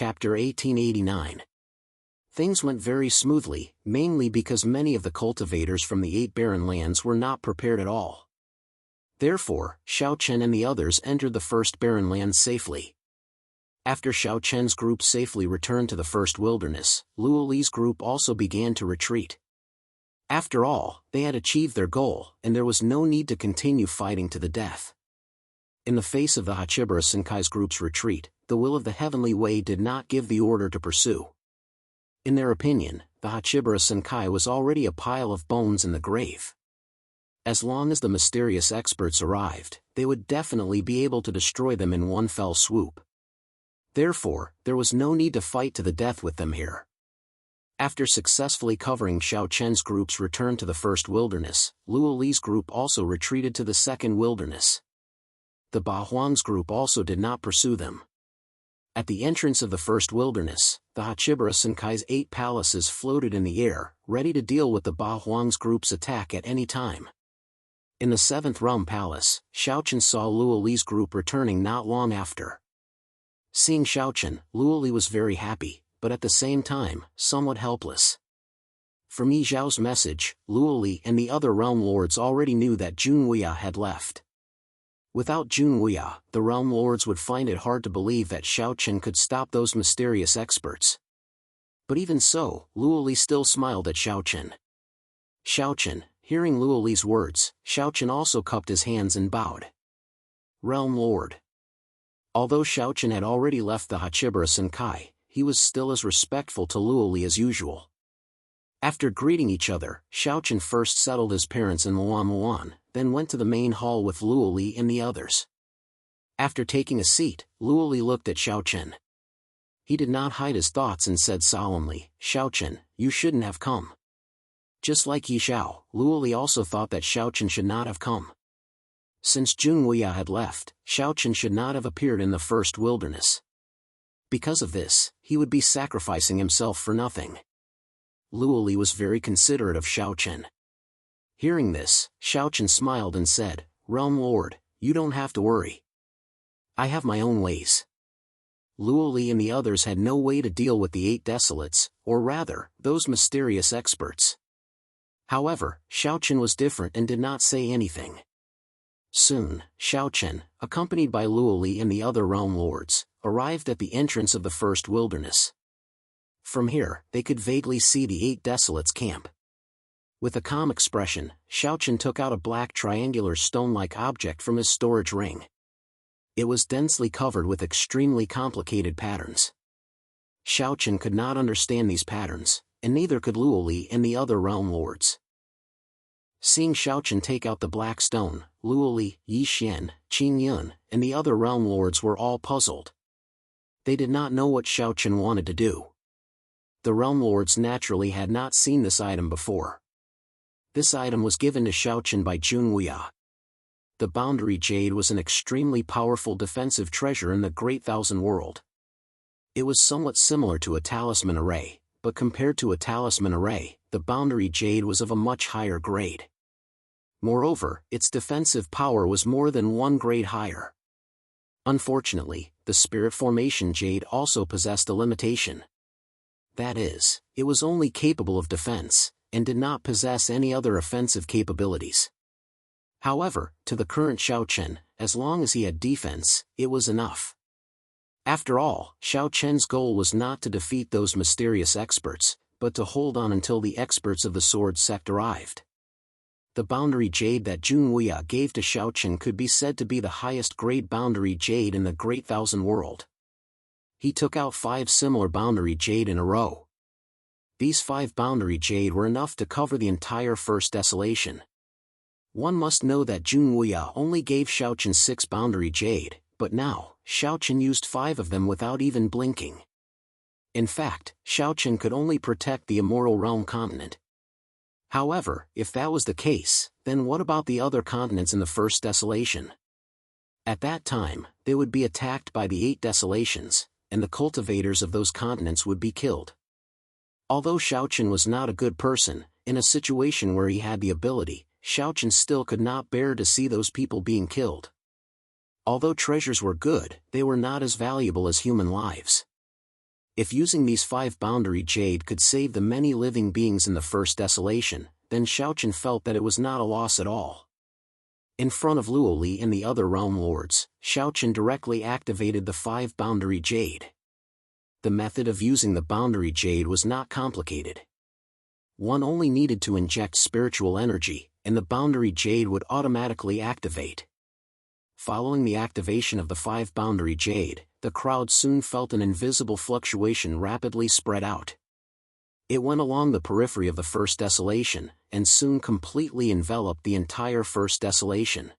Chapter 1889. Things went very smoothly, mainly because many of the cultivators from the 8 barren lands were not prepared at all. Therefore, Xiao Chen and the others entered the first barren land safely. After Xiao Chen's group safely returned to the first wilderness, Luo Li's group also began to retreat. After all, they had achieved their goal, and there was no need to continue fighting to the death. In the face of the Hachibara Senkai's group's retreat, the will of the Heavenly Way did not give the order to pursue. In their opinion, the Hachibara Senkai was already a pile of bones in the grave. As long as the mysterious experts arrived, they would definitely be able to destroy them in one fell swoop. Therefore, there was no need to fight to the death with them here. After successfully covering Xiao Chen's group's return to the first wilderness, Luo Li's group also retreated to the second wilderness. The Ba Huang's group also did not pursue them. At the entrance of the first wilderness, the Hachibara Senkai's 8 palaces floated in the air, ready to deal with the Ba Huang's group's attack at any time. In the 7th realm palace, Xiao Chen saw Luo Li's group returning not long after. Seeing Xiao Chen, Luo Li was very happy, but at the same time, somewhat helpless. From Yi Zhao's message, Luo Li and the other realm lords already knew that Jun Wuya had left. Without Jun Wuya, the realm lords would find it hard to believe that Xiao Chen could stop those mysterious experts. But even so, Luo Li still smiled at Xiao Chen. Xiao Chen, hearing Luo Li's words, Xiao Chen also cupped his hands and bowed. Realm Lord. Although Xiao Chen had already left the Hachibara Senkai, he was still as respectful to Luo Li as usual. After greeting each other, Xiao Chen first settled his parents in Muan, then went to the main hall with Luo Li and the others. After taking a seat, Luo Li looked at Xiao Chen. He did not hide his thoughts and said solemnly, "Xiao Chen, you shouldn't have come." Just like Yi Zhao, Luo Li also thought that Xiao Chen should not have come. Since Jun Wuya had left, Xiao Chen should not have appeared in the first wilderness. Because of this, he would be sacrificing himself for nothing. Luo Li was very considerate of Xiao Chen. Hearing this, Xiao Chen smiled and said, "Realm Lord, you don't have to worry. I have my own ways." Luo Li and the others had no way to deal with the 8 desolates, or rather, those mysterious experts. However, Xiao Chen was different and did not say anything. Soon, Xiao Chen, accompanied by Luo Li and the other realm lords, arrived at the entrance of the first wilderness. From here, they could vaguely see the 8 desolates' camp. With a calm expression, Xiao Chen took out a black triangular stone-like object from his storage ring. It was densely covered with extremely complicated patterns. Xiao Chen could not understand these patterns, and neither could Luo Li and the other realm lords. Seeing Xiao Chen take out the black stone, Luo Li, Yi Xian, Qin Yun, and the other realm lords were all puzzled. They did not know what Xiao Chen wanted to do. The realm lords naturally had not seen this item before. This item was given to Xiao Chen by Jun Wuya. The boundary jade was an extremely powerful defensive treasure in the Great Thousand World. It was somewhat similar to a talisman array, but compared to a talisman array, the boundary jade was of a much higher grade. Moreover, its defensive power was more than 1 grade higher. Unfortunately, the spirit formation jade also possessed a limitation. That is, it was only capable of defense, and did not possess any other offensive capabilities. However, to the current Xiao Chen, as long as he had defense, it was enough. After all, Xiao Chen's goal was not to defeat those mysterious experts, but to hold on until the experts of the sword sect arrived. The boundary jade that Jun Wuya gave to Xiao Chen could be said to be the highest grade boundary jade in the Great Thousand World. He took out 5 similar boundary jade in a row. These 5 boundary jade were enough to cover the entire first desolation. One must know that Jun Wuya only gave Xiao Chen 6 boundary jade, but now, Xiao Chen used 5 of them without even blinking. In fact, Xiao Chen could only protect the Immortal Realm continent. However, if that was the case, then what about the other continents in the first desolation? At that time, they would be attacked by the 8 desolations, and the cultivators of those continents would be killed. Although Xiao Chen was not a good person, in a situation where he had the ability, Xiao Chen still could not bear to see those people being killed. Although treasures were good, they were not as valuable as human lives. If using these 5 boundary jade could save the many living beings in the first desolation, then Xiaochen felt that it was not a loss at all. In front of Luoli and the other realm lords, Xiaochen directly activated the 5 boundary jade. The method of using the boundary jade was not complicated. One only needed to inject spiritual energy, and the boundary jade would automatically activate. Following the activation of the 5 boundary jade, the crowd soon felt an invisible fluctuation rapidly spread out. It went along the periphery of the first desolation, and soon completely enveloped the entire first desolation.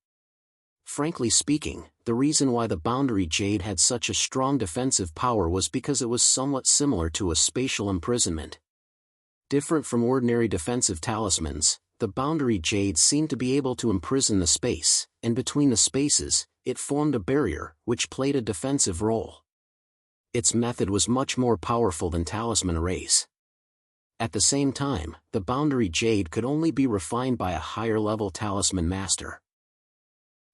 Frankly speaking, the reason why the boundary jade had such a strong defensive power was because it was somewhat similar to a spatial imprisonment. Different from ordinary defensive talismans, the boundary jade seemed to be able to imprison the space, and between the spaces, it formed a barrier, which played a defensive role. Its method was much more powerful than talisman arrays. At the same time, the boundary jade could only be refined by a higher-level talisman master.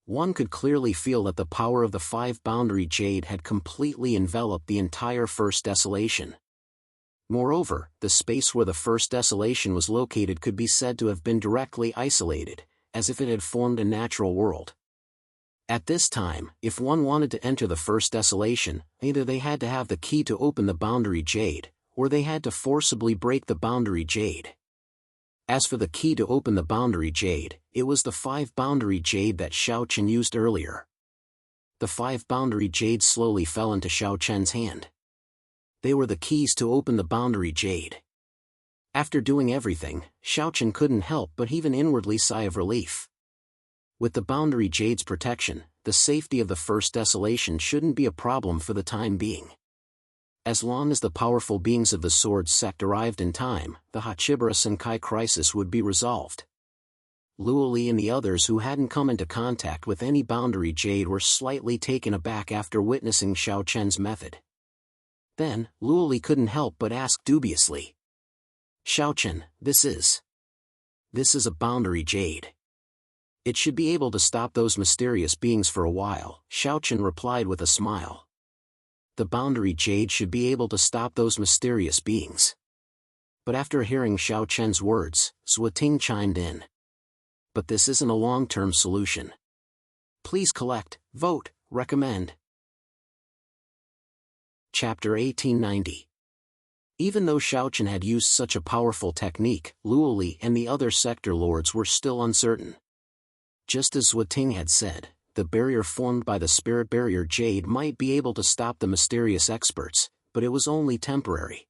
One could clearly feel that the power of the 5 boundary jade had completely enveloped the entire first desolation. Moreover, the space where the first desolation was located could be said to have been directly isolated, as if it had formed a natural world. At this time, if one wanted to enter the first desolation, either they had to have the key to open the boundary jade, or they had to forcibly break the boundary jade. As for the key to open the boundary jade, it was the 5 boundary jade that Xiaochen used earlier. The 5 boundary jade slowly fell into Xiaochen's hand. They were the keys to open the boundary jade. After doing everything, Xiaochen couldn't help but heave an inwardly sigh of relief. With the boundary jade's protection, the safety of the first desolation shouldn't be a problem for the time being. As long as the powerful beings of the Sword Sect arrived in time, the Hachibara Senkai crisis would be resolved. Luoli and the others who hadn't come into contact with any boundary jade were slightly taken aback after witnessing Xiaochen's method. Then, Luoli couldn't help but ask dubiously. "Xiaochen, this is a boundary jade. It should be able to stop those mysterious beings for a while," Xiaochen replied with a smile. The boundary jade should be able to stop those mysterious beings. But after hearing Xiaochen's words, Zuoting chimed in. "But this isn't a long-term solution. Please collect, vote, recommend." Chapter 1890. Even though Xiaochen had used such a powerful technique, Luoli and the other sector lords were still uncertain. Just as Zuoting had said, the barrier formed by the spirit barrier jade might be able to stop the mysterious experts, but it was only temporary.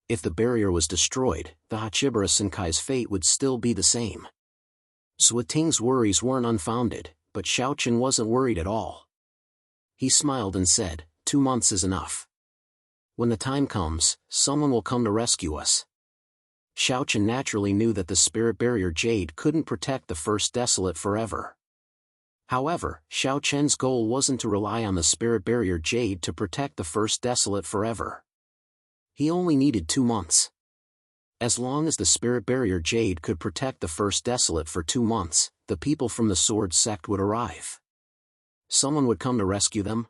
If the barrier was destroyed, the Hachibara Senkai's fate would still be the same. Zuoting's worries weren't unfounded, but Xiaochen wasn't worried at all. He smiled and said, 2 months is enough. When the time comes, someone will come to rescue us. Xiaochen naturally knew that the spirit barrier jade couldn't protect the first desolate forever. However, Xiaochen's goal wasn't to rely on the spirit barrier jade to protect the first desolate forever. He only needed 2 months. As long as the spirit barrier jade could protect the first desolate for 2 months, the people from the Sword Sect would arrive. Someone would come to rescue them?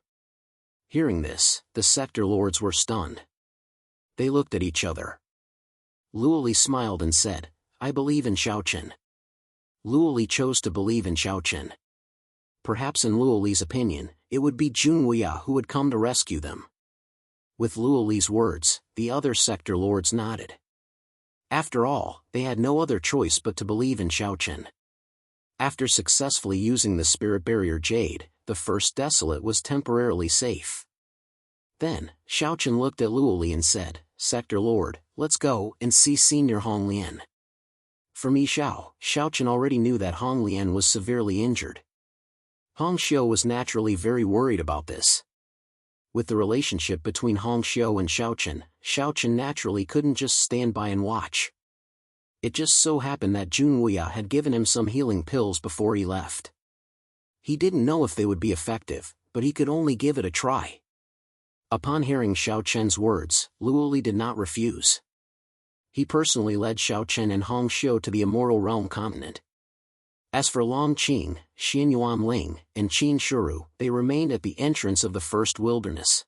Hearing this, the sector lords were stunned. They looked at each other. Luoli smiled and said, "I believe in Xiaochen." Luoli chose to believe in Xiaochen. Perhaps in Luoli's opinion, it would be Junwuya who would come to rescue them. With Luoli's words, the other sector lords nodded. After all, they had no other choice but to believe in Xiaochen. After successfully using the spirit barrier jade, the first desolate was temporarily safe. Then, Xiaochen looked at Luoli and said, "Sector Lord, let's go and see Senior Hong Lian." For Mi Xiao, Xiaochen already knew that Hong Lian was severely injured. Hong Xiu was naturally very worried about this. With the relationship between Hong Xiu and Xiaochen, Xiaochen naturally couldn't just stand by and watch. It just so happened that Junwuya had given him some healing pills before he left. He didn't know if they would be effective, but he could only give it a try. Upon hearing Xiaochen's words, Luoli did not refuse. He personally led Xiaochen and Hong Xiu to the Immoral Realm continent. As for Long Qing, Xin Yuan Ling, and Qin Shuru, they remained at the entrance of the first wilderness.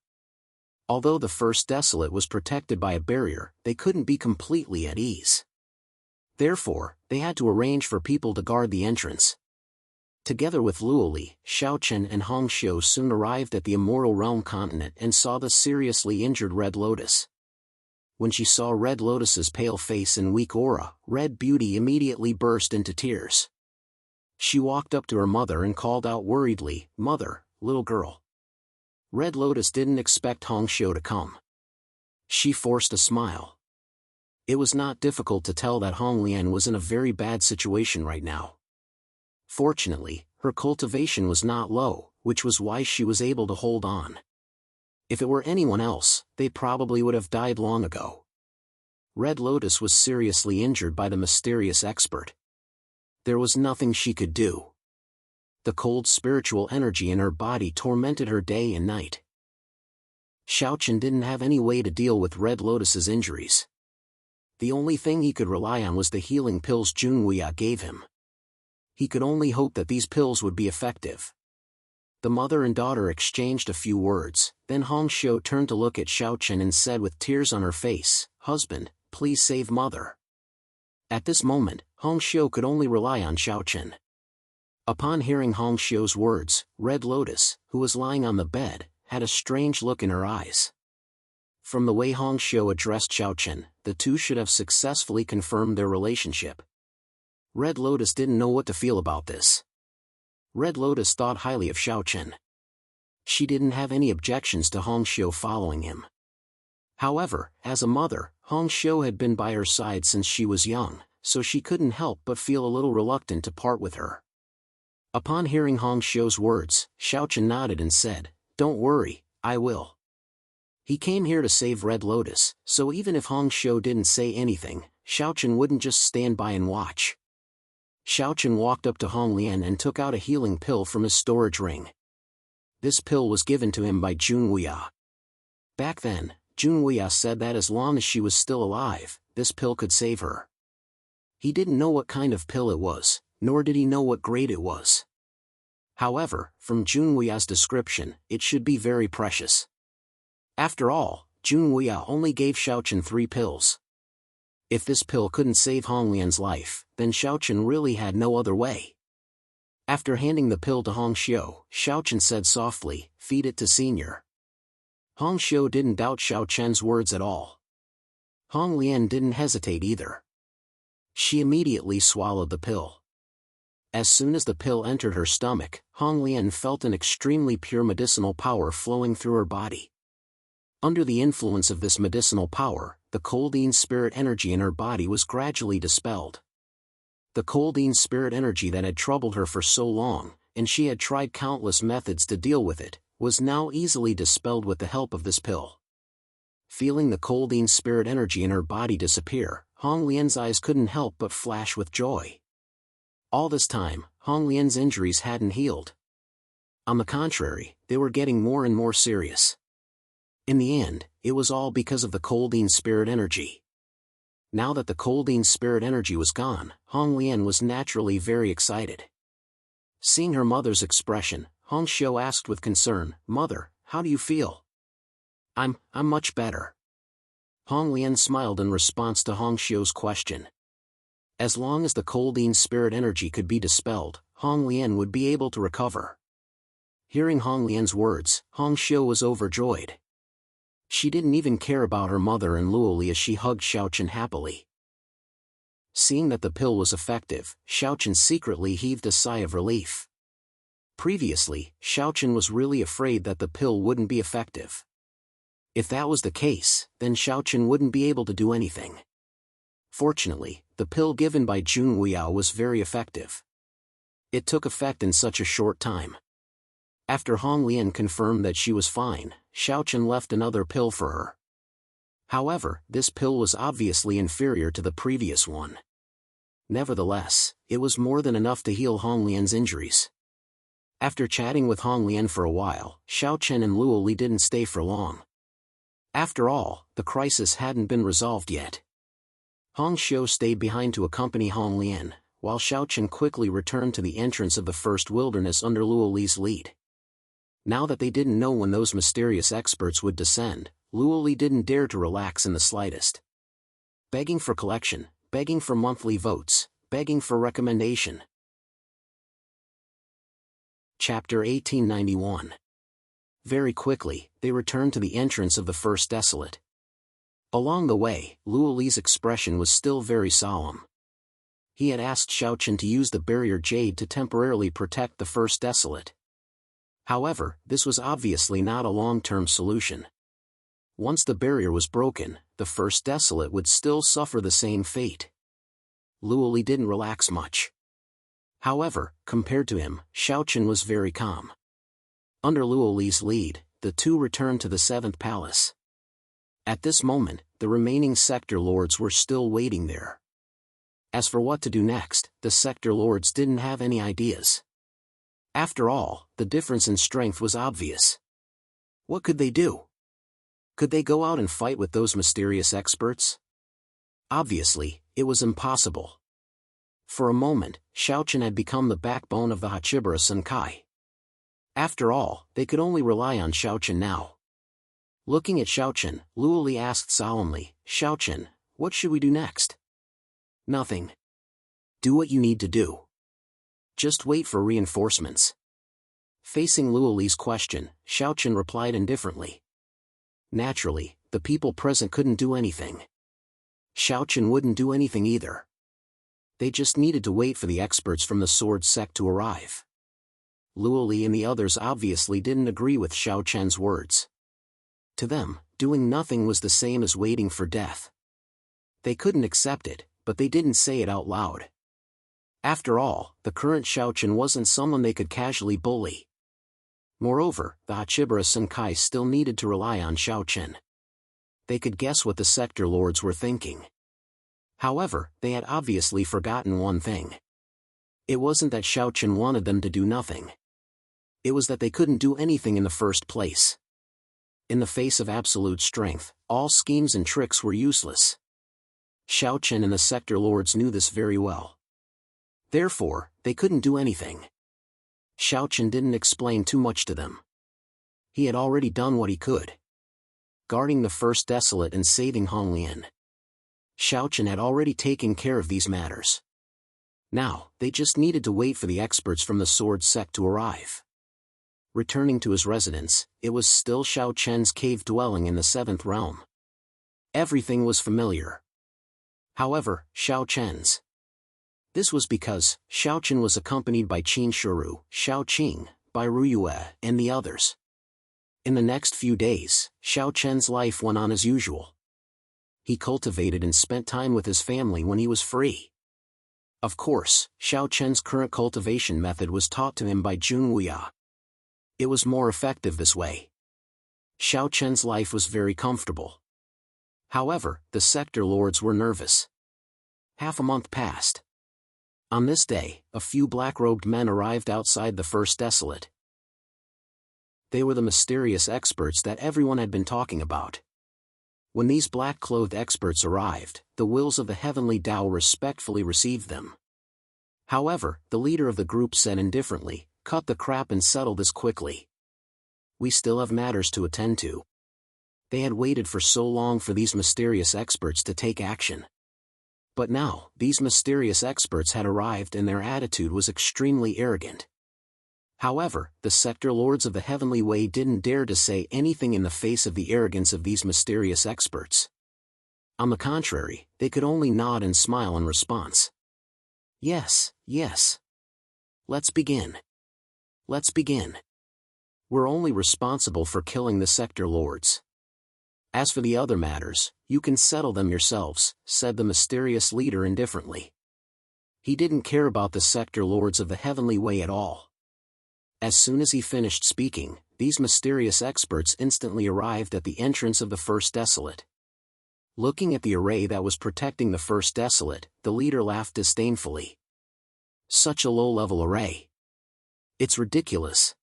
Although the first desolate was protected by a barrier, they couldn't be completely at ease. Therefore, they had to arrange for people to guard the entrance. Together with Luoli, Xiaochen and Hongxiu soon arrived at the Immortal Realm continent and saw the seriously injured Red Lotus. When she saw Red Lotus's pale face and weak aura, Red Beauty immediately burst into tears. She walked up to her mother and called out worriedly, "Mother, little girl." Red Lotus didn't expect Hongxiu to come. She forced a smile. It was not difficult to tell that Hong Lian was in a very bad situation right now. Fortunately, her cultivation was not low, which was why she was able to hold on. If it were anyone else, they probably would have died long ago. Red Lotus was seriously injured by the mysterious expert. There was nothing she could do. The cold spiritual energy in her body tormented her day and night. Xiaochen didn't have any way to deal with Red Lotus's injuries. The only thing he could rely on was the healing pills Junwuya gave him. He could only hope that these pills would be effective. The mother and daughter exchanged a few words, then Hongxiu turned to look at Xiaochen and said with tears on her face, "Husband, please save mother." At this moment, Hongxiu could only rely on Xiaochen. Upon hearing Hongxiu's words, Red Lotus, who was lying on the bed, had a strange look in her eyes. From the way Hongxiu addressed Xiaochen, the two should have successfully confirmed their relationship. Red Lotus didn't know what to feel about this. Red Lotus thought highly of Xiaochen. She didn't have any objections to Hongxiu following him. However, as a mother, Hongxiu had been by her side since she was young, so she couldn't help but feel a little reluctant to part with her. Upon hearing Hongxiu's words, Xiaochen nodded and said, "Don't worry, I will." He came here to save Red Lotus, so even if Hongxiu didn't say anything, Xiaochen wouldn't just stand by and watch. Xiaochen walked up to Hong Lian and took out a healing pill from his storage ring. This pill was given to him by Junwuya. Back then, Junwuya said that as long as she was still alive, this pill could save her. He didn't know what kind of pill it was, nor did he know what grade it was. However, from Junwuya's description, it should be very precious. After all, Junwuya only gave Xiaochen 3 pills. If this pill couldn't save Hong Lian's life, then Xiaochen really had no other way. After handing the pill to Hongxiu, Xiaochen said softly, "Feed it to Senior." Hongxiu didn't doubt Xiaochen's words at all. Hong Lian didn't hesitate either. She immediately swallowed the pill. As soon as the pill entered her stomach, Hong Lian felt an extremely pure medicinal power flowing through her body. Under the influence of this medicinal power, the Coldine spirit energy in her body was gradually dispelled. The Coldine spirit energy that had troubled her for so long, and she had tried countless methods to deal with it, was now easily dispelled with the help of this pill. Feeling the Coldine spirit energy in her body disappear, Hong Lian's eyes couldn't help but flash with joy. All this time, Hong Lian's injuries hadn't healed. On the contrary, they were getting more and more serious. In the end, it was all because of the Coldine spirit energy. Now that the Coldine spirit energy was gone, Hong Lian was naturally very excited. Seeing her mother's expression, Hongxiu asked with concern, "Mother, how do you feel?" I'm much better." Hong Lian smiled in response to Hongxiu's question. As long as the Coldine spirit energy could be dispelled, Hong Lian would be able to recover. Hearing Hong Lian's words, Hongxiu was overjoyed. She didn't even care about her mother and Luoli as she hugged Xiaochen happily. Seeing that the pill was effective, Xiaochen secretly heaved a sigh of relief. Previously, Xiaochen was really afraid that the pill wouldn't be effective. If that was the case, then Xiaochen wouldn't be able to do anything. Fortunately, the pill given by Junwuya was very effective. It took effect in such a short time. After Hong Lian confirmed that she was fine, Xiaochen left another pill for her. However, this pill was obviously inferior to the previous one. Nevertheless, it was more than enough to heal Hong Lian's injuries. After chatting with Hong Lian for a while, Xiaochen and Luoli didn't stay for long. After all, the crisis hadn't been resolved yet. Hongxiu stayed behind to accompany Hong Lian, while Xiaochen quickly returned to the entrance of the first wilderness under Luoli's lead. Now that they didn't know when those mysterious experts would descend, Luoli didn't dare to relax in the slightest. Begging for collection, begging for monthly votes, begging for recommendation. Chapter 1891. Very quickly, they returned to the entrance of the First Desolate. Along the way, Luoli's expression was still very solemn. He had asked Xiaochen to use the barrier jade to temporarily protect the First Desolate. However, this was obviously not a long-term solution. Once the barrier was broken, the First Desolate would still suffer the same fate. Luoli didn't relax much. However, compared to him, Xiaochen was very calm. Under Luoli's lead, the two returned to the Seventh Palace. At this moment, the remaining sector lords were still waiting there. As for what to do next, the sector lords didn't have any ideas. After all, the difference in strength was obvious. What could they do? Could they go out and fight with those mysterious experts? Obviously, it was impossible. For a moment, Xiaochen had become the backbone of the Hachibara Senkai. After all, they could only rely on Xiaochen now. Looking at Xiaochen, Luoli asked solemnly, "Xiaochen, what should we do next?" "Nothing. Do what you need to do. Just wait for reinforcements." Facing Luoli's question, Xiaochen replied indifferently. Naturally, the people present couldn't do anything. Xiaochen wouldn't do anything either. They just needed to wait for the experts from the sword sect to arrive. Luoli and the others obviously didn't agree with Xiaochen's words. To them, doing nothing was the same as waiting for death. They couldn't accept it, but they didn't say it out loud. After all, the current Xiaochen wasn't someone they could casually bully. Moreover, the Hachibara Senkai still needed to rely on Xiaochen. They could guess what the sector lords were thinking. However, they had obviously forgotten one thing. It wasn't that Xiaochen wanted them to do nothing. It was that they couldn't do anything in the first place. In the face of absolute strength, all schemes and tricks were useless. Xiaochen and the sector lords knew this very well. Therefore, they couldn't do anything. Xiaochen didn't explain too much to them. He had already done what he could. Guarding the First Desolate and saving Honglian. Xiaochen had already taken care of these matters. Now, they just needed to wait for the experts from the sword sect to arrive. Returning to his residence, it was still Xiaochen's cave dwelling in the Seventh Realm. Everything was familiar. However, Xiaochen's. This was because Xiaochen was accompanied by Qin Shuru, Xiaoqing, by Ruyue, and the others. In the next few days, Xiaochen's life went on as usual. He cultivated and spent time with his family when he was free. Of course, Xiaochen's current cultivation method was taught to him by Jun Wuya. It was more effective this way. Xiaochen's life was very comfortable. However, the sector lords were nervous. Half a month passed. On this day, a few black-robed men arrived outside the First Desolate. They were the mysterious experts that everyone had been talking about. When these black-clothed experts arrived, the wills of the heavenly Tao respectfully received them. However, the leader of the group said indifferently, "Cut the crap and settle this quickly. We still have matters to attend to." They had waited for so long for these mysterious experts to take action. But now, these mysterious experts had arrived and their attitude was extremely arrogant. However, the sector lords of the Heavenly Way didn't dare to say anything in the face of the arrogance of these mysterious experts. On the contrary, they could only nod and smile in response. "Yes, yes. Let's begin. Let's begin. We're only responsible for killing the sector lords. As for the other matters, you can settle them yourselves," said the mysterious leader indifferently. He didn't care about the sector lords of the Heavenly Way at all. As soon as he finished speaking, these mysterious experts instantly arrived at the entrance of the First Desolate. Looking at the array that was protecting the First Desolate, the leader laughed disdainfully. Such a low-level array. It's ridiculous.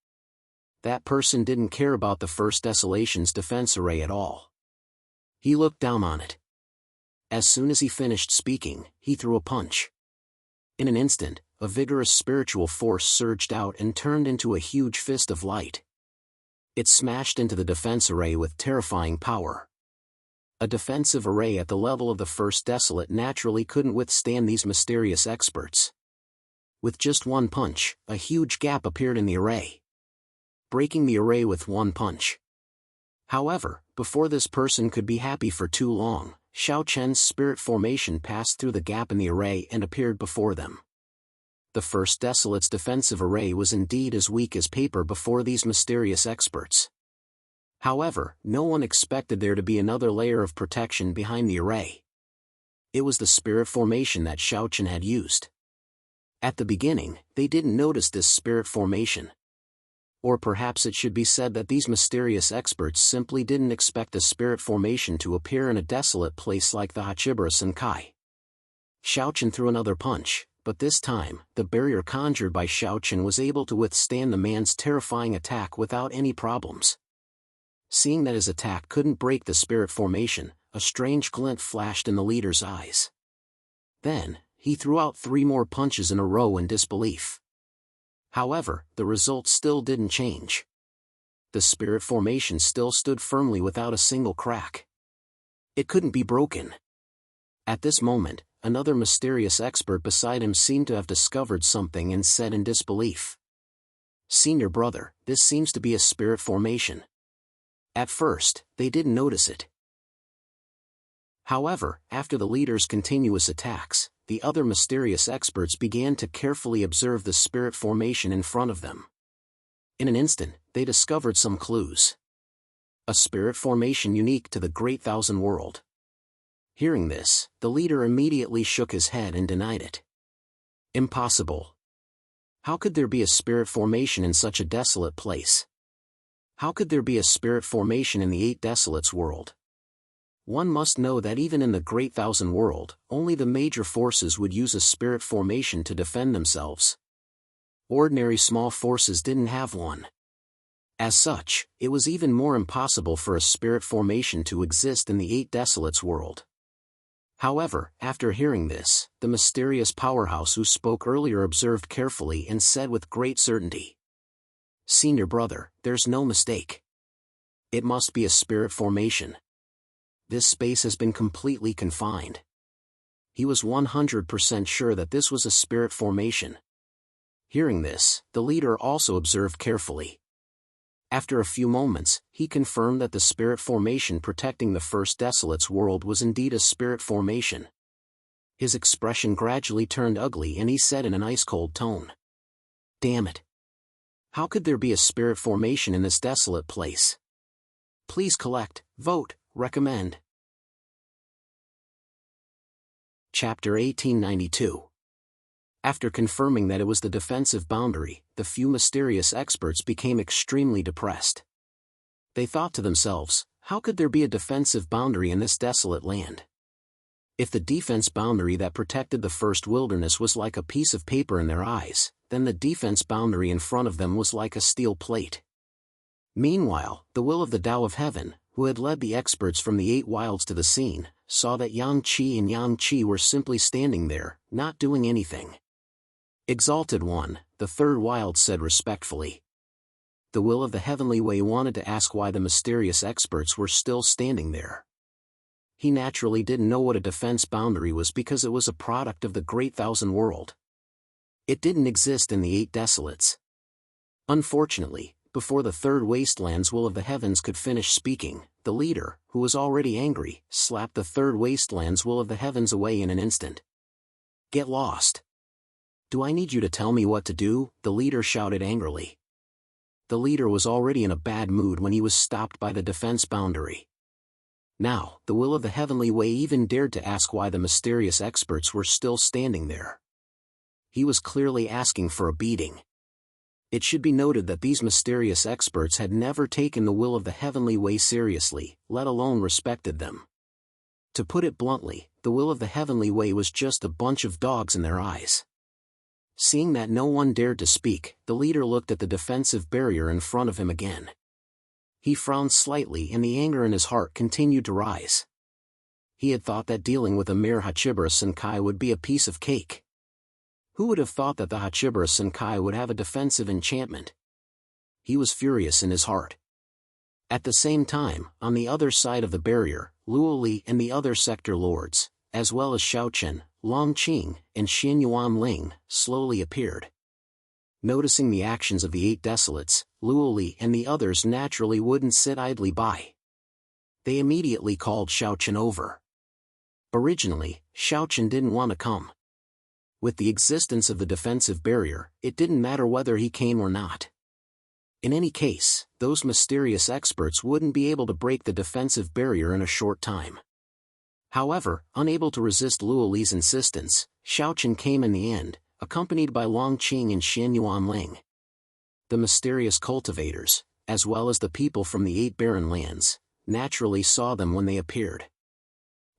That person didn't care about the First Desolation's defense array at all. He looked down on it. As soon as he finished speaking, he threw a punch. In an instant, a vigorous spiritual force surged out and turned into a huge fist of light. It smashed into the defense array with terrifying power. A defensive array at the level of the first desolate naturally couldn't withstand these mysterious experts. With just one punch, a huge gap appeared in the array, breaking the array with one punch. However, before this person could be happy for too long, Xiao Chen's spirit formation passed through the gap in the array and appeared before them. The first desolate's defensive array was indeed as weak as paper before these mysterious experts. However, no one expected there to be another layer of protection behind the array. It was the spirit formation that Xiao Chen had used. At the beginning, they didn't notice this spirit formation. Or perhaps it should be said that these mysterious experts simply didn't expect a spirit formation to appear in a desolate place like the Hachibara Senkai. Xiao Chen threw another punch, but this time, the barrier conjured by Xiao Chen was able to withstand the man's terrifying attack without any problems. Seeing that his attack couldn't break the spirit formation, a strange glint flashed in the leader's eyes. Then, he threw out 3 more punches in a row in disbelief. However, the result still didn't change. The spirit formation still stood firmly without a single crack. It couldn't be broken. At this moment, another mysterious expert beside him seemed to have discovered something and said in disbelief, "Senior brother, this seems to be a spirit formation." At first, they didn't notice it. However, after the leader's continuous attacks, the other mysterious experts began to carefully observe the spirit formation in front of them. In an instant, they discovered some clues. A spirit formation unique to the Great Thousand World. Hearing this, the leader immediately shook his head and denied it. Impossible. How could there be a spirit formation in such a desolate place? How could there be a spirit formation in the 8 Desolates world? One must know that even in the Great Thousand World, only the major forces would use a spirit formation to defend themselves. Ordinary small forces didn't have one. As such, it was even more impossible for a spirit formation to exist in the 8 Desolates world. However, after hearing this, the mysterious powerhouse who spoke earlier observed carefully and said with great certainty, "Senior brother, there's no mistake. It must be a spirit formation. This space has been completely confined." He was 100% sure that this was a spirit formation. Hearing this, the leader also observed carefully. After a few moments, he confirmed that the spirit formation protecting the first Desolate's world was indeed a spirit formation. His expression gradually turned ugly and he said in an ice-cold tone, "Damn it. How could there be a spirit formation in this desolate place? Please collect, vote, recommend." Chapter 1892. After confirming that it was the defensive boundary, the few mysterious experts became extremely depressed. They thought to themselves, how could there be a defensive boundary in this desolate land? If the defense boundary that protected the first wilderness was like a piece of paper in their eyes, then the defense boundary in front of them was like a steel plate. Meanwhile, the will of the Tao of Heaven, who had led the experts from the 8 wilds to the scene, saw that Yang Qi and Yang Qi were simply standing there, not doing anything. "Exalted One," the 3rd wild said respectfully. The will of the Heavenly Way wanted to ask why the mysterious experts were still standing there. He naturally didn't know what a defense boundary was because it was a product of the Great Thousand World. It didn't exist in the 8 Desolates. Unfortunately, before the 3rd Wasteland's will of the heavens could finish speaking, the leader, who was already angry, slapped the 3rd Wasteland's will of the heavens away in an instant. "Get lost. Do I need you to tell me what to do?" the leader shouted angrily. The leader was already in a bad mood when he was stopped by the defense boundary. Now, the will of the Heavenly Way even dared to ask why the mysterious experts were still standing there. He was clearly asking for a beating. It should be noted that these mysterious experts had never taken the will of the Heavenly Way seriously, let alone respected them. To put it bluntly, the will of the Heavenly Way was just a bunch of dogs in their eyes. Seeing that no one dared to speak, the leader looked at the defensive barrier in front of him again. He frowned slightly and the anger in his heart continued to rise. He had thought that dealing with a mere Hachibara Senkai would be a piece of cake. Who would have thought that the Hachibara Senkai would have a defensive enchantment? He was furious in his heart. At the same time, on the other side of the barrier, Luo Li and the other sector lords, as well as Xiao Chen, Long Qing, and Xin Yuan Ling, slowly appeared. Noticing the actions of the 8 desolates, Luo Li and the others naturally wouldn't sit idly by. They immediately called Xiao Chen over. Originally, Xiao Chen didn't want to come. With the existence of the defensive barrier, it didn't matter whether he came or not. In any case, those mysterious experts wouldn't be able to break the defensive barrier in a short time. However, unable to resist Luo Li's insistence, Xiao Chen came in the end, accompanied by Long Qing and Xin Yuan Ling. The mysterious cultivators, as well as the people from the 8 barren lands, naturally saw them when they appeared.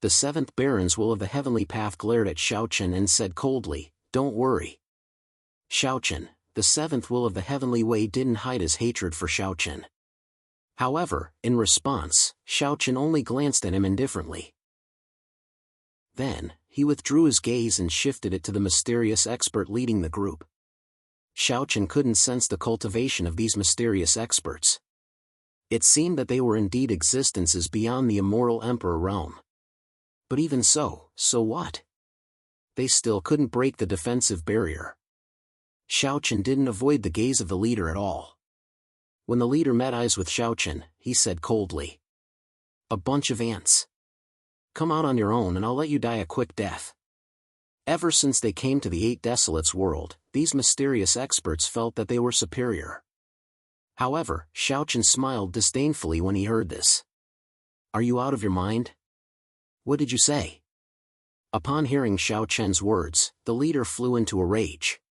The 7th barons will of the heavenly path glared at Xiao Chen and said coldly, "Don't worry." Xiao Chen, the 7th will of the heavenly way, didn't hide his hatred for Xiao Chen. However, in response, Xiao Chen only glanced at him indifferently. Then, he withdrew his gaze and shifted it to the mysterious expert leading the group. Xiao Chen couldn't sense the cultivation of these mysterious experts. It seemed that they were indeed existences beyond the immortal emperor realm. But even so what? They still couldn't break the defensive barrier. Xiao Chen didn't avoid the gaze of the leader at all. When the leader met eyes with Xiao Chen, he said coldly, "A bunch of ants. Come out on your own and I'll let you die a quick death." Ever since they came to the 8 desolates world, these mysterious experts felt that they were superior. However, Xiao Chen smiled disdainfully when he heard this. "Are you out of your mind? What did you say?" Upon hearing Xiao Chen's words, the leader flew into a rage.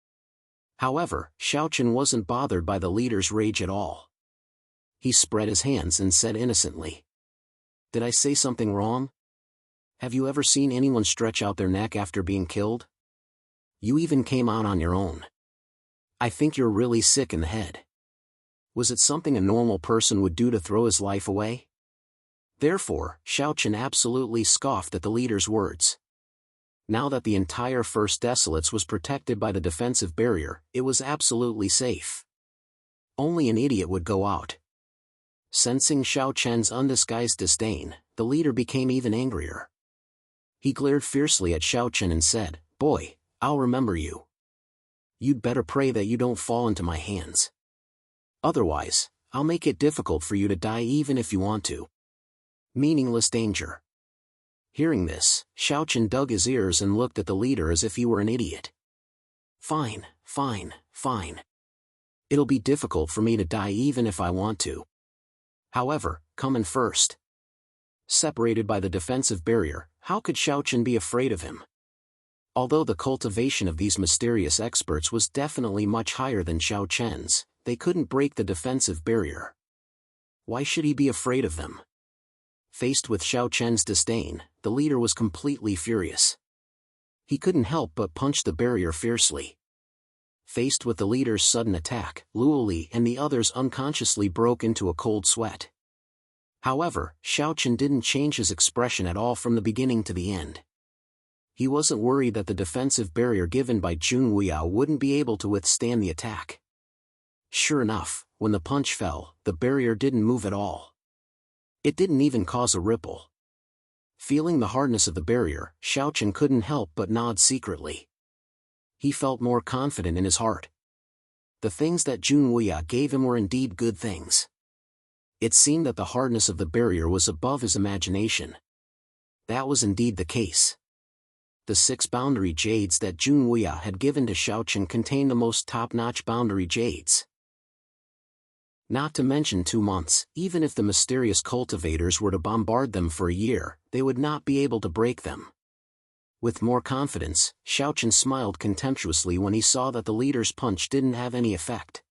However, Xiao Chen wasn't bothered by the leader's rage at all. He spread his hands and said innocently, "Did I say something wrong? Have you ever seen anyone stretch out their neck after being killed? You even came out on your own. I think you're really sick in the head. Was it something a normal person would do to throw his life away?" Therefore, Xiao Chen absolutely scoffed at the leader's words. Now that the entire First Desolates was protected by the defensive barrier, it was absolutely safe. Only an idiot would go out. Sensing Xiao Chen's undisguised disdain, the leader became even angrier. He glared fiercely at Xiao Chen and said, "Boy, I'll remember you. You'd better pray that you don't fall into my hands. Otherwise, I'll make it difficult for you to die even if you want to." Meaningless danger. Hearing this, Xiao Chen dug his ears and looked at the leader as if he were an idiot. Fine. It'll be difficult for me to die even if I want to. However, coming first. Separated by the defensive barrier, how could Xiao Chen be afraid of him? Although the cultivation of these mysterious experts was definitely much higher than Xiao Chen's, they couldn't break the defensive barrier. Why should he be afraid of them? Faced with Xiao Chen's disdain, the leader was completely furious. He couldn't help but punch the barrier fiercely. Faced with the leader's sudden attack, Luo Li and the others unconsciously broke into a cold sweat. However, Xiao Chen didn't change his expression at all from the beginning to the end. He wasn't worried that the defensive barrier given by Jun Wuya wouldn't be able to withstand the attack. Sure enough, when the punch fell, the barrier didn't move at all. It didn't even cause a ripple. Feeling the hardness of the barrier, Xiao Chen couldn't help but nod secretly. He felt more confident in his heart. The things that Jun Wuya gave him were indeed good things. It seemed that the hardness of the barrier was above his imagination. That was indeed the case. The 6 boundary jades that Jun Wuya had given to Xiao Chen contained the most top-notch boundary jades. Not to mention 2 months, even if the mysterious cultivators were to bombard them for a year, they would not be able to break them. With more confidence, Xiao Chen smiled contemptuously when he saw that the leader's punch didn't have any effect.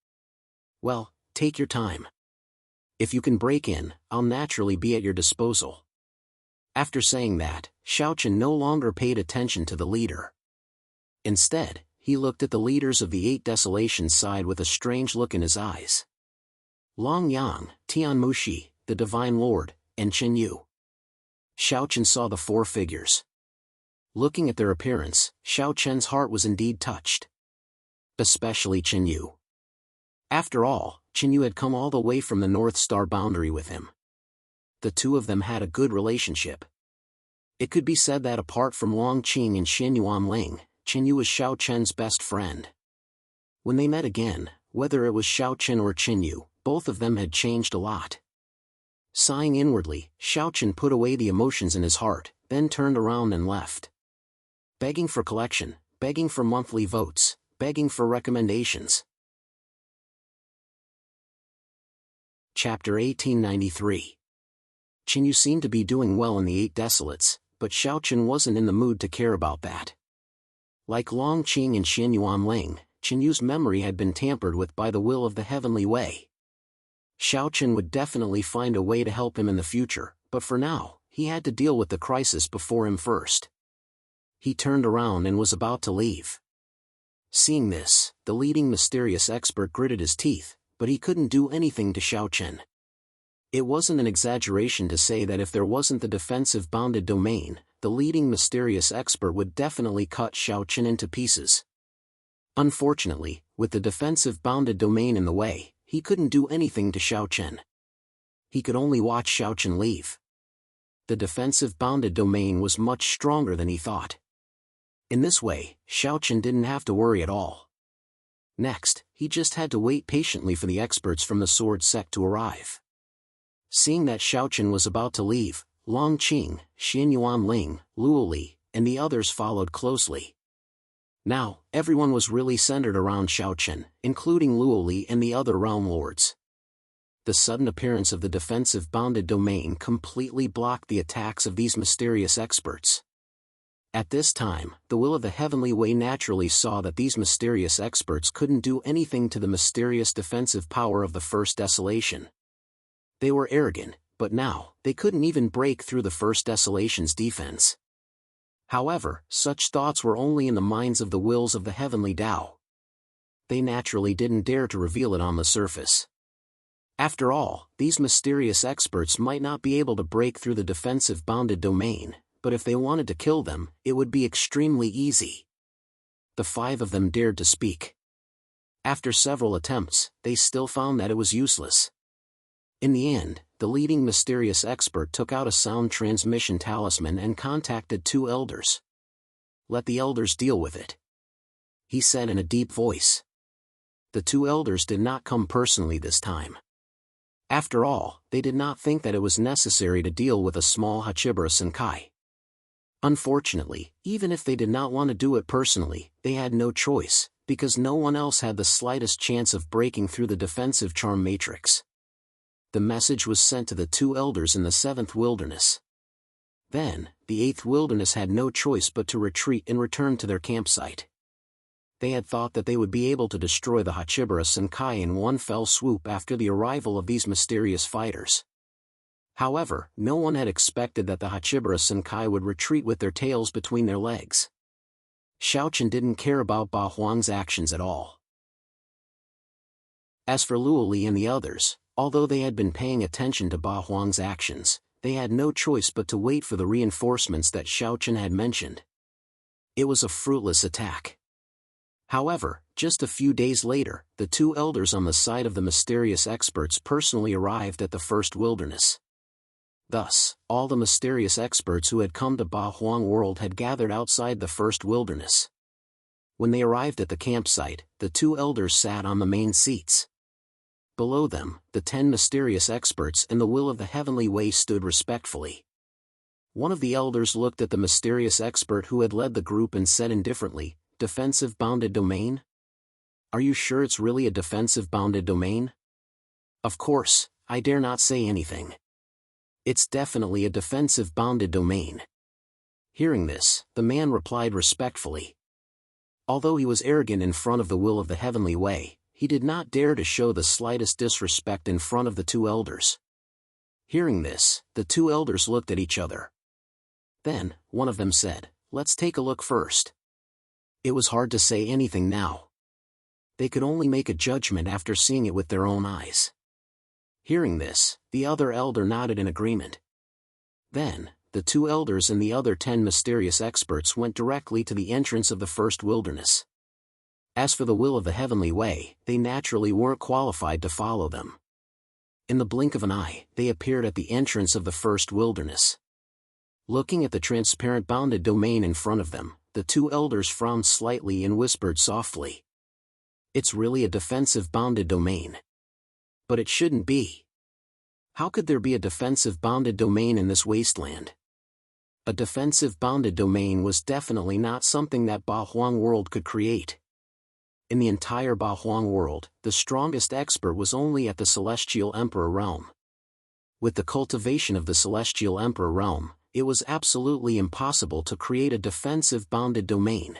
"Well, take your time. If you can break in, I'll naturally be at your disposal." After saying that, Xiao Chen no longer paid attention to the leader. Instead, he looked at the leaders of the 8 desolations side with a strange look in his eyes. Long Yang, Tian Mushi, the Divine Lord, and Chen Yu. Xiao Chen saw the 4 figures. Looking at their appearance, Xiao Chen's heart was indeed touched. Especially Chen Yu. After all, Chen Yu had come all the way from the North Star boundary with him. The two of them had a good relationship. It could be said that apart from Long Qing and Xianyuan Ling, Qin Yu was Xiao Chen's best friend. When they met again, whether it was Xiao Chen or Qin Yu, both of them had changed a lot. Sighing inwardly, Xiao Chen put away the emotions in his heart, then turned around and left. Begging for collection, begging for monthly votes, begging for recommendations. Chapter 1893. Qin Yu seemed to be doing well in the Eight Desolates, but Xiao Chen wasn't in the mood to care about that. Like Long Qing and Xianyuan Ling, Qin Yu's memory had been tampered with by the will of the Heavenly Way. Xiao Chen would definitely find a way to help him in the future, but for now, he had to deal with the crisis before him first. He turned around and was about to leave. Seeing this, the leading mysterious expert gritted his teeth, but he couldn't do anything to Xiao Chen. It wasn't an exaggeration to say that if there wasn't the defensive bounded domain, the leading mysterious expert would definitely cut Xiao Chen into pieces. Unfortunately, with the defensive bounded domain in the way, he couldn't do anything to Xiao Chen. He could only watch Xiao Chen leave. The defensive bounded domain was much stronger than he thought. In this way, Xiao Chen didn't have to worry at all. Next, he just had to wait patiently for the experts from the sword sect to arrive. Seeing that Xiao Chen was about to leave, Long Qing, Xianyuan Ling, Luo Li, and the others followed closely. Now, everyone was really centered around Xiao Chen, including Luo Li and the other realm lords. The sudden appearance of the defensive bounded domain completely blocked the attacks of these mysterious experts. At this time, the will of the Heavenly Way naturally saw that these mysterious experts couldn't do anything to the mysterious defensive power of the First Desolation. They were arrogant, but now, they couldn't even break through the First Desolation's defense. However, such thoughts were only in the minds of the wills of the Heavenly Tao. They naturally didn't dare to reveal it on the surface. After all, these mysterious experts might not be able to break through the defensive bounded domain, but if they wanted to kill them, it would be extremely easy. The five of them dared to speak. After several attempts, they still found that it was useless. In the end, the leading mysterious expert took out a sound transmission talisman and contacted two elders. "Let the elders deal with it," he said in a deep voice. The two elders did not come personally this time. After all, they did not think that it was necessary to deal with a small Hachibara Senkai. Unfortunately, even if they did not want to do it personally, they had no choice, because no one else had the slightest chance of breaking through the defensive charm matrix. The message was sent to the two elders in the seventh wilderness. Then, the eighth wilderness had no choice but to retreat and return to their campsite. They had thought that they would be able to destroy the Hachibara Senkai in one fell swoop after the arrival of these mysterious fighters. However, no one had expected that the Hachibara Senkai would retreat with their tails between their legs. Xiao Chen didn't care about Ba Huang's actions at all. As for Luo Li and the others, although they had been paying attention to Ba Huang's actions, they had no choice but to wait for the reinforcements that Xiao Chen had mentioned. It was a fruitless attack. However, just a few days later, the two elders on the side of the mysterious experts personally arrived at the first wilderness. Thus, all the mysterious experts who had come to Ba Huang World had gathered outside the first wilderness. When they arrived at the campsite, the two elders sat on the main seats. Below them, the 10 mysterious experts and the will of the Heavenly Way stood respectfully. One of the elders looked at the mysterious expert who had led the group and said indifferently, "Defensive bounded domain? Are you sure it's really a defensive bounded domain?" "Of course, I dare not say anything. It's definitely a defensive bounded domain." Hearing this, the man replied respectfully. Although he was arrogant in front of the will of the Heavenly Way, he did not dare to show the slightest disrespect in front of the two elders. Hearing this, the two elders looked at each other. Then, one of them said, "Let's take a look first." It was hard to say anything now. They could only make a judgment after seeing it with their own eyes. Hearing this, the other elder nodded in agreement. Then, the two elders and the other 10 mysterious experts went directly to the entrance of the first wilderness. As for the will of the Heavenly Way, they naturally weren't qualified to follow them. In the blink of an eye, they appeared at the entrance of the first wilderness. Looking at the transparent bounded domain in front of them, the two elders frowned slightly and whispered softly. It's really a defensive bounded domain. But it shouldn't be. How could there be a defensive bounded domain in this wasteland? A defensive bounded domain was definitely not something that Ba Huang world could create. In the entire Ba Huang world, the strongest expert was only at the Celestial Emperor realm. With the cultivation of the Celestial Emperor realm, it was absolutely impossible to create a defensive bounded domain.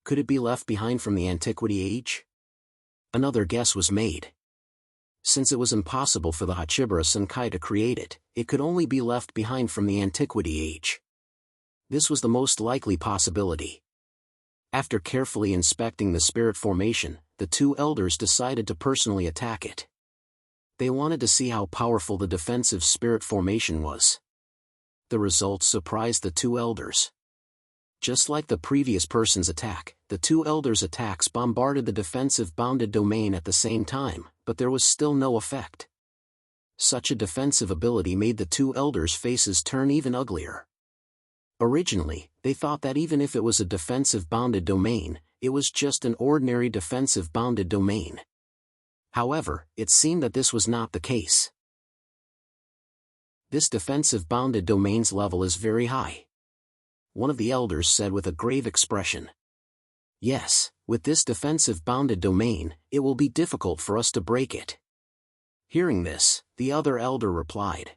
Could it be left behind from the Antiquity Age? Another guess was made. Since it was impossible for the Hachibara Senkai to create it, it could only be left behind from the Antiquity Age. This was the most likely possibility. After carefully inspecting the spirit formation, the two elders decided to personally attack it. They wanted to see how powerful the defensive spirit formation was. The results surprised the two elders. Just like the previous person's attack, the two elders' attacks bombarded the defensive bounded domain at the same time, but there was still no effect. Such a defensive ability made the two elders' faces turn even uglier. Originally, they thought that even if it was a defensive bounded domain, it was just an ordinary defensive bounded domain. However, it seemed that this was not the case. This defensive bounded domain's level is very high. One of the elders said with a grave expression. Yes, with this defensive bounded domain, it will be difficult for us to break it. Hearing this, the other elder replied.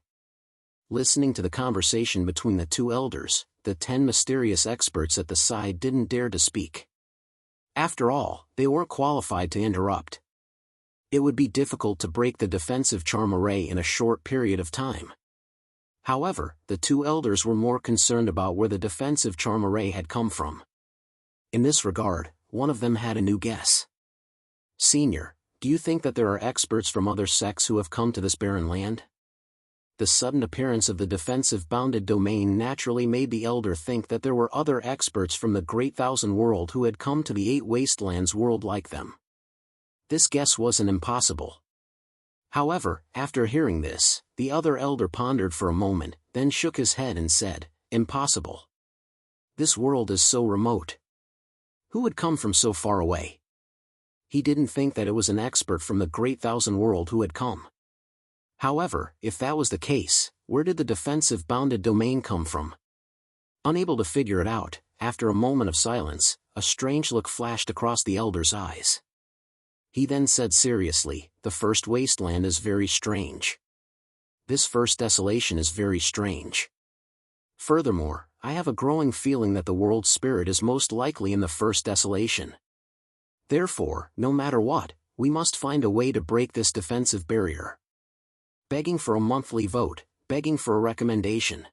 Listening to the conversation between the two elders, the 10 mysterious experts at the side didn't dare to speak. After all, they weren't qualified to interrupt. It would be difficult to break the defensive charm array in a short period of time. However, the two elders were more concerned about where the defensive charm array had come from. In this regard, one of them had a new guess. Senior, do you think that there are experts from other sects who have come to this barren land? The sudden appearance of the defensive bounded domain naturally made the elder think that there were other experts from the Great Thousand World who had come to the Eight Wastelands world like them. This guess wasn't impossible. However, after hearing this, the other elder pondered for a moment, then shook his head and said, Impossible. This world is so remote. Who would come from so far away? He didn't think that it was an expert from the Great Thousand World who had come. However, if that was the case, where did the defensive bounded domain come from? Unable to figure it out, after a moment of silence, a strange look flashed across the elder's eyes. He then said seriously, the first wasteland is very strange. This first desolation is very strange. Furthermore, I have a growing feeling that the world spirit is most likely in the first desolation. Therefore, no matter what, we must find a way to break this defensive barrier. Begging for a monthly vote, begging for a recommendation.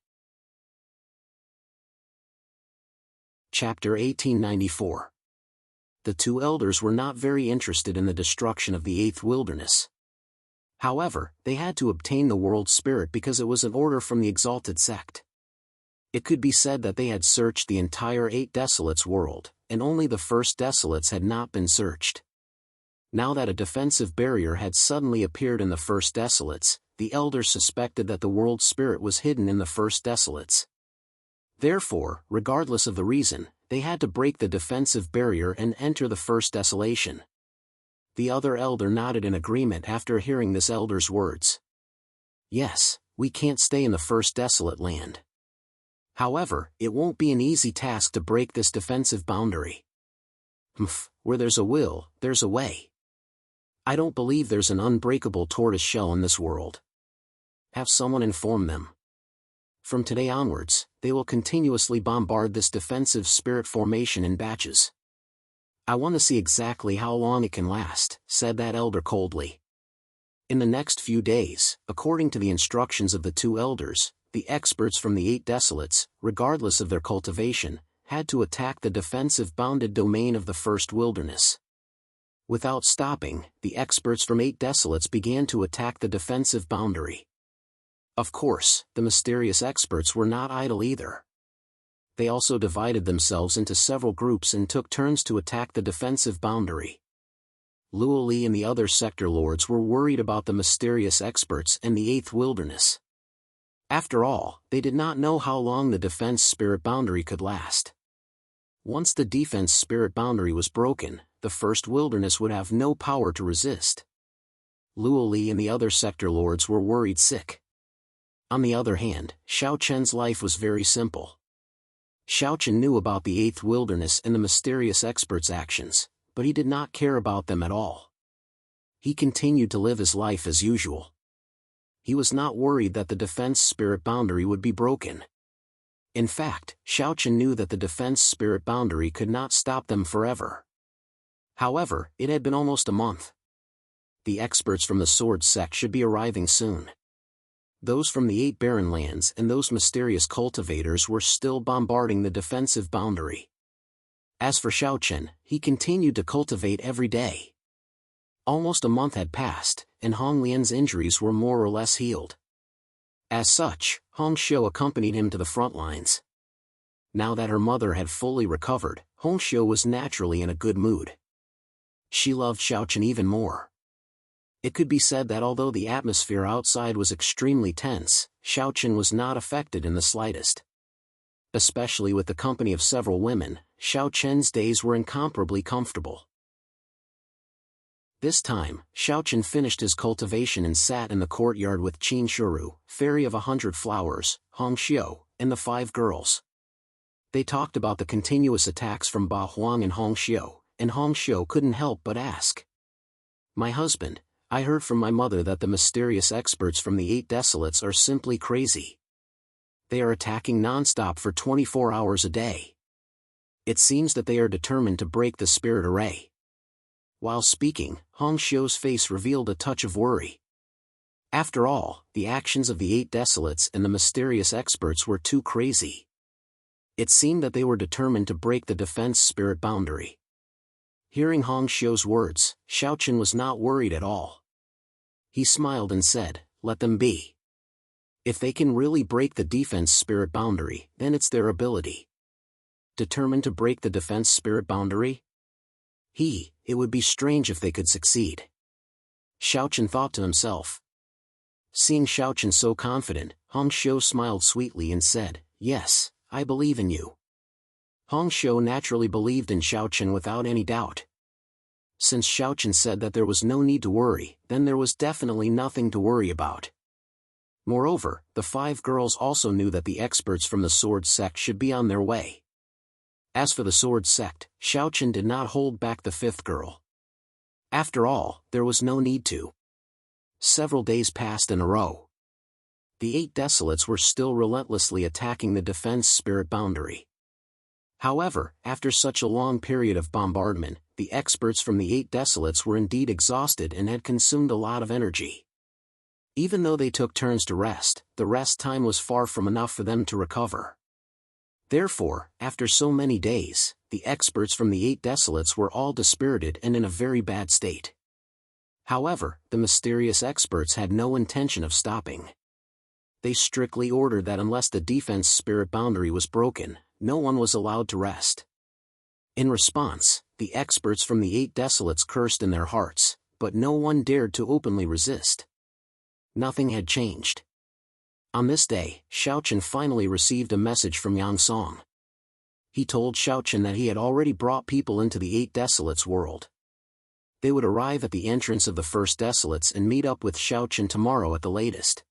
Chapter 1894. The two elders were not very interested in the destruction of the eighth wilderness. However, they had to obtain the world spirit because it was an order from the exalted sect. It could be said that they had searched the entire eight desolates world, and only the first desolates had not been searched. Now that a defensive barrier had suddenly appeared in the first desolates, the elders suspected that the world spirit was hidden in the first desolates. Therefore, regardless of the reason, they had to break the defensive barrier and enter the first desolation. The other elder nodded in agreement after hearing this elder's words. Yes, we can't stay in the first desolate land. However, it won't be an easy task to break this defensive boundary. Where there's a will, there's a way. I don't believe there's an unbreakable tortoise shell in this world. Have someone inform them. From today onwards, they will continuously bombard this defensive spirit formation in batches. I want to see exactly how long it can last, said that elder coldly. In the next few days, according to the instructions of the two elders, the experts from the eight desolates, regardless of their cultivation, had to attack the defensive bounded domain of the first wilderness. Without stopping, the experts from eight desolates began to attack the defensive boundary. Of course, the mysterious experts were not idle either. They also divided themselves into several groups and took turns to attack the defensive boundary. Luo Li and the other sector lords were worried about the mysterious experts and the Eighth Wilderness. After all, they did not know how long the defense spirit boundary could last. Once the defense spirit boundary was broken, the First Wilderness would have no power to resist. Luo Li and the other sector lords were worried sick. On the other hand, Xiao Chen's life was very simple. Xiao Chen knew about the Eighth Wilderness and the mysterious experts' actions, but he did not care about them at all. He continued to live his life as usual. He was not worried that the defense spirit boundary would be broken. In fact, Xiao Chen knew that the defense spirit boundary could not stop them forever. However, it had been almost a month. The experts from the Sword Sect should be arriving soon. Those from the Eight Barren Lands and those mysterious cultivators were still bombarding the defensive boundary. As for Xiao Chen, he continued to cultivate every day. Almost a month had passed, and Hong Lian's injuries were more or less healed. As such, Hong Xiu accompanied him to the front lines. Now that her mother had fully recovered, Hong Xiu was naturally in a good mood. She loved Xiao Chen even more. It could be said that although the atmosphere outside was extremely tense, Xiao Chen was not affected in the slightest. Especially with the company of several women, Xiao Chen's days were incomparably comfortable. This time, Xiao Chen finished his cultivation and sat in the courtyard with Qin Shuru, Fairy of 100 Flowers, Hong Xiu, and the 5 girls. They talked about the continuous attacks from Ba Huang and Hong Xiu, and Hong Xiu couldn't help but ask. "My husband, I heard from my mother that the mysterious experts from the 8 Desolates are simply crazy. They are attacking non-stop for 24 hours a day. It seems that they are determined to break the spirit array." While speaking, Hong Xiu's face revealed a touch of worry. After all, the actions of the 8 Desolates and the mysterious experts were too crazy. It seemed that they were determined to break the defense spirit boundary. Hearing Hong Xiu's words, Xiao Chen was not worried at all. He smiled and said, "Let them be. If they can really break the defense spirit boundary, then it's their ability." Determined to break the defense spirit boundary? It would be strange if they could succeed. Xiao Chen thought to himself. Seeing Xiao Chen so confident, Hong Xiu smiled sweetly and said, "Yes, I believe in you." Hong Xiu naturally believed in Xiao Chen without any doubt. Since Xiao Chen said that there was no need to worry, then there was definitely nothing to worry about. Moreover, the 5 girls also knew that the experts from the Sword Sect should be on their way. As for the Sword Sect, Xiao Chen did not hold back the 5th girl. After all, there was no need to. Several days passed in a row. The 8 Desolates were still relentlessly attacking the defense spirit boundary. However, after such a long period of bombardment, the experts from the 8 Desolates were indeed exhausted and had consumed a lot of energy. Even though they took turns to rest, the rest time was far from enough for them to recover. Therefore, after so many days, the experts from the 8 Desolates were all dispirited and in a very bad state. However, the mysterious experts had no intention of stopping. They strictly ordered that unless the defense spirit boundary was broken, no one was allowed to rest. In response, the experts from the 8 Desolates cursed in their hearts, but no one dared to openly resist. Nothing had changed. On this day, Xiao Chen finally received a message from Yang Song. He told Xiao Chen that he had already brought people into the 8 Desolates world. They would arrive at the entrance of the first Desolates and meet up with Xiao Chen tomorrow at the latest.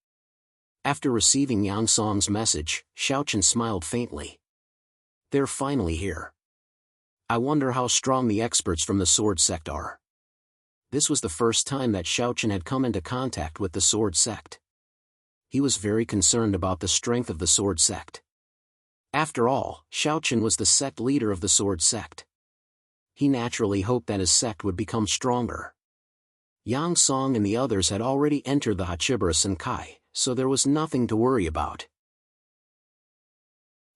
After receiving Yang Song's message, Xiao Chen smiled faintly. They're finally here. I wonder how strong the experts from the Sword Sect are. This was the first time that Xiao Chen had come into contact with the Sword Sect. He was very concerned about the strength of the Sword Sect. After all, Xiao Chen was the sect leader of the Sword Sect. He naturally hoped that his sect would become stronger. Yang Song and the others had already entered the Hachibara Senkai, so there was nothing to worry about.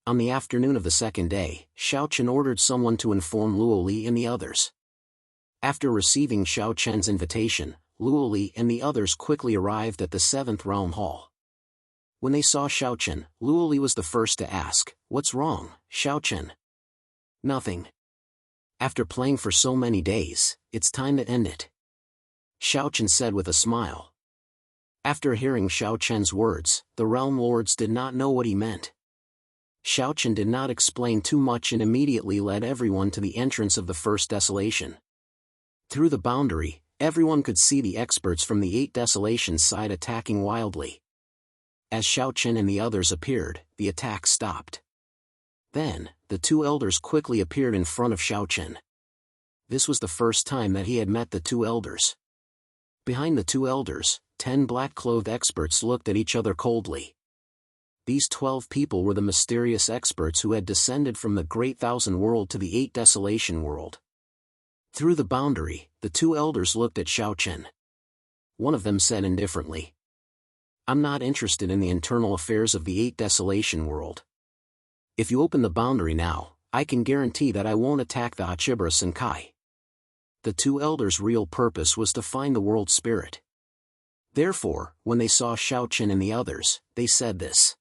On the afternoon of the second day, Xiao Chen ordered someone to inform Luo Li and the others. After receiving Xiao Chen's invitation, Luo Li and the others quickly arrived at the 7th Realm Hall. When they saw Xiao Chen, Luo Li was the first to ask, "What's wrong, Xiao Chen?" "Nothing. After playing for so many days, it's time to end it." Xiao Chen said with a smile. After hearing Xiao Chen's words, the realm lords did not know what he meant. Xiao Chen did not explain too much and immediately led everyone to the entrance of the first desolation. Through the boundary, everyone could see the experts from the 8 desolations side attacking wildly. As Xiao Chen and the others appeared, the attack stopped. Then, the 2 elders quickly appeared in front of Xiao Chen. This was the first time that he had met the 2 elders. Behind the 2 elders, 10 black-clothed experts looked at each other coldly. These 12 people were the mysterious experts who had descended from the Great Thousand World to the 8 Desolation World. Through the boundary, the 2 elders looked at Xiao Chen. One of them said indifferently, "I'm not interested in the internal affairs of the 8 Desolation World. If you open the boundary now, I can guarantee that I won't attack the Hachibara Senkai." The 2 elders' real purpose was to find the world spirit. Therefore, when they saw Xiao Chen and the others, they said this.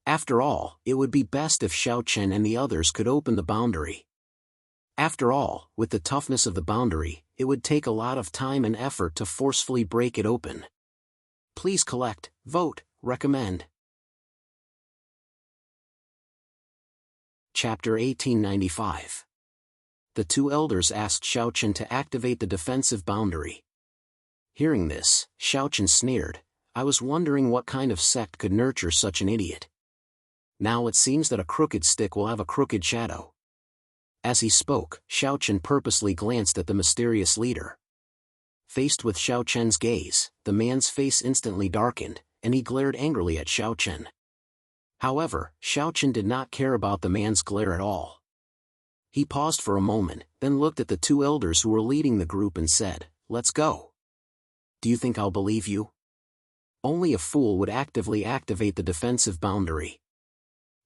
After all, it would be best if Xiao Chen and the others could open the boundary. After all, with the toughness of the boundary, it would take a lot of time and effort to forcefully break it open. Please collect, vote, recommend. Chapter 1895. The 2 elders asked Xiao Chen to activate the defensive boundary. Hearing this, Xiao Chen sneered, "I was wondering what kind of sect could nurture such an idiot. Now it seems that a crooked stick will have a crooked shadow." As he spoke, Xiao Chen purposely glanced at the mysterious leader. Faced with Xiao Chen's gaze, the man's face instantly darkened, and he glared angrily at Xiao Chen. However, Xiao Chen did not care about the man's glare at all. He paused for a moment, then looked at the 2 elders who were leading the group and said, "Let's go. Do you think I'll believe you? Only a fool would actively activate the defensive boundary."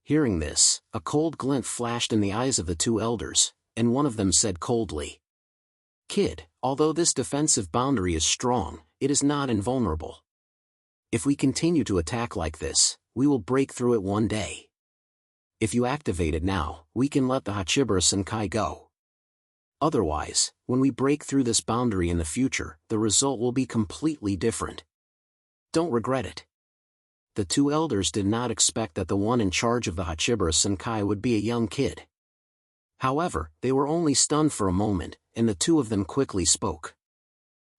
Hearing this, a cold glint flashed in the eyes of the 2 elders, and one of them said coldly, "Kid, although this defensive boundary is strong, it is not invulnerable. If we continue to attack like this, we will break through it one day. If you activate it now, we can let the Hachibara Senkai go. Otherwise, when we break through this boundary in the future, the result will be completely different. Don't regret it." The 2 elders did not expect that the one in charge of the Hachibara Senkai would be a young kid. However, they were only stunned for a moment, and the 2 of them quickly spoke.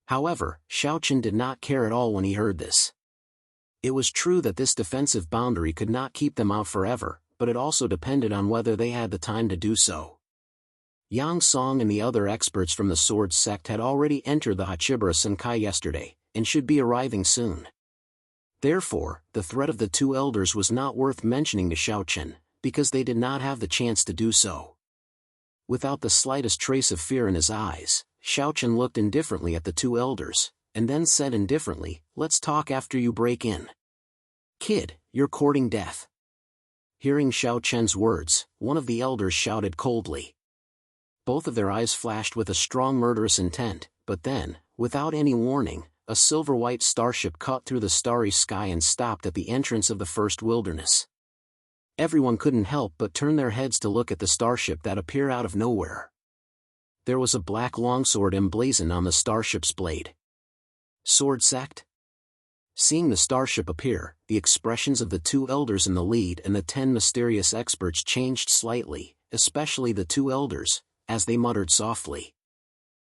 However, Xiao Chen did not care at all when he heard this. It was true that this defensive boundary could not keep them out forever, but it also depended on whether they had the time to do so. Yang Song and the other experts from the Sword Sect had already entered the Hachibara Senkai yesterday, and should be arriving soon. Therefore, the threat of the 2 elders was not worth mentioning to Xiao Chen, because they did not have the chance to do so. Without the slightest trace of fear in his eyes, Xiao Chen looked indifferently at the 2 elders, and then said indifferently, "Let's talk after you break in. Kid, you're courting death." Hearing Xiao Chen's words, one of the elders shouted coldly. Both of their eyes flashed with a strong murderous intent, but then, without any warning, a silver-white starship cut through the starry sky and stopped at the entrance of the first wilderness. Everyone couldn't help but turn their heads to look at the starship that appeared out of nowhere. There was a black longsword emblazoned on the starship's blade. Sword Sect? Seeing the starship appear, the expressions of the 2 elders in the lead and the 10 mysterious experts changed slightly, especially the 2 elders, as they muttered softly.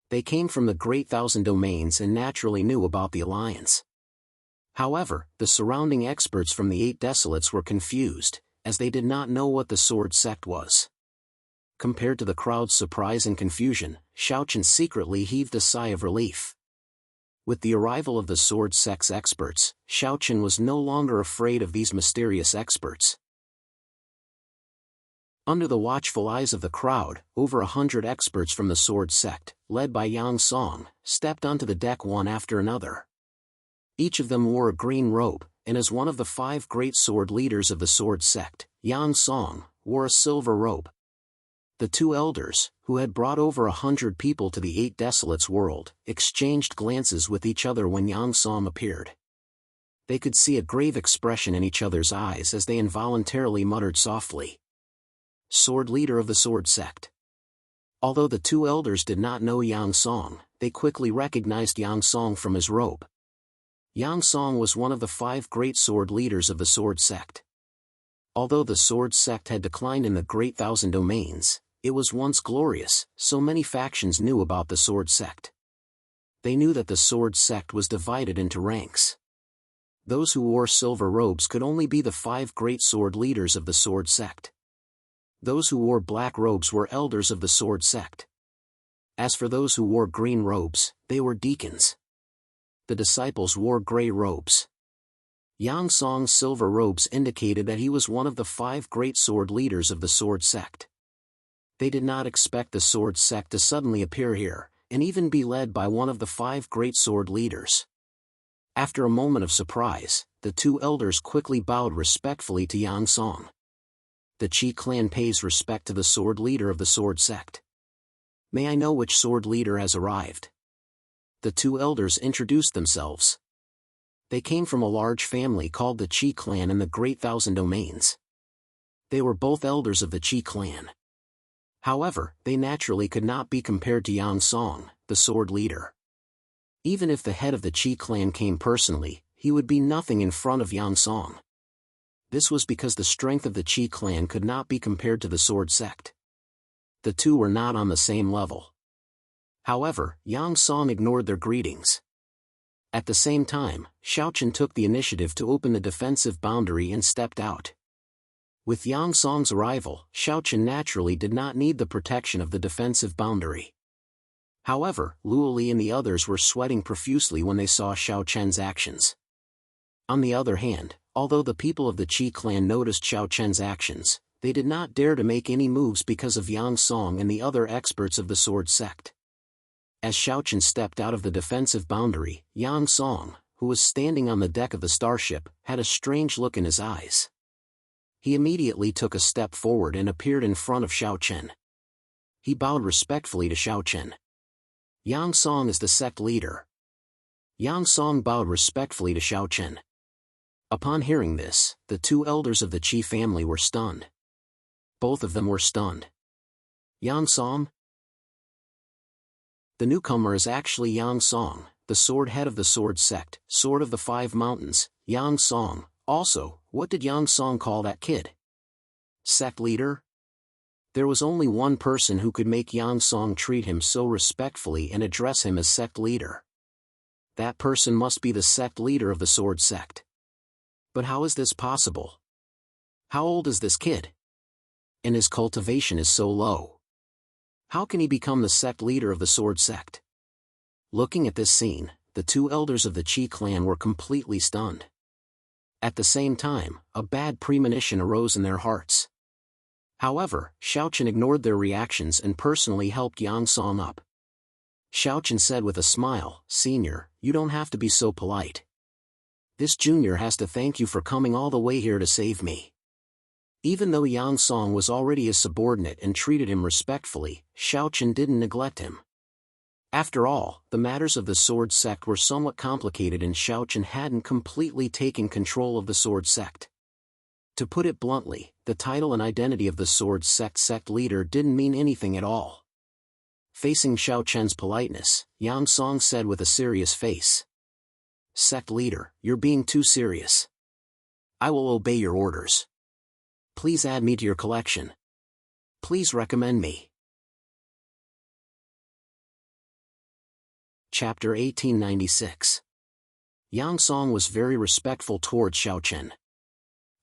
They came from the Great Thousand Domains and naturally knew about the alliance. However, the surrounding experts from the 8 Desolates were confused, as they did not know what the Sword Sect was. Compared to the crowd's surprise and confusion, Xiao Chen secretly heaved a sigh of relief. With the arrival of the Sword Sect's experts, Xiao Chen was no longer afraid of these mysterious experts. Under the watchful eyes of the crowd, over 100 experts from the Sword Sect, led by Yang Song, stepped onto the deck one after another. Each of them wore a green robe, and as one of the 5 great sword leaders of the Sword Sect, Yang Song, wore a silver robe. The 2 elders, who had brought over 100 people to the 8 Desolates world, exchanged glances with each other when Yang Song appeared. They could see a grave expression in each other's eyes as they involuntarily muttered softly. Sword leader of the Sword Sect. Although the 2 elders did not know Yang Song, they quickly recognized Yang Song from his robe. Yang Song was one of the 5 great sword leaders of the sword sect. Although the sword sect had declined in the Great Thousand Domains, it was once glorious, so many factions knew about the sword sect. They knew that the sword sect was divided into ranks. Those who wore silver robes could only be the 5 great sword leaders of the sword sect. Those who wore black robes were elders of the sword sect. As for those who wore green robes, they were deacons. The disciples wore gray robes. Yang Song's silver robes indicated that he was one of the 5 great sword leaders of the sword sect. They did not expect the sword sect to suddenly appear here, and even be led by one of the 5 great sword leaders. After a moment of surprise, the 2 elders quickly bowed respectfully to Yang Song. The Qi clan pays respect to the sword leader of the sword sect. May I know which sword leader has arrived? The 2 elders introduced themselves. They came from a large family called the Qi clan in the Great Thousand Domains. They were both elders of the Qi clan. However, they naturally could not be compared to Yang Song, the sword leader. Even if the head of the Qi clan came personally, he would be nothing in front of Yang Song. This was because the strength of the Qi clan could not be compared to the sword sect. The 2 were not on the same level. However, Yang Song ignored their greetings. At the same time, Xiaochen took the initiative to open the defensive boundary and stepped out. With Yang Song's arrival, Xiaochen naturally did not need the protection of the defensive boundary. However, Luoli and the others were sweating profusely when they saw Xiaochen's actions. On the other hand, although the people of the Qi clan noticed Xiaochen's actions, they did not dare to make any moves because of Yang Song and the other experts of the sword sect. As Xiaochen stepped out of the defensive boundary, Yang Song, who was standing on the deck of the starship, had a strange look in his eyes. He immediately took a step forward and appeared in front of Xiaochen. He bowed respectfully to Xiaochen. Yang Song is the sect leader. Yang Song bowed respectfully to Xiaochen. Upon hearing this, the 2 elders of the Qi family were stunned. Both of them were stunned. Yang Song? The newcomer is actually Yang Song, the sword head of the sword sect, sword of the 5 mountains, Yang Song. Also, what did Yang Song call that kid? Sect leader? There was only one person who could make Yang Song treat him so respectfully and address him as sect leader. That person must be the sect leader of the sword sect. But how is this possible? How old is this kid? And his cultivation is so low. How can he become the sect leader of the sword sect? Looking at this scene, the 2 elders of the Qi clan were completely stunned. At the same time, a bad premonition arose in their hearts. However, Xiaochen ignored their reactions and personally helped Yang Song up. Xiaochen said with a smile, "Senior, you don't have to be so polite. This junior has to thank you for coming all the way here to save me." Even though Yang Song was already his subordinate and treated him respectfully, Xiaochen didn't neglect him. After all, the matters of the sword sect were somewhat complicated and Xiaochen hadn't completely taken control of the sword sect. To put it bluntly, the title and identity of the sword sect leader didn't mean anything at all. Facing Xiaochen's politeness, Yang Song said with a serious face. "Sect leader, you're being too serious. I will obey your orders. Please add me to your collection. Please recommend me." Chapter 1896. Yang Song was very respectful towards Xiaochen.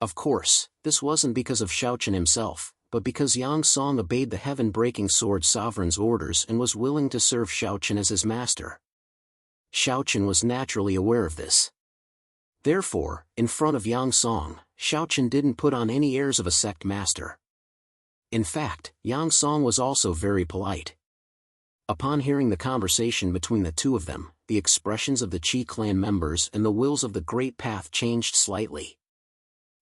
Of course, this wasn't because of Xiaochen himself, but because Yang Song obeyed the heaven-breaking sword sovereign's orders and was willing to serve Xiaochen as his master. Xiaochen was naturally aware of this. Therefore, in front of Yang Song, Xiaochen didn't put on any airs of a sect master. In fact, Yang Song was also very polite. Upon hearing the conversation between the 2 of them, the expressions of the Qi clan members and the wills of the Great Path changed slightly.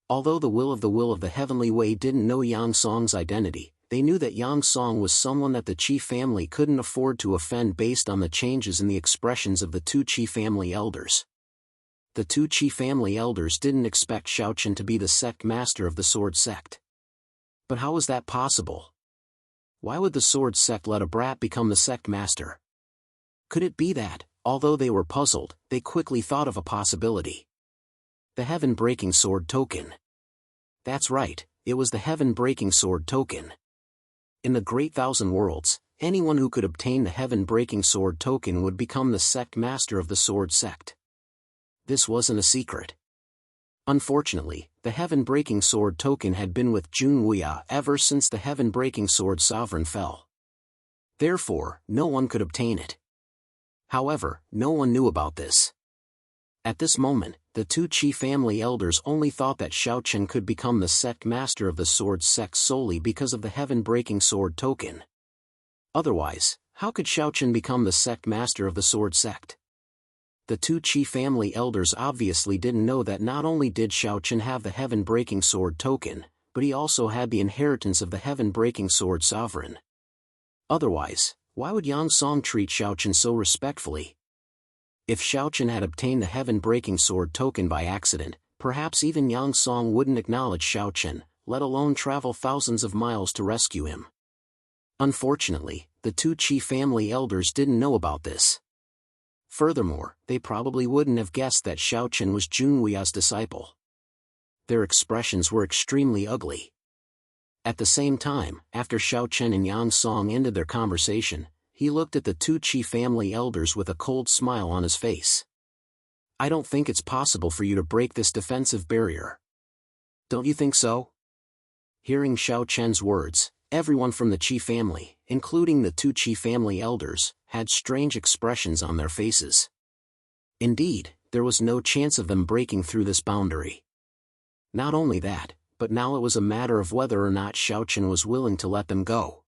Although the will of the Heavenly Way didn't know Yang Song's identity, they knew that Yang Song was someone that the Qi family couldn't afford to offend based on the changes in the expressions of the 2 Qi family elders. The 2 Qi family elders didn't expect Xiaochen to be the sect master of the sword sect. But how was that possible? Why would the sword sect let a brat become the sect master? Could it be that, although they were puzzled, they quickly thought of a possibility? The heaven-breaking sword token. That's right, it was the heaven-breaking sword token. In the Great Thousand Worlds, anyone who could obtain the heaven-breaking sword token would become the sect master of the sword sect. This wasn't a secret. Unfortunately, the heaven-breaking sword token had been with Junwuya ever since the heaven-breaking sword sovereign fell. Therefore, no one could obtain it. However, no one knew about this. At this moment, the two Qi family elders only thought that Xiaochen could become the sect master of the sword sect solely because of the heaven-breaking sword token. Otherwise, how could Xiaochen become the sect master of the sword sect? The two Qi family elders obviously didn't know that not only did Xiaochen have the heaven-breaking sword token, but he also had the inheritance of the heaven-breaking sword sovereign. Otherwise, why would Yang Song treat Xiaochen so respectfully? If Xiaochen had obtained the heaven-breaking sword token by accident, perhaps even Yang Song wouldn't acknowledge Xiaochen, let alone travel thousands of miles to rescue him. Unfortunately, the two Qi family elders didn't know about this. Furthermore, they probably wouldn't have guessed that Xiaochen was Junwuya's disciple. Their expressions were extremely ugly. At the same time, after Xiaochen and Yang Song ended their conversation, he looked at the two Qi family elders with a cold smile on his face. I don't think it's possible for you to break this defensive barrier. Don't you think so? Hearing Xiaochen's words, everyone from the Qi family, including the two Qi family elders, had strange expressions on their faces. Indeed, there was no chance of them breaking through this boundary. Not only that, but now it was a matter of whether or not Xiaochen was willing to let them go.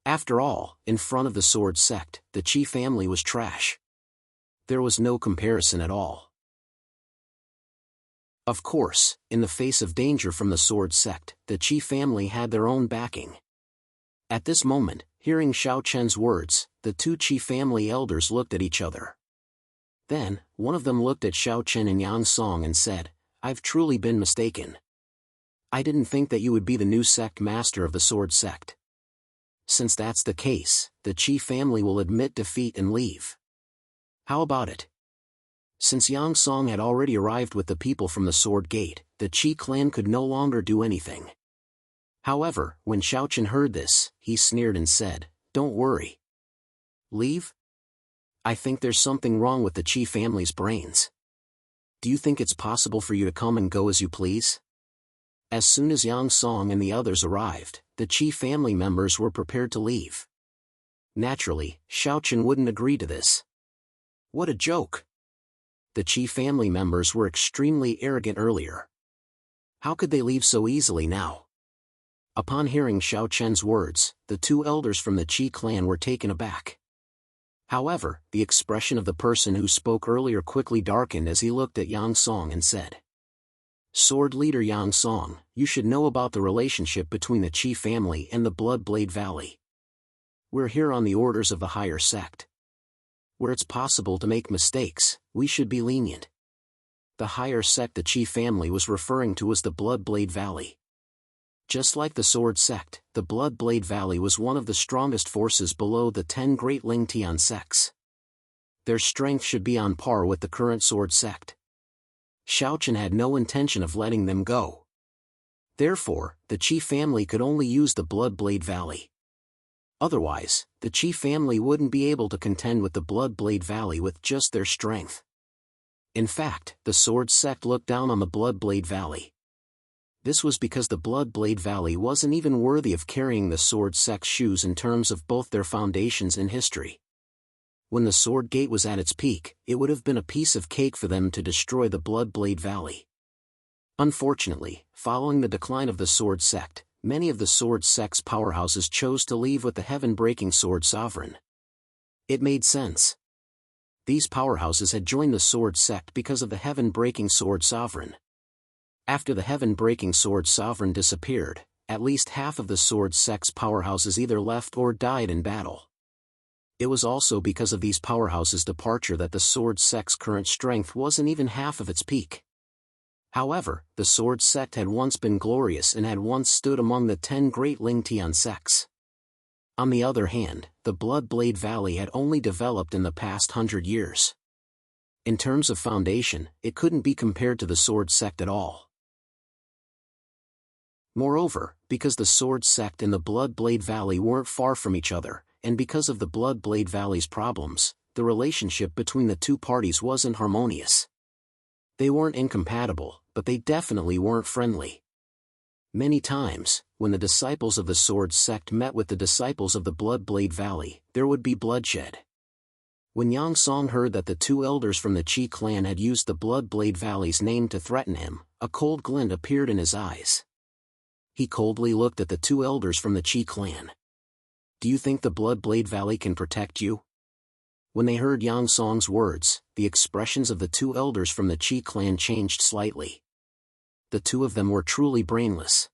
After all, in front of the sword sect, the Qi family was trash. There was no comparison at all. Of course, in the face of danger from the sword sect, the Qi family had their own backing. At this moment, hearing Xiaochen's words, the two Qi family elders looked at each other. Then, one of them looked at Xiaochen and Yang Song and said, I've truly been mistaken. I didn't think that you would be the new sect master of the sword sect. Since that's the case, the Qi family will admit defeat and leave. How about it? Since Yang Song had already arrived with the people from the Sword Gate, the Qi clan could no longer do anything. However, when Xiaochen heard this, he sneered and said, Don't worry. Leave? I think there's something wrong with the Qi family's brains. Do you think it's possible for you to come and go as you please? As soon as Yang Song and the others arrived, the Qi family members were prepared to leave. Naturally, Xiaochen wouldn't agree to this. What a joke! The Qi family members were extremely arrogant earlier. How could they leave so easily now? Upon hearing Xiaochen's words, the two elders from the Qi clan were taken aback. However, the expression of the person who spoke earlier quickly darkened as he looked at Yang Song and said, Sword leader Yang Song, you should know about the relationship between the Qi family and the Bloodblade Valley. We're here on the orders of the higher sect. Where it's possible to make mistakes, we should be lenient. The higher sect the Qi family was referring to was the Bloodblade Valley. Just like the Sword sect, the Bloodblade Valley was one of the strongest forces below the 10 great Lingtian sects. Their strength should be on par with the current Sword sect. Xiaochen had no intention of letting them go. Therefore, the Qi family could only use the Bloodblade Valley. Otherwise, the Qi family wouldn't be able to contend with the Bloodblade Valley with just their strength. In fact, the Sword sect looked down on the Bloodblade Valley. This was because the Bloodblade Valley wasn't even worthy of carrying the Sword sect's shoes in terms of both their foundations and history. When the Sword Gate was at its peak, it would have been a piece of cake for them to destroy the Bloodblade Valley. Unfortunately, following the decline of the Sword sect, many of the Sword sect's powerhouses chose to leave with the heaven-breaking Sword Sovereign. It made sense. These powerhouses had joined the Sword sect because of the heaven-breaking Sword Sovereign. After the heaven-breaking Sword Sovereign disappeared, at least half of the Sword sect's powerhouses either left or died in battle. It was also because of these powerhouses' departure that the Sword sect's current strength wasn't even half of its peak. However, the Sword sect had once been glorious and had once stood among the 10 great Lingtian sects. On the other hand, the Bloodblade Valley had only developed in the past 100 years. In terms of foundation, it couldn't be compared to the Sword Sect at all. Moreover, because the Sword Sect and the Bloodblade Valley weren't far from each other, and because of the Bloodblade Valley's problems, the relationship between the two parties wasn't harmonious. They weren't incompatible, but they definitely weren't friendly. Many times, when the disciples of the Sword Sect met with the disciples of the Bloodblade Valley, there would be bloodshed. When Yang Song heard that the two elders from the Qi clan had used the Bloodblade Valley's name to threaten him, a cold glint appeared in his eyes. He coldly looked at the two elders from the Qi clan. "Do you think the Bloodblade Valley can protect you?" When they heard Yang Song's words, the expressions of the two elders from the Qi clan changed slightly. The two of them were truly brainless.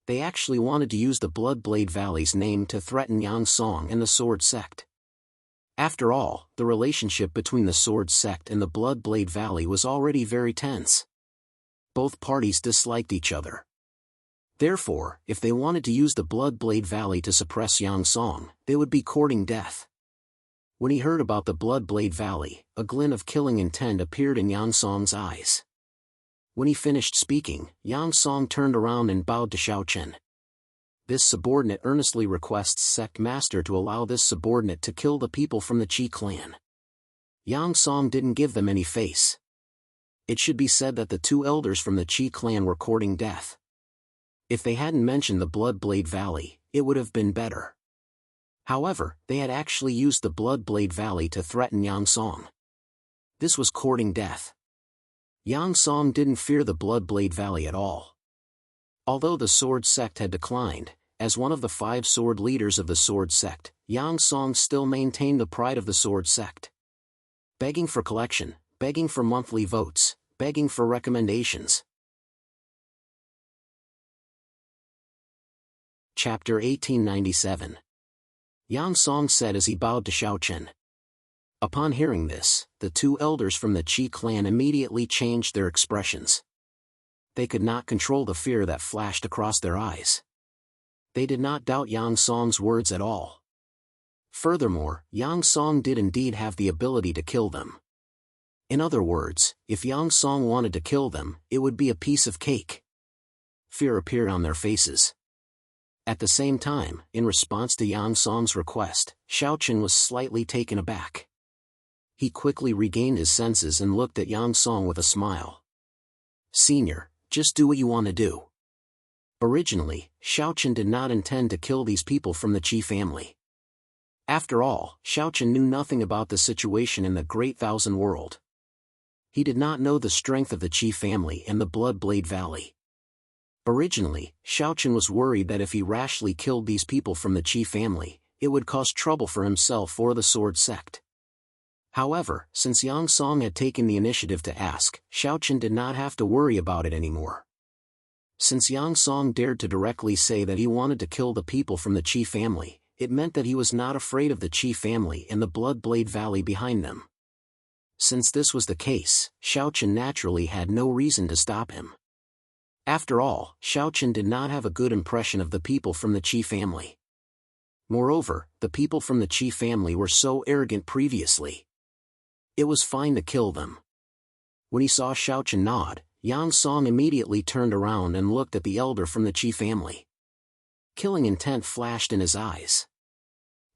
They actually wanted to use the Bloodblade Valley's name to threaten Yang Song and the Sword Sect. After all, the relationship between the Sword Sect and the Bloodblade Valley was already very tense. Both parties disliked each other. Therefore, if they wanted to use the Bloodblade Valley to suppress Yang Song, they would be courting death. When he heard about the Bloodblade Valley, a glint of killing intent appeared in Yang Song's eyes. When he finished speaking, Yang Song turned around and bowed to Xiao Chen. This subordinate earnestly requests Sect Master to allow this subordinate to kill the people from the Qi clan. Yang Song didn't give them any face. It should be said that the two elders from the Qi clan were courting death. If they hadn't mentioned the Bloodblade Valley, it would have been better. However, they had actually used the Bloodblade Valley to threaten Yang Song. This was courting death. Yang Song didn't fear the Bloodblade Valley at all. Although the Sword Sect had declined, as one of the 5 sword leaders of the Sword Sect, Yang Song still maintained the pride of the Sword Sect. Begging for collection, begging for monthly votes, begging for recommendations. Chapter 1897. Yang Song said as he bowed to Xiao Chen. Upon hearing this, the two elders from the Qi clan immediately changed their expressions. They could not control the fear that flashed across their eyes. They did not doubt Yang Song's words at all. Furthermore, Yang Song did indeed have the ability to kill them. In other words, if Yang Song wanted to kill them, it would be a piece of cake. Fear appeared on their faces. At the same time, in response to Yang Song's request, Xiao Chen was slightly taken aback. He quickly regained his senses and looked at Yang Song with a smile. "Senior, just do what you want to do." Originally, Xiao Chen did not intend to kill these people from the Qi family. After all, Xiao Chen knew nothing about the situation in the Great Thousand World. He did not know the strength of the Qi family and the Bloodblade Valley. Originally, Xiao Chen was worried that if he rashly killed these people from the Qi family, it would cause trouble for himself or the Sword Sect. However, since Yang Song had taken the initiative to ask, Xiao Chen did not have to worry about it anymore. Since Yang Song dared to directly say that he wanted to kill the people from the Qi family, it meant that he was not afraid of the Qi family and the Bloodblade Valley behind them. Since this was the case, Xiao Chen naturally had no reason to stop him. After all, Xiao Chen did not have a good impression of the people from the Qi family. Moreover, the people from the Qi family were so arrogant previously. It was fine to kill them. When he saw Xiao Chen nod, Yang Song immediately turned around and looked at the elder from the Qi family. Killing intent flashed in his eyes.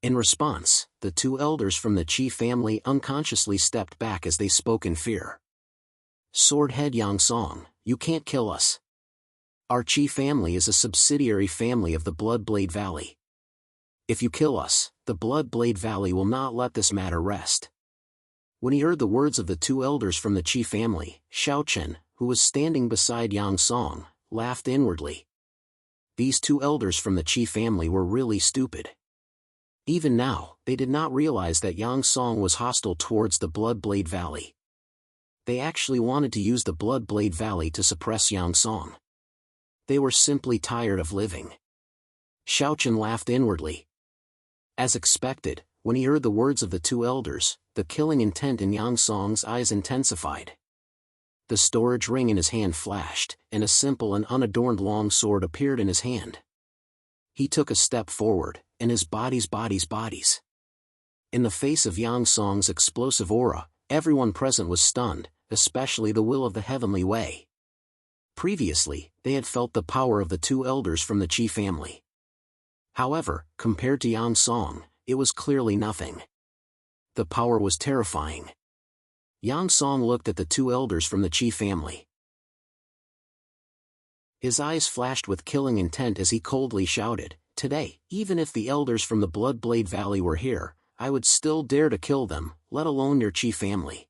In response, the two elders from the Qi family unconsciously stepped back as they spoke in fear. "Swordhead Yang Song, you can't kill us. Our Qi family is a subsidiary family of the Bloodblade Valley. If you kill us, the Bloodblade Valley will not let this matter rest." When he heard the words of the two elders from the Qi family, Xiao Chen, who was standing beside Yang Song, laughed inwardly. These two elders from the Qi family were really stupid. Even now, they did not realize that Yang Song was hostile towards the Bloodblade Valley. They actually wanted to use the Bloodblade Valley to suppress Yang Song. They were simply tired of living. Xiao Chen laughed inwardly. As expected, when he heard the words of the two elders, the killing intent in Yang Song's eyes intensified. The storage ring in his hand flashed, and a simple and unadorned long sword appeared in his hand. He took a step forward, and his bodies. In the face of Yang Song's explosive aura, everyone present was stunned, especially the will of the heavenly way. Previously, they had felt the power of the two elders from the Qi family. However, compared to Yang Song, it was clearly nothing. The power was terrifying. Yang Song looked at the two elders from the Qi family. His eyes flashed with killing intent as he coldly shouted, "Today, even if the elders from the Bloodblade Valley were here, I would still dare to kill them, let alone your Qi family."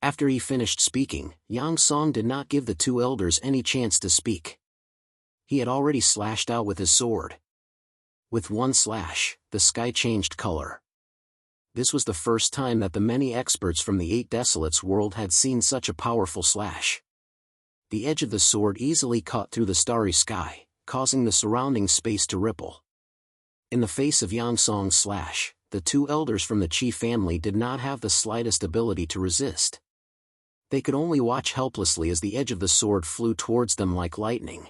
After he finished speaking, Yang Song did not give the two elders any chance to speak. He had already slashed out with his sword. With one slash, the sky changed color. This was the first time that the many experts from the Eight Desolates world had seen such a powerful slash. The edge of the sword easily cut through the starry sky, causing the surrounding space to ripple. In the face of Yang Song's slash, the two elders from the Qi family did not have the slightest ability to resist. They could only watch helplessly as the edge of the sword flew towards them like lightning.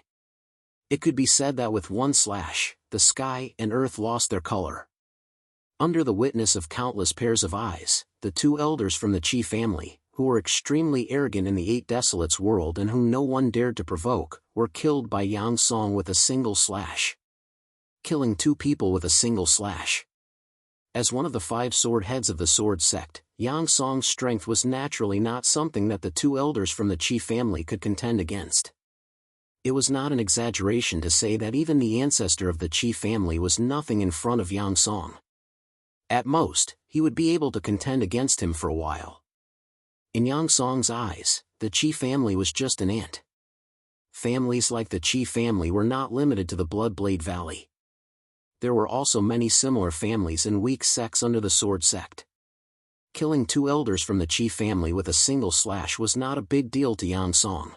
It could be said that with one slash, the sky and earth lost their color. Under the witness of countless pairs of eyes, the two elders from the Qi family, who were extremely arrogant in the Eight Desolates world and whom no one dared to provoke, were killed by Yang Song with a single slash. Killing two people with a single slash. As one of the 5 sword heads of the sword sect, Yang Song's strength was naturally not something that the two elders from the Qi family could contend against. It was not an exaggeration to say that even the ancestor of the Qi family was nothing in front of Yang Song. At most, he would be able to contend against him for a while. In Yang Song's eyes, the Qi family was just an ant. Families like the Qi family were not limited to the Bloodblade Valley. There were also many similar families and weak sects under the sword sect. Killing two elders from the Qi family with a single slash was not a big deal to Yang Song.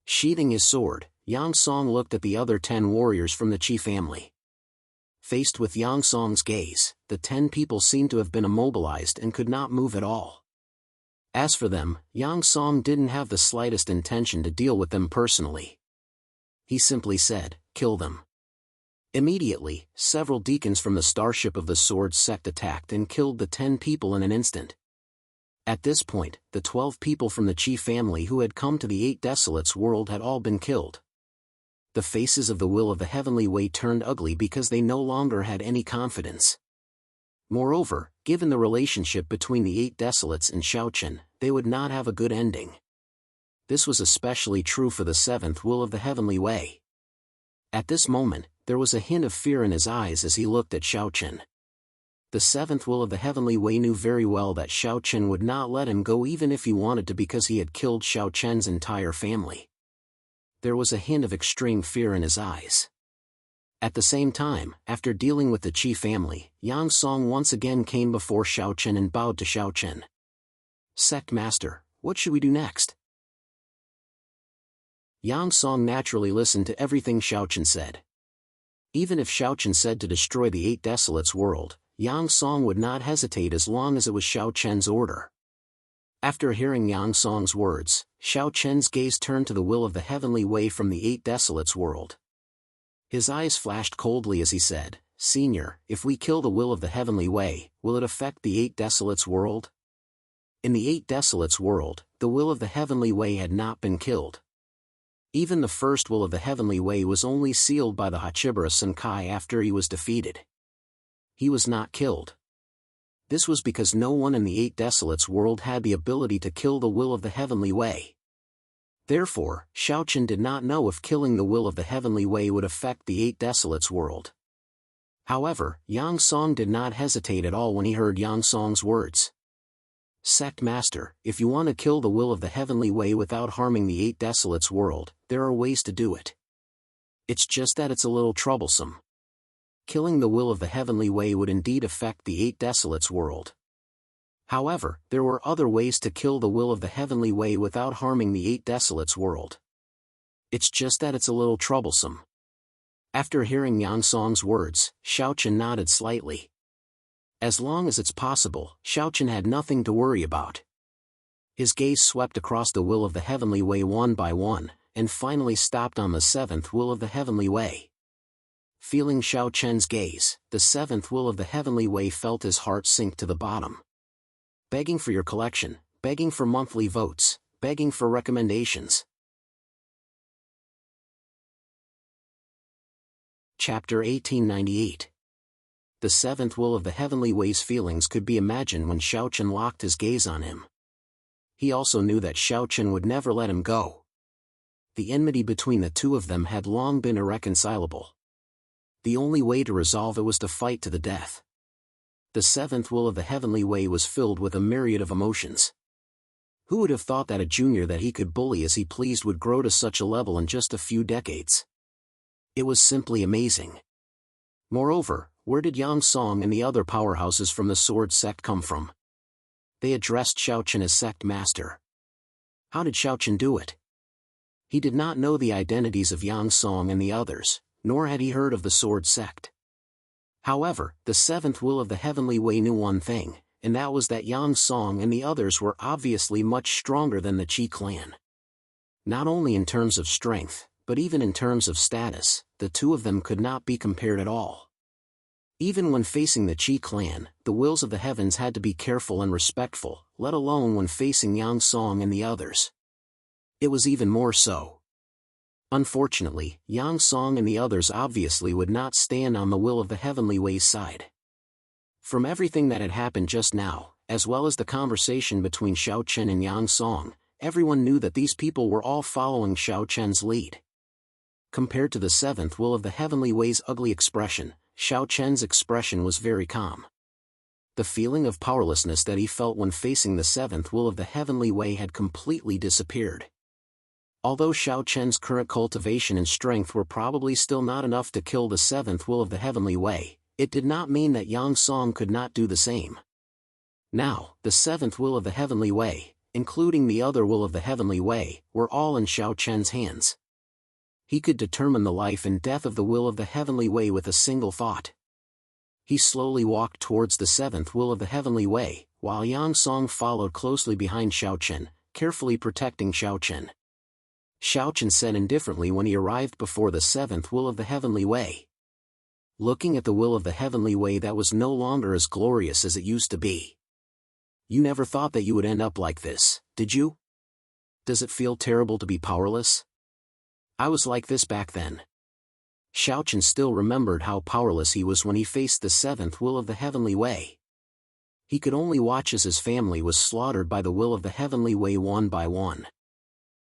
Sheathing his sword, Yang Song looked at the other 10 warriors from the Qi family. Faced with Yang Song's gaze, the 10 people seemed to have been immobilized and could not move at all. As for them, Yang Song didn't have the slightest intention to deal with them personally. He simply said, "Kill them." Immediately, several deacons from the starship of the sword sect attacked and killed the 10 people in an instant. At this point, the 12 people from the Qi family who had come to the Eight Desolates world had all been killed. The faces of the will of the heavenly way turned ugly because they no longer had any confidence. Moreover, given the relationship between the Eight Desolates and Xiaochen, they would not have a good ending. This was especially true for the 7th will of the heavenly way. At this moment, there was a hint of fear in his eyes as he looked at Xiaochen. The 7th will of the heavenly way knew very well that Xiaochen would not let him go even if he wanted to because he had killed Xiaochen's entire family. There was a hint of extreme fear in his eyes. At the same time, after dealing with the Qi family, Yang Song once again came before Xiaochen and bowed to Xiaochen. "Sect Master, what should we do next?" Yang Song naturally listened to everything Xiaochen said. Even if Xiaochen said to destroy the Eight Desolates world, Yang Song would not hesitate as long as it was Xiaochen's order. After hearing Yang Song's words, Xiaochen's gaze turned to the will of the heavenly way from the Eight Desolates world. His eyes flashed coldly as he said, "Senior, if we kill the will of the heavenly way, will it affect the Eight Desolates world?" In the Eight Desolates world, the will of the heavenly way had not been killed. Even the first will of the heavenly way was only sealed by the Hachibara Senkai after he was defeated. He was not killed. This was because no one in the Eight Desolates world had the ability to kill the will of the heavenly way. Therefore, Xiaochen did not know if killing the will of the heavenly way would affect the Eight Desolates world. However, Yang Song did not hesitate at all when he heard Yang Song's words. "Sect Master, if you want to kill the will of the heavenly way without harming the Eight Desolates world, there are ways to do it. It's just that it's a little troublesome. Killing the will of the heavenly way would indeed affect the Eight Desolates world. However, there were other ways to kill the will of the heavenly way without harming the Eight Desolates world. It's just that it's a little troublesome." After hearing Yang Song's words, Xiaochen nodded slightly. As long as it's possible, Xiaochen had nothing to worry about. His gaze swept across the will of the heavenly way one by one, and finally stopped on the 7th will of the heavenly way. Feeling Xiao Chen's gaze, the seventh will of the heavenly way felt his heart sink to the bottom. Begging for your collection, begging for monthly votes, begging for recommendations. Chapter 1898. The seventh will of the heavenly way's feelings could be imagined when Xiao Chen locked his gaze on him. He also knew that Xiao Chen would never let him go. The enmity between the two of them had long been irreconcilable. The only way to resolve it was to fight to the death. The seventh will of the heavenly way was filled with a myriad of emotions. Who would have thought that a junior that he could bully as he pleased would grow to such a level in just a few decades? It was simply amazing. Moreover, where did Yang Song and the other powerhouses from the sword sect come from? They addressed Xiao Chen as sect master. How did Xiao Chen do it? He did not know the identities of Yang Song and the others, nor had he heard of the sword sect. However, the seventh will of the heavenly way knew one thing, and that was that Yang Song and the others were obviously much stronger than the Qi clan. Not only in terms of strength, but even in terms of status, the two of them could not be compared at all. Even when facing the Qi clan, the wills of the heavens had to be careful and respectful, let alone when facing Yang Song and the others. It was even more so. Unfortunately, Yang Song and the others obviously would not stand on the will of the heavenly way's side. From everything that had happened just now, as well as the conversation between Xiao Chen and Yang Song, everyone knew that these people were all following Xiao Chen's lead. Compared to the seventh will of the heavenly way's ugly expression, Xiao Chen's expression was very calm. The feeling of powerlessness that he felt when facing the seventh will of the heavenly way had completely disappeared. Although Xiao Chen's current cultivation and strength were probably still not enough to kill the seventh will of the heavenly way, it did not mean that Yang Song could not do the same. Now, the seventh will of the heavenly way, including the other will of the heavenly way, were all in Xiao Chen's hands. He could determine the life and death of the will of the heavenly way with a single thought. He slowly walked towards the seventh will of the heavenly way, while Yang Song followed closely behind Xiao Chen, carefully protecting Xiao Chen. Xiao Chen said indifferently when he arrived before the seventh will of the heavenly way. Looking at the will of the heavenly way that was no longer as glorious as it used to be. You never thought that you would end up like this, did you? Does it feel terrible to be powerless? I was like this back then. Xiao Chen still remembered how powerless he was when he faced the seventh will of the heavenly way. He could only watch as his family was slaughtered by the will of the heavenly way one by one.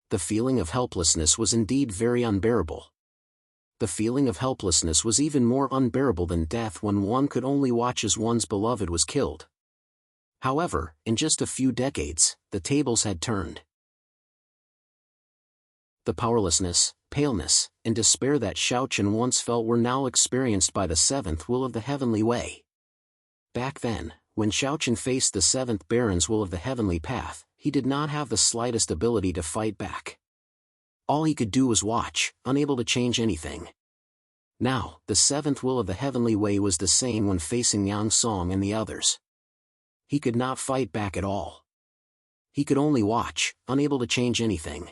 The feeling of helplessness was indeed very unbearable. The feeling of helplessness was even more unbearable than death when one could only watch as one's beloved was killed. However, in just a few decades, the tables had turned. The powerlessness, paleness, and despair that Xiao Chen once felt were now experienced by the seventh will of the heavenly way. Back then, when Xiao Chen faced the seventh Baron's will of the heavenly path, he did not have the slightest ability to fight back. All he could do was watch, unable to change anything. Now, the seventh will of the heavenly way was the same when facing Yang Song and the others. He could not fight back at all. He could only watch, unable to change anything.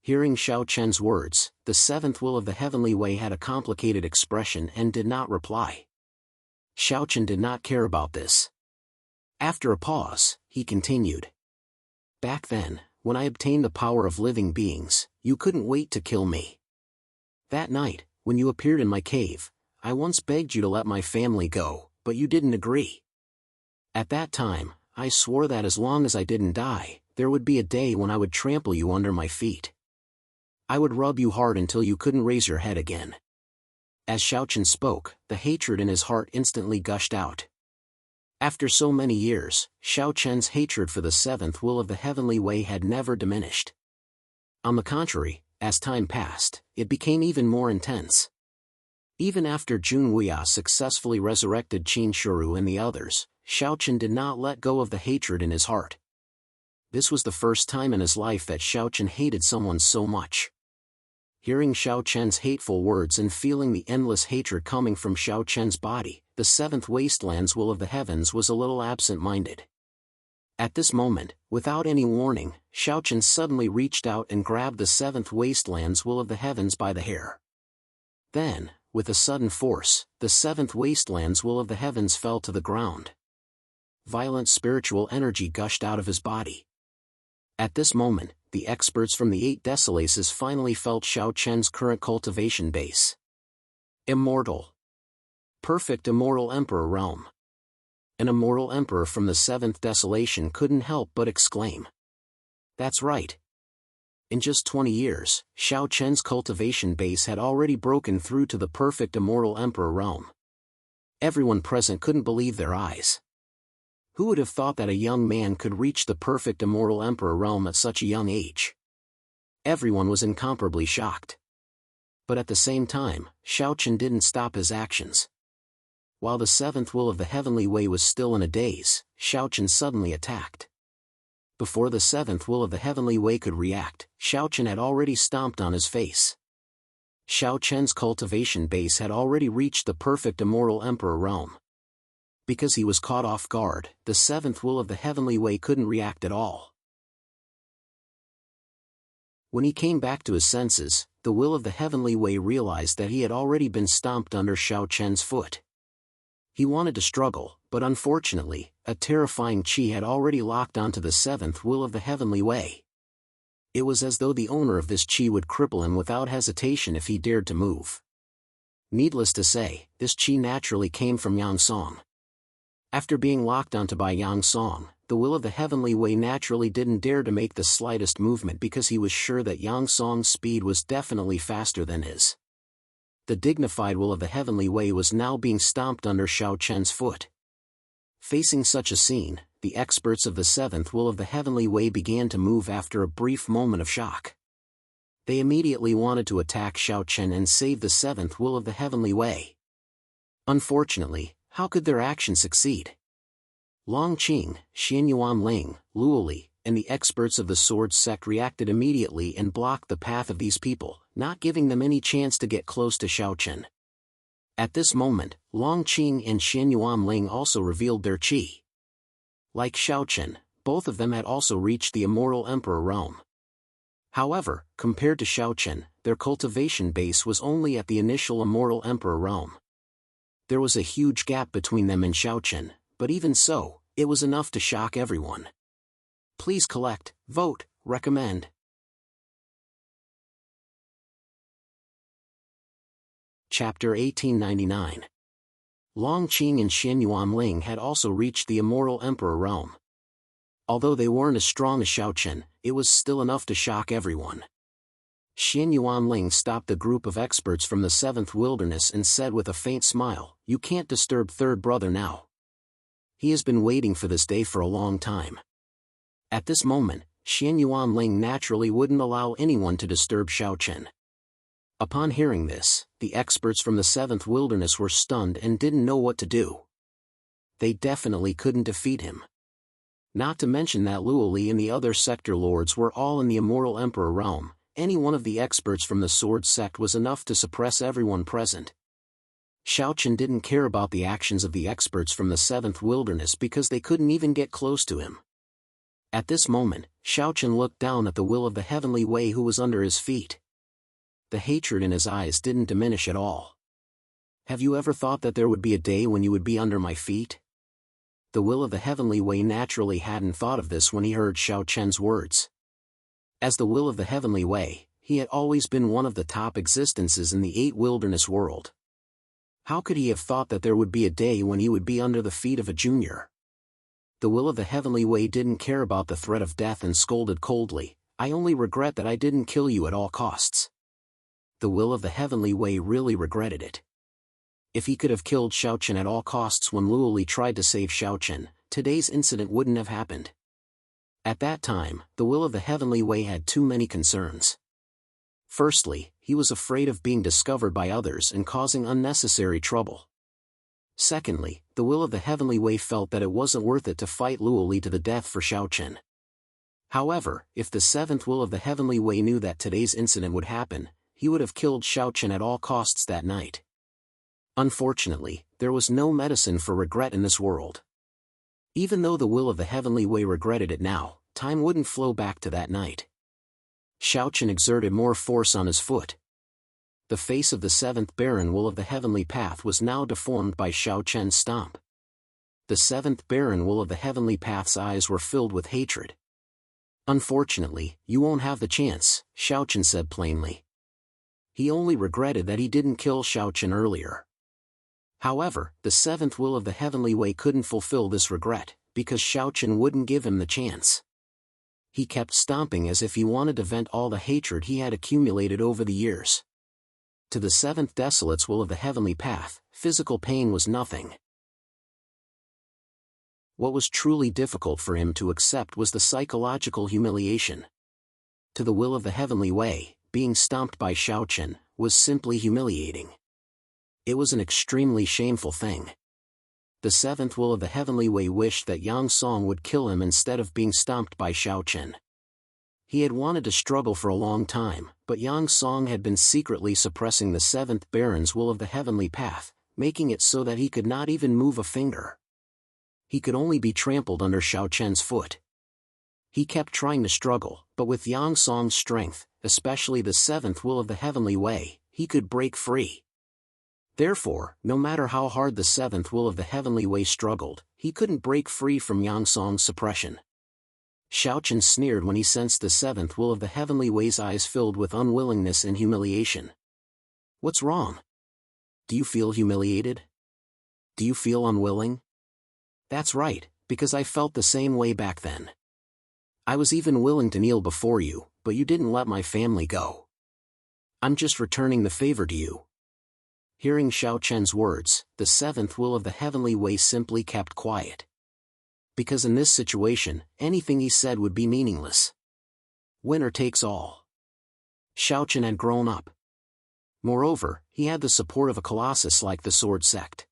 Hearing Xiao Chen's words, the seventh will of the heavenly way had a complicated expression and did not reply. Xiao Chen did not care about this. After a pause, he continued. Back then, when I obtained the power of living beings, you couldn't wait to kill me. That night, when you appeared in my cave, I once begged you to let my family go, but you didn't agree. At that time, I swore that as long as I didn't die, there would be a day when I would trample you under my feet. I would rub you hard until you couldn't raise your head again. As Xiao Chen spoke, the hatred in his heart instantly gushed out. After so many years, Xiao Chen's hatred for the seventh will of the heavenly way had never diminished. On the contrary, as time passed, it became even more intense. Even after Jun Wuya successfully resurrected Qin Shuru and the others, Xiao Chen did not let go of the hatred in his heart. This was the first time in his life that Xiao Chen hated someone so much. Hearing Xiao Chen's hateful words and feeling the endless hatred coming from Xiao Chen's body, the seventh wasteland's will of the heavens was a little absent-minded. At this moment, without any warning, Xiao Chen suddenly reached out and grabbed the seventh wasteland's will of the heavens by the hair. Then, with a sudden force, the seventh wasteland's will of the heavens fell to the ground. Violent spiritual energy gushed out of his body. At this moment, the experts from the 8 Desolaces finally felt Xiao Chen's current cultivation base. Immortal. Perfect immortal emperor realm. An immortal emperor from the 7th Desolation couldn't help but exclaim. That's right. In just 20 years, Xiao Chen's cultivation base had already broken through to the perfect immortal emperor realm. Everyone present couldn't believe their eyes. Who would have thought that a young man could reach the perfect immortal emperor realm at such a young age? Everyone was incomparably shocked. But at the same time, Xiao Chen didn't stop his actions. While the 7th will of the heavenly way was still in a daze, Xiao Chen suddenly attacked. Before the 7th will of the heavenly way could react, Xiao Chen had already stomped on his face. Xiao Chen's cultivation base had already reached the perfect immortal emperor realm. Because he was caught off guard, the 7th will of the heavenly way couldn't react at all. When he came back to his senses, the will of the heavenly way realized that he had already been stomped under Xiao Chen's foot. He wanted to struggle, but unfortunately, a terrifying qi had already locked onto the 7th will of the heavenly way. It was as though the owner of this qi would cripple him without hesitation if he dared to move. Needless to say, this qi naturally came from Yang Song. After being locked onto by Yang Song, the will of the heavenly way naturally didn't dare to make the slightest movement because he was sure that Yang Song's speed was definitely faster than his. The dignified will of the heavenly way was now being stomped under Xiao Chen's foot. Facing such a scene, the experts of the 7th will of the heavenly way began to move after a brief moment of shock. They immediately wanted to attack Xiao Chen and save the 7th will of the heavenly way. Unfortunately, how could their action succeed? Long Qing, Xianyuan Ling, Luoli, and the experts of the Sword Sect reacted immediately and blocked the path of these people, not giving them any chance to get close to Xiao Chen. At this moment, Long Qing and Xianyuan Ling also revealed their qi. Like Xiao Chen, both of them had also reached the immortal emperor realm. However, compared to Xiao Chen, their cultivation base was only at the initial immortal emperor realm. There was a huge gap between them and Xiao Chen, but even so, it was enough to shock everyone. Please collect, vote, recommend. Chapter 1899. Long Qing and Xianyuan Ling had also reached the immortal emperor realm. Although they weren't as strong as Xiao Chen, it was still enough to shock everyone. Xianyuan Ling stopped the group of experts from the 7th wilderness and said with a faint smile, "You can't disturb third brother now. He has been waiting for this day for a long time." At this moment, Xianyuan Ling naturally wouldn't allow anyone to disturb Xiao Chen. Upon hearing this, the experts from the 7th wilderness were stunned and didn't know what to do. They definitely couldn't defeat him. Not to mention that Luoli and the other sector lords were all in the immortal emperor realm. Any one of the experts from the Sword Sect was enough to suppress everyone present. Xiao Chen didn't care about the actions of the experts from the 7th wilderness because they couldn't even get close to him. At this moment, Xiao Chen looked down at the will of the heavenly way who was under his feet. The hatred in his eyes didn't diminish at all. "Have you ever thought that there would be a day when you would be under my feet?" The will of the heavenly way naturally hadn't thought of this when he heard Xiao Chen's words. As the will of the heavenly way, he had always been one of the top existences in the 8 wilderness world. How could he have thought that there would be a day when he would be under the feet of a junior? The will of the heavenly way didn't care about the threat of death and scolded coldly, "I only regret that I didn't kill you at all costs." The will of the heavenly way really regretted it. If he could have killed Xiao Chen at all costs when Luoli tried to save Xiao Chen, today's incident wouldn't have happened. At that time, the will of the heavenly way had too many concerns. Firstly, he was afraid of being discovered by others and causing unnecessary trouble. Secondly, the will of the heavenly way felt that it wasn't worth it to fight Luoli to the death for Xiao Chen. However, if the 7th will of the heavenly way knew that today's incident would happen, he would have killed Xiao Chen at all costs that night. Unfortunately, there was no medicine for regret in this world. Even though the will of the heavenly way regretted it now, time wouldn't flow back to that night. Xiao Chen exerted more force on his foot. The face of the seventh Baron Will of the Heavenly Path was now deformed by Xiao Chen's stomp. The seventh Baron Will of the Heavenly Path's eyes were filled with hatred. "Unfortunately, you won't have the chance," Xiao Chen said plainly. He only regretted that he didn't kill Xiao Chen earlier. However, the seventh Will of the Heavenly Way couldn't fulfill this regret, because Xiao Chen wouldn't give him the chance. He kept stomping as if he wanted to vent all the hatred he had accumulated over the years. To the seventh Desolate's Will of the Heavenly Path, physical pain was nothing. What was truly difficult for him to accept was the psychological humiliation. To the Will of the Heavenly Way, being stomped by Xiao Chen was simply humiliating. It was an extremely shameful thing. The seventh Will of the Heavenly Way wished that Yang Song would kill him instead of being stomped by Xiao Chen. He had wanted to struggle for a long time, but Yang Song had been secretly suppressing the seventh Baron's Will of the Heavenly Path, making it so that he could not even move a finger. He could only be trampled under Xiao Chen's foot. He kept trying to struggle, but with Yang Song's strength, especially the seventh Will of the Heavenly Way, he could break free. Therefore, no matter how hard the seventh Will of the Heavenly Way struggled, he couldn't break free from Yang Song's suppression. Xiao Chen sneered when he sensed the seventh Will of the Heavenly Way's eyes filled with unwillingness and humiliation. "What's wrong? Do you feel humiliated? Do you feel unwilling?" "That's right, because I felt the same way back then. I was even willing to kneel before you, but you didn't let my family go. I'm just returning the favor to you." Hearing Xiao Chen's words, the seventh Will of the Heavenly Way simply kept quiet. Because in this situation, anything he said would be meaningless. Winner takes all. Xiao Chen had grown up. Moreover, he had the support of a colossus like the Sword Sect.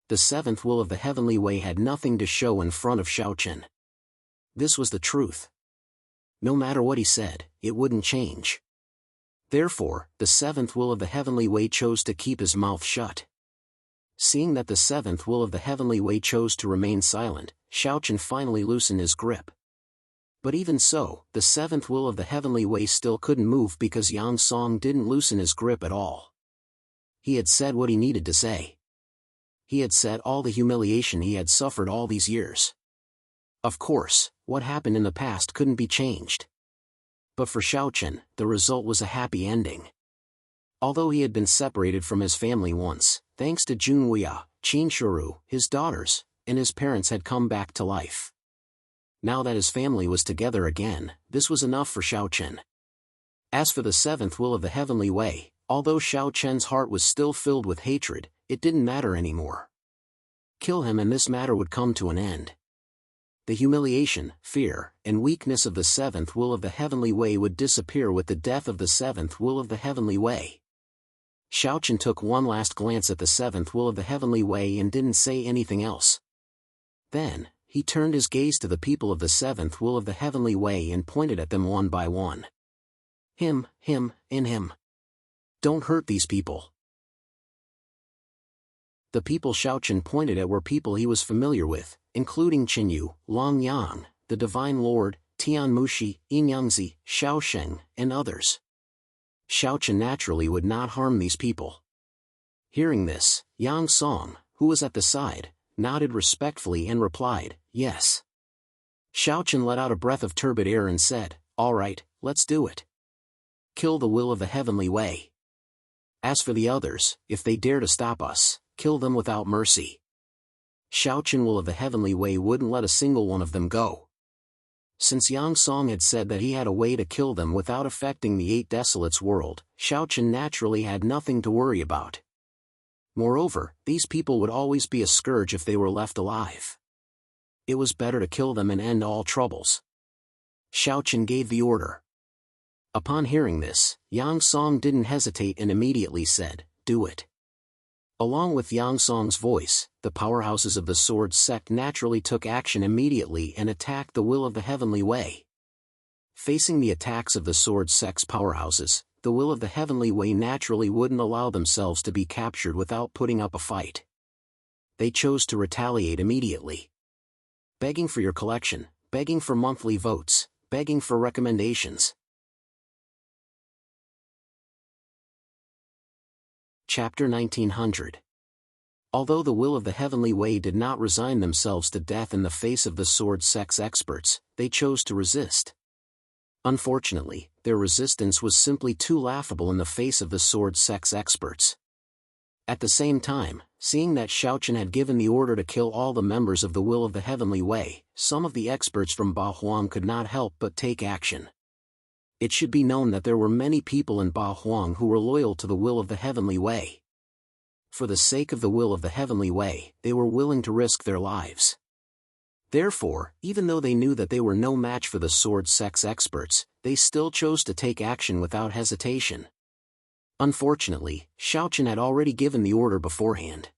The seventh Will of the Heavenly Way had nothing to show in front of Xiao Chen. This was the truth. No matter what he said, it wouldn't change. Therefore, the seventh Will of the Heavenly Way chose to keep his mouth shut. Seeing that the seventh Will of the Heavenly Way chose to remain silent, Xiao Chen finally loosened his grip. But even so, the seventh Will of the Heavenly Way still couldn't move because Yang Song didn't loosen his grip at all. He had said what he needed to say. He had said all the humiliation he had suffered all these years. Of course, what happened in the past couldn't be changed. But for Xiao Chen, the result was a happy ending. Although he had been separated from his family once, thanks to Junwei, Qinshuru, his daughters, and his parents had come back to life. Now that his family was together again, this was enough for Xiao Chen. As for the seventh Will of the Heavenly Way, although Xiao Chen's heart was still filled with hatred, it didn't matter anymore. Kill him and this matter would come to an end. The humiliation, fear, and weakness of the seventh Will of the Heavenly Way would disappear with the death of the seventh Will of the Heavenly Way. Xiao Chen took one last glance at the seventh Will of the Heavenly Way and didn't say anything else. Then, he turned his gaze to the people of the seventh Will of the Heavenly Way and pointed at them one by one. Him, and him. Don't hurt these people. The people Xiao Chen pointed at were people he was familiar with, including Qinyu, Long Yang, the Divine Lord, Tian Mushi, Yinyangzi, Xiao Sheng, and others. Xiao Chen naturally would not harm these people. Hearing this, Yang Song, who was at the side, nodded respectfully and replied, "Yes." Xiao Chen let out a breath of turbid air and said, "All right, let's do it. Kill the Will of the Heavenly Way. As for the others, if they dare to stop us, kill them without mercy." Xiao Chen Will of the Heavenly Way wouldn't let a single one of them go. Since Yang Song had said that he had a way to kill them without affecting the Eight Desolates world, Xiao Chen naturally had nothing to worry about. Moreover, these people would always be a scourge if they were left alive. It was better to kill them and end all troubles. Xiao Chen gave the order. Upon hearing this, Yang Song didn't hesitate and immediately said, "Do it." Along with Yang Song's voice, the powerhouses of the Sword Sect naturally took action immediately and attacked the Will of the Heavenly Way. Facing the attacks of the Sword Sect's powerhouses, the Will of the Heavenly Way naturally wouldn't allow themselves to be captured without putting up a fight. They chose to retaliate immediately. Begging for your collection, begging for monthly votes, begging for recommendations. Chapter 1900. Although the will of the Heavenly Way did not resign themselves to death in the face of the sword sex experts, they chose to resist. Unfortunately, their resistance was simply too laughable in the face of the sword sex experts. At the same time, seeing that Xiaochen had given the order to kill all the members of the will of the Heavenly Way, some of the experts from Ba Huang could not help but take action. It should be known that there were many people in Ba Huang who were loyal to the will of the Heavenly Way. For the sake of the will of the Heavenly Way, they were willing to risk their lives. Therefore, even though they knew that they were no match for the sword sex experts, they still chose to take action without hesitation. Unfortunately, Xiaochen had already given the order beforehand.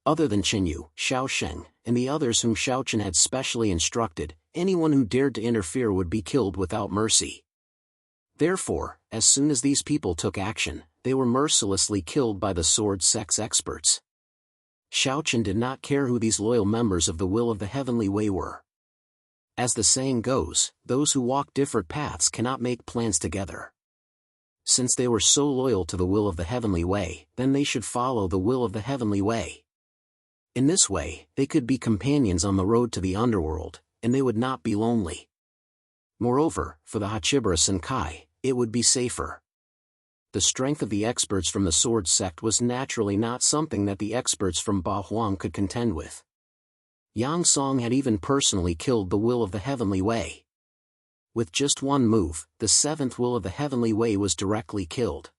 Other than Qinyu, Xiao Sheng, and the others whom Xiaochen had specially instructed, anyone who dared to interfere would be killed without mercy. Therefore, as soon as these people took action, they were mercilessly killed by the sword sex experts. Xiaochen did not care who these loyal members of the will of the Heavenly Way were. As the saying goes, those who walk different paths cannot make plans together. Since they were so loyal to the will of the Heavenly Way, then they should follow the will of the Heavenly Way. In this way, they could be companions on the road to the underworld, and they would not be lonely. Moreover, for the Hachibara Senkai, it would be safer. The strength of the experts from the sword sect was naturally not something that the experts from Ba Huang could contend with. Yang Song had even personally killed the will of the Heavenly Way. With just one move, the seventh will of the Heavenly Way was directly killed.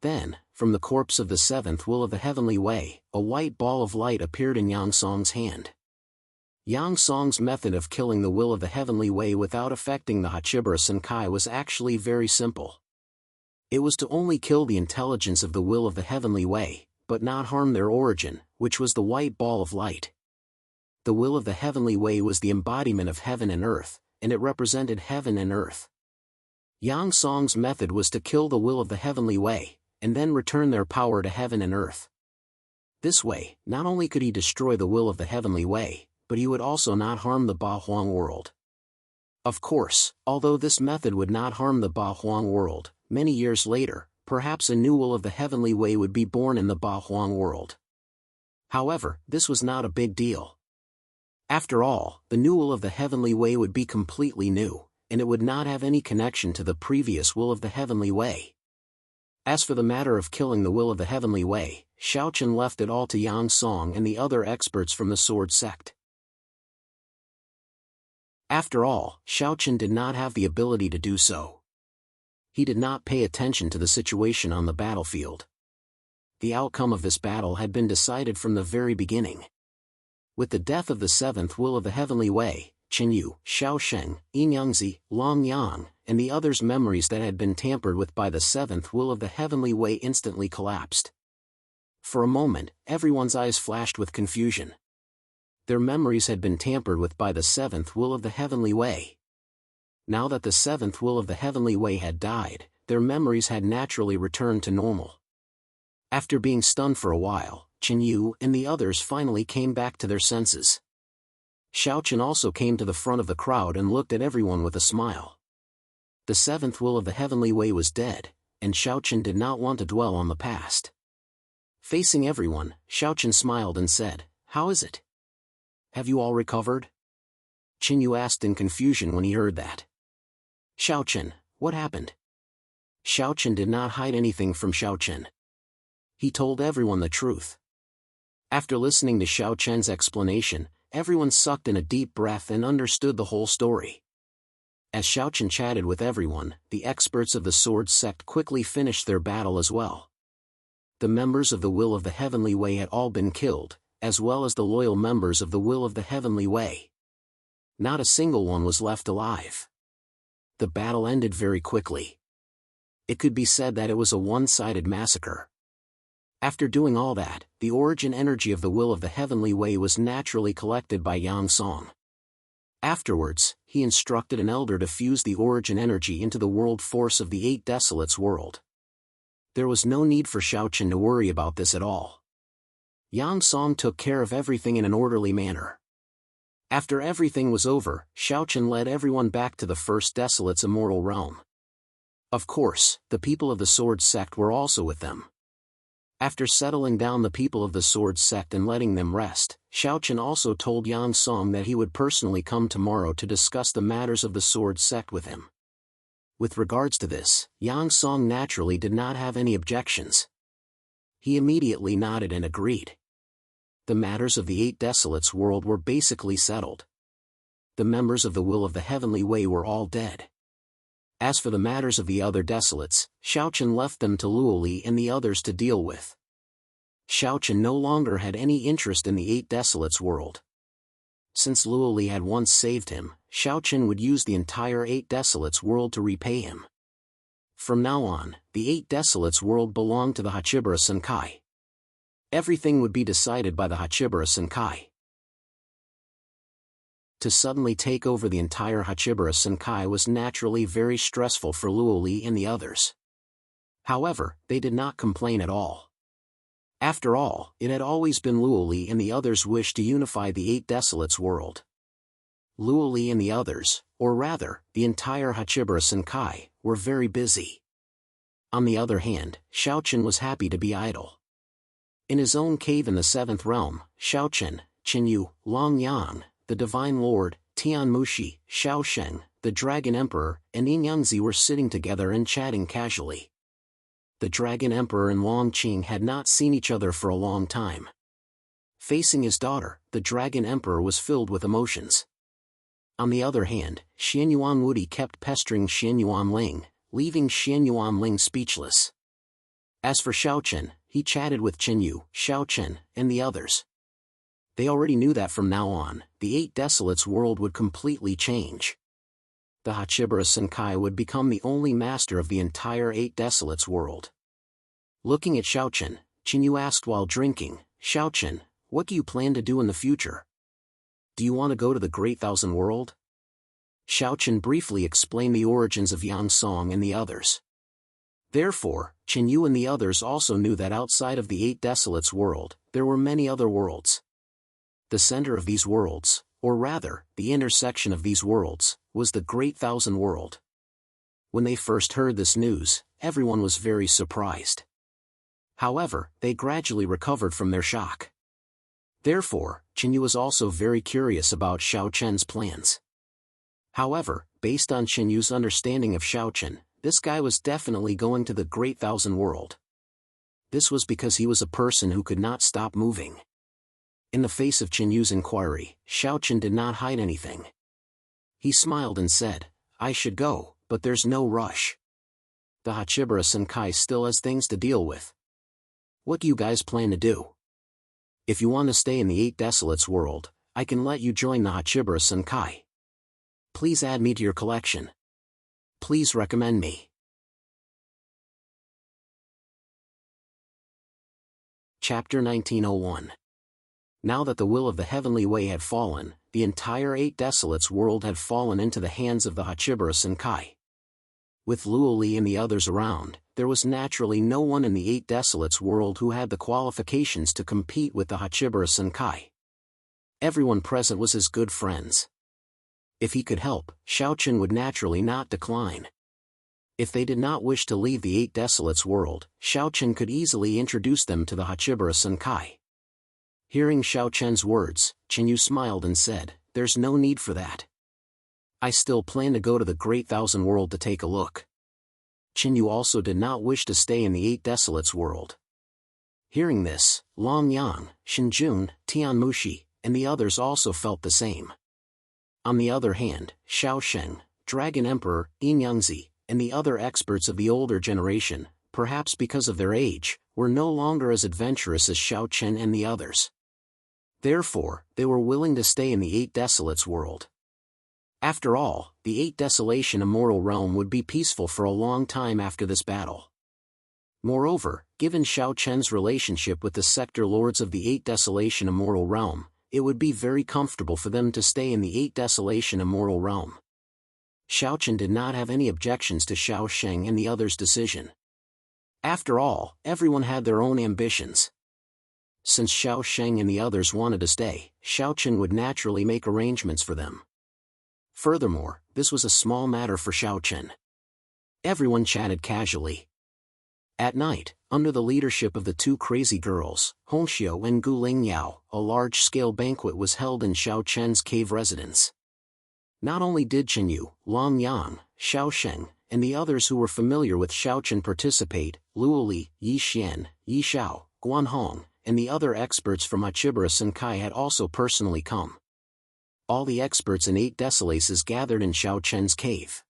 Then, from the corpse of the seventh will of the Heavenly Way, a white ball of light appeared in Yang Song's hand. Yang Song's method of killing the will of the Heavenly Way without affecting the Hachibara Senkai was actually very simple. It was to only kill the intelligence of the will of the Heavenly Way, but not harm their origin, which was the white ball of light. The will of the Heavenly Way was the embodiment of heaven and earth, and it represented heaven and earth. Yang Song's method was to kill the will of the Heavenly Way, and then return their power to heaven and earth. This way, not only could he destroy the will of the Heavenly Way, but he would also not harm the Ba Huang world. Of course, although this method would not harm the Ba Huang world, many years later, perhaps a new will of the Heavenly Way would be born in the Ba Huang world. However, this was not a big deal. After all, the new will of the Heavenly Way would be completely new, and it would not have any connection to the previous will of the Heavenly Way. As for the matter of killing the will of the Heavenly Way, Xiaochen left it all to Yang Song and the other experts from the sword sect. After all, Xiaochen did not have the ability to do so. He did not pay attention to the situation on the battlefield. The outcome of this battle had been decided from the very beginning. With the death of the seventh will of the Heavenly Way, Qinyu, Xiao Sheng, Yinyangzi, Long Yang, and the others' memories that had been tampered with by the seventh will of the Heavenly Way instantly collapsed. For a moment, everyone's eyes flashed with confusion. Their memories had been tampered with by the seventh will of the Heavenly Way. Now that the seventh will of the Heavenly Way had died, their memories had naturally returned to normal. After being stunned for a while, Qinyu and the others finally came back to their senses. Xiaochen also came to the front of the crowd and looked at everyone with a smile. The seventh will of the Heavenly Way was dead, and Xiaochen did not want to dwell on the past. Facing everyone, Xiaochen smiled and said, "How is it? Have you all recovered?" Qinyu asked in confusion when he heard that. "Xiaochen, what happened?" Xiaochen did not hide anything from Xiaochen. He told everyone the truth. After listening to Xiaochen's explanation, everyone sucked in a deep breath and understood the whole story. As Xiaochen chatted with everyone, the experts of the sword sect quickly finished their battle as well. The members of the will of the Heavenly Way had all been killed, as well as the loyal members of the will of the Heavenly Way. Not a single one was left alive. The battle ended very quickly. It could be said that it was a one-sided massacre. After doing all that, the origin energy of the will of the Heavenly Way was naturally collected by Yang Song. Afterwards, he instructed an elder to fuse the origin energy into the world force of the Eight Desolates world. There was no need for Xiaochen to worry about this at all. Yang Song took care of everything in an orderly manner. After everything was over, Xiaochen led everyone back to the first Desolate's immortal realm. Of course, the people of the sword sect were also with them. After settling down the people of the sword sect and letting them rest, Xiaochen also told Yang Song that he would personally come tomorrow to discuss the matters of the sword sect with him. With regards to this, Yang Song naturally did not have any objections. He immediately nodded and agreed. The matters of the Eight Desolates world were basically settled. The members of the Will of the Heavenly Way were all dead. As for the matters of the other desolates, Xiaochen left them to Luoli and the others to deal with. Xiaochen no longer had any interest in the Eight Desolates world. Since Luoli had once saved him, Xiaochen would use the entire Eight Desolates world to repay him. From now on, the Eight Desolates world belonged to the Hachibara Senkai. Everything would be decided by the Hachibara Senkai. To suddenly take over the entire Hachibara Senkai was naturally very stressful for Luoli and the others. However, they did not complain at all. After all, it had always been Luoli and the others' wish to unify the Eight Desolates world. Luoli and the others, or rather, the entire Hachibara Senkai, were very busy. On the other hand, Xiaochen was happy to be idle. In his own cave in the Seventh Realm, Xiaochen, Qinyu, Long Yang, the Divine Lord, Tian Mushi, Xiao Sheng, the Dragon Emperor, and Yin Yangzi were sitting together and chatting casually. The Dragon Emperor and Long Qing had not seen each other for a long time. Facing his daughter, the Dragon Emperor was filled with emotions. On the other hand, Xianyuan Wudi kept pestering Xianyuan Ling, leaving Xianyuan Ling speechless. As for Xiaochen, he chatted with Qinyu, Xiaochen, and the others. They already knew that from now on, the Eight Desolates world would completely change. The Hachibara Senkai would become the only master of the entire Eight Desolates world. Looking at Xiaochen, Qinyu asked while drinking, "Xiaochen, what do you plan to do in the future? Do you want to go to the Great Thousand World?" Xiaochen briefly explained the origins of Yang Song and the others. Therefore, Qinyu and the others also knew that outside of the Eight Desolates world, there were many other worlds. The center of these worlds, or rather, the intersection of these worlds, was the Great Thousand World. When they first heard this news, everyone was very surprised. However, they gradually recovered from their shock. Therefore, Qinyu was also very curious about Xiaochen's plans. However, based on Qinyu's understanding of Xiaochen, this guy was definitely going to the Great Thousand World. This was because he was a person who could not stop moving. In the face of Qinyu's inquiry, Xiaochen did not hide anything. He smiled and said, "I should go, but there's no rush. The Hachibara Senkai still has things to deal with. What do you guys plan to do? If you want to stay in the Eight Desolates world, I can let you join the Hachibara Senkai. Please add me to your collection. Please recommend me." Chapter 1901. Now that the will of the Heavenly Way had fallen, the entire Eight Desolates world had fallen into the hands of the Hachibara Senkai. With Luoli and the others around, there was naturally no one in the Eight Desolates world who had the qualifications to compete with the Hachibara Senkai. Everyone present was his good friends. If he could help, Xiaochen would naturally not decline. If they did not wish to leave the Eight Desolates world, Xiaochen could easily introduce them to the Hachibara Senkai. Hearing Xiaochen's words, Qinyu smiled and said, "There's no need for that. I still plan to go to the Great Thousand World to take a look." Qinyu also did not wish to stay in the Eight Desolates world. Hearing this, Long Yang, Shinjun, Tian Mushi, and the others also felt the same. On the other hand, Xiao Sheng, Dragon Emperor, Yin Yangzi, and the other experts of the older generation, perhaps because of their age, were no longer as adventurous as Xiaochen and the others. Therefore, they were willing to stay in the Eight Desolates world. After all, the Eight Desolation Immortal Realm would be peaceful for a long time after this battle. Moreover, given Xiaochen's relationship with the sector lords of the Eight Desolation Immortal Realm, it would be very comfortable for them to stay in the Eight Desolation Immortal Realm. Xiaochen did not have any objections to Xiao Sheng and the others' decision. After all, everyone had their own ambitions. Since Xiao Sheng and the others wanted to stay, Xiaochen would naturally make arrangements for them. Furthermore, this was a small matter for Xiaochen. Everyone chatted casually. At night, under the leadership of the two crazy girls, Hongxiu and Gu Lingyao, a large-scale banquet was held in Xiao Chen's cave residence. Not only did Chen Yu, Long Yang, Xiao Sheng, and the others who were familiar with Xiao Chen participate, Luo Li, Yi Xian, Yi Xiao, Guan Hong, and the other experts from Hachibara Senkai had also personally come. All the experts in 8 Desolaces gathered in Xiao Chen's cave.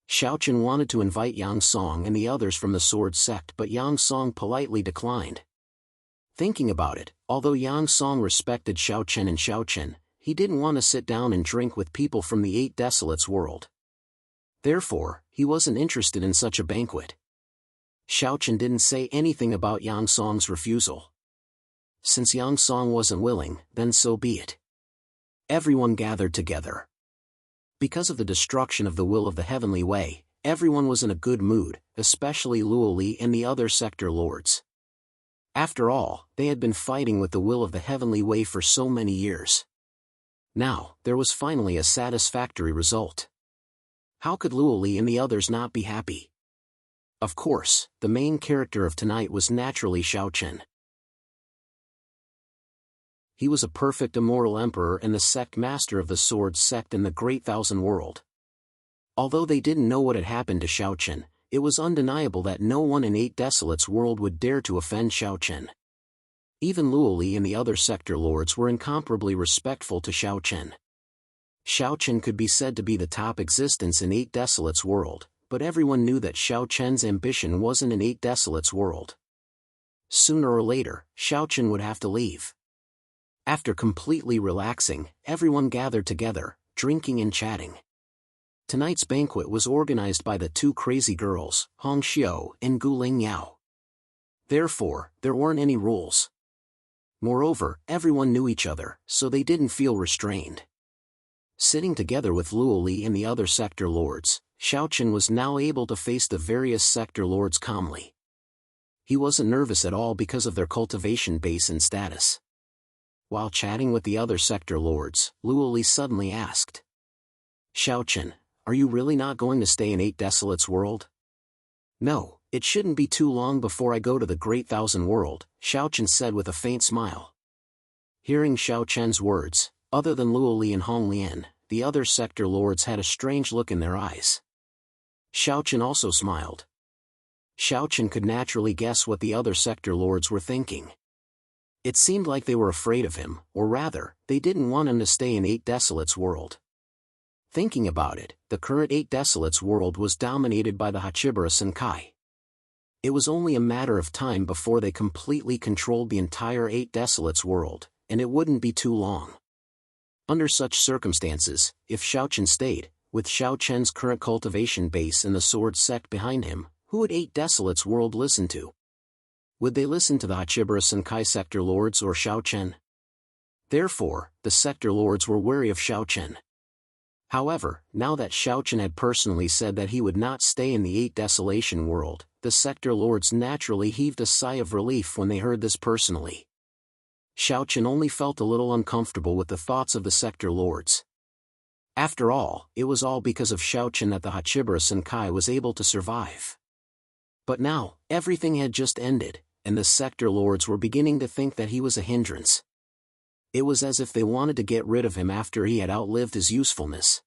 Xiao Chen wanted to invite Yang Song and the others from the Sword Sect, but Yang Song politely declined. Thinking about it, although Yang Song respected Xiao Chen, he didn't want to sit down and drink with people from the 8 Desolates world. Therefore, he wasn't interested in such a banquet. Xiao Chen didn't say anything about Yang Song's refusal. Since Yang Song wasn't willing, then so be it. Everyone gathered together. Because of the destruction of the will of the Heavenly Way, everyone was in a good mood, especially Luo Li and the other sector lords. After all, they had been fighting with the will of the Heavenly Way for so many years. Now, there was finally a satisfactory result. How could Luo Li and the others not be happy? Of course, the main character of tonight was naturally Xiao Chen. He was a perfect immortal emperor and the sect master of the Sword Sect in the Great Thousand World. Although they didn't know what had happened to Xiao Chen, it was undeniable that no one in 8 Desolates world would dare to offend Xiao Chen. Even Luo Li and the other sector lords were incomparably respectful to Xiao Chen. Xiao Chen could be said to be the top existence in 8 Desolates world, but everyone knew that Xiao Chen's ambition wasn't in 8 Desolates world. Sooner or later, Xiao Chen would have to leave. After completely relaxing, everyone gathered together, drinking and chatting. Tonight's banquet was organized by the two crazy girls, Hongxiu and Gu Lingyao. Therefore, there weren't any rules. Moreover, everyone knew each other, so they didn't feel restrained. Sitting together with Luo Li and the other sector lords, Xiao Chen was now able to face the various sector lords calmly. He wasn't nervous at all because of their cultivation base and status. While chatting with the other sector lords, Luo Li suddenly asked, "Xiao Chen, are you really not going to stay in 8 Desolates world?" "No, it shouldn't be too long before I go to the Great Thousand World," Xiao Chen said with a faint smile. Hearing Xiao Chen's words, other than Luo Li and Hong Lian, the other sector lords had a strange look in their eyes. Xiao Chen also smiled. Xiao Chen could naturally guess what the other sector lords were thinking. It seemed like they were afraid of him, or rather, they didn't want him to stay in 8 Desolates world. Thinking about it, the current 8 Desolates world was dominated by the Hachibara Senkai. It was only a matter of time before they completely controlled the entire 8 Desolates world, and it wouldn't be too long. Under such circumstances, if Xiao Chen stayed, with Xiao Chen's current cultivation base and the Sword Sect behind him, who would 8 Desolates world listen to? Would they listen to the Hachibara Senkai sector lords or Xiao Chen? Therefore, the sector lords were wary of Xiao Chen. However, now that Xiao Chen had personally said that he would not stay in the 8 Desolation world, the sector lords naturally heaved a sigh of relief when they heard this personally. Xiao Chen only felt a little uncomfortable with the thoughts of the sector lords. After all, it was all because of Xiao Chen that the Hachibara Senkai was able to survive. But now, everything had just ended, and the sector lords were beginning to think that he was a hindrance. It was as if they wanted to get rid of him after he had outlived his usefulness.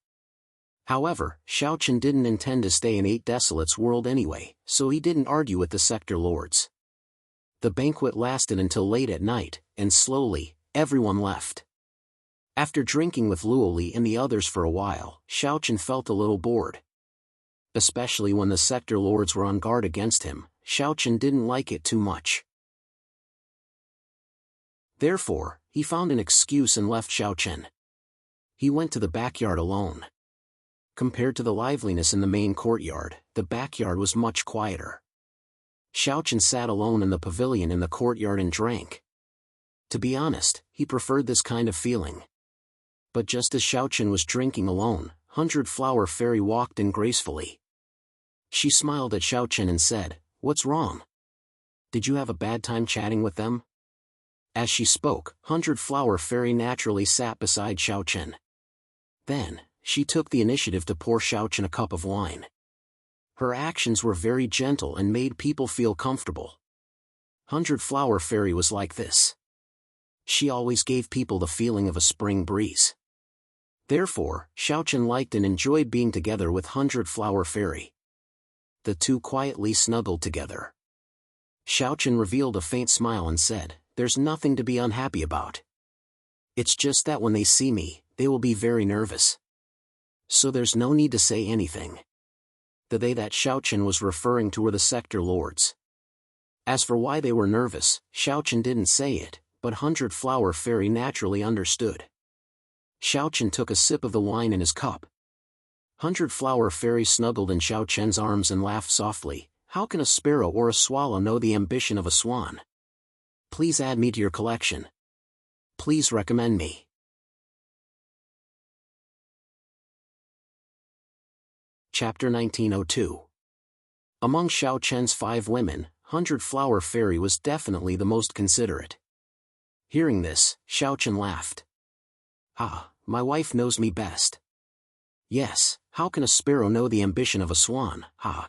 However, Xiao Chen didn't intend to stay in 8 Desolates world anyway, so he didn't argue with the sector lords. The banquet lasted until late at night, and slowly, everyone left. After drinking with Luo Li and the others for a while, Xiao Chen felt a little bored. Especially when the sector lords were on guard against him, Xiao Chen didn't like it too much. Therefore, he found an excuse and left Xiao Chen. He went to the backyard alone. Compared to the liveliness in the main courtyard, the backyard was much quieter. Xiao Chen sat alone in the pavilion in the courtyard and drank. To be honest, he preferred this kind of feeling. But just as Xiao Chen was drinking alone, 100 Flower Fairy walked in gracefully. She smiled at Xiao Chen and said, "What's wrong? Did you have a bad time chatting with them?" As she spoke, 100 Flower Fairy naturally sat beside Xiao Chen. Then, she took the initiative to pour Xiao Chen a cup of wine. Her actions were very gentle and made people feel comfortable. 100-Flower Fairy was like this. She always gave people the feeling of a spring breeze. Therefore, Xiaochen liked and enjoyed being together with 100-Flower Fairy. The two quietly snuggled together. Xiaochen revealed a faint smile and said, "There's nothing to be unhappy about. It's just that when they see me, they will be very nervous. So there's no need to say anything." The they that Xiaochen was referring to were the sector lords. As for why they were nervous, Xiaochen didn't say it, but 100-Flower Fairy naturally understood. Xiaochen took a sip of the wine in his cup. 100-Flower Fairy snuggled in Xiaochen's arms and laughed softly. "How can a sparrow or a swallow know the ambition of a swan? Please add me to your collection. Please recommend me." Chapter 1902. Among Xiaochen's 5 women, 100-Flower Fairy was definitely the most considerate. Hearing this, Xiaochen laughed. "Ah, my wife knows me best. Yes, how can a sparrow know the ambition of a swan, ha?"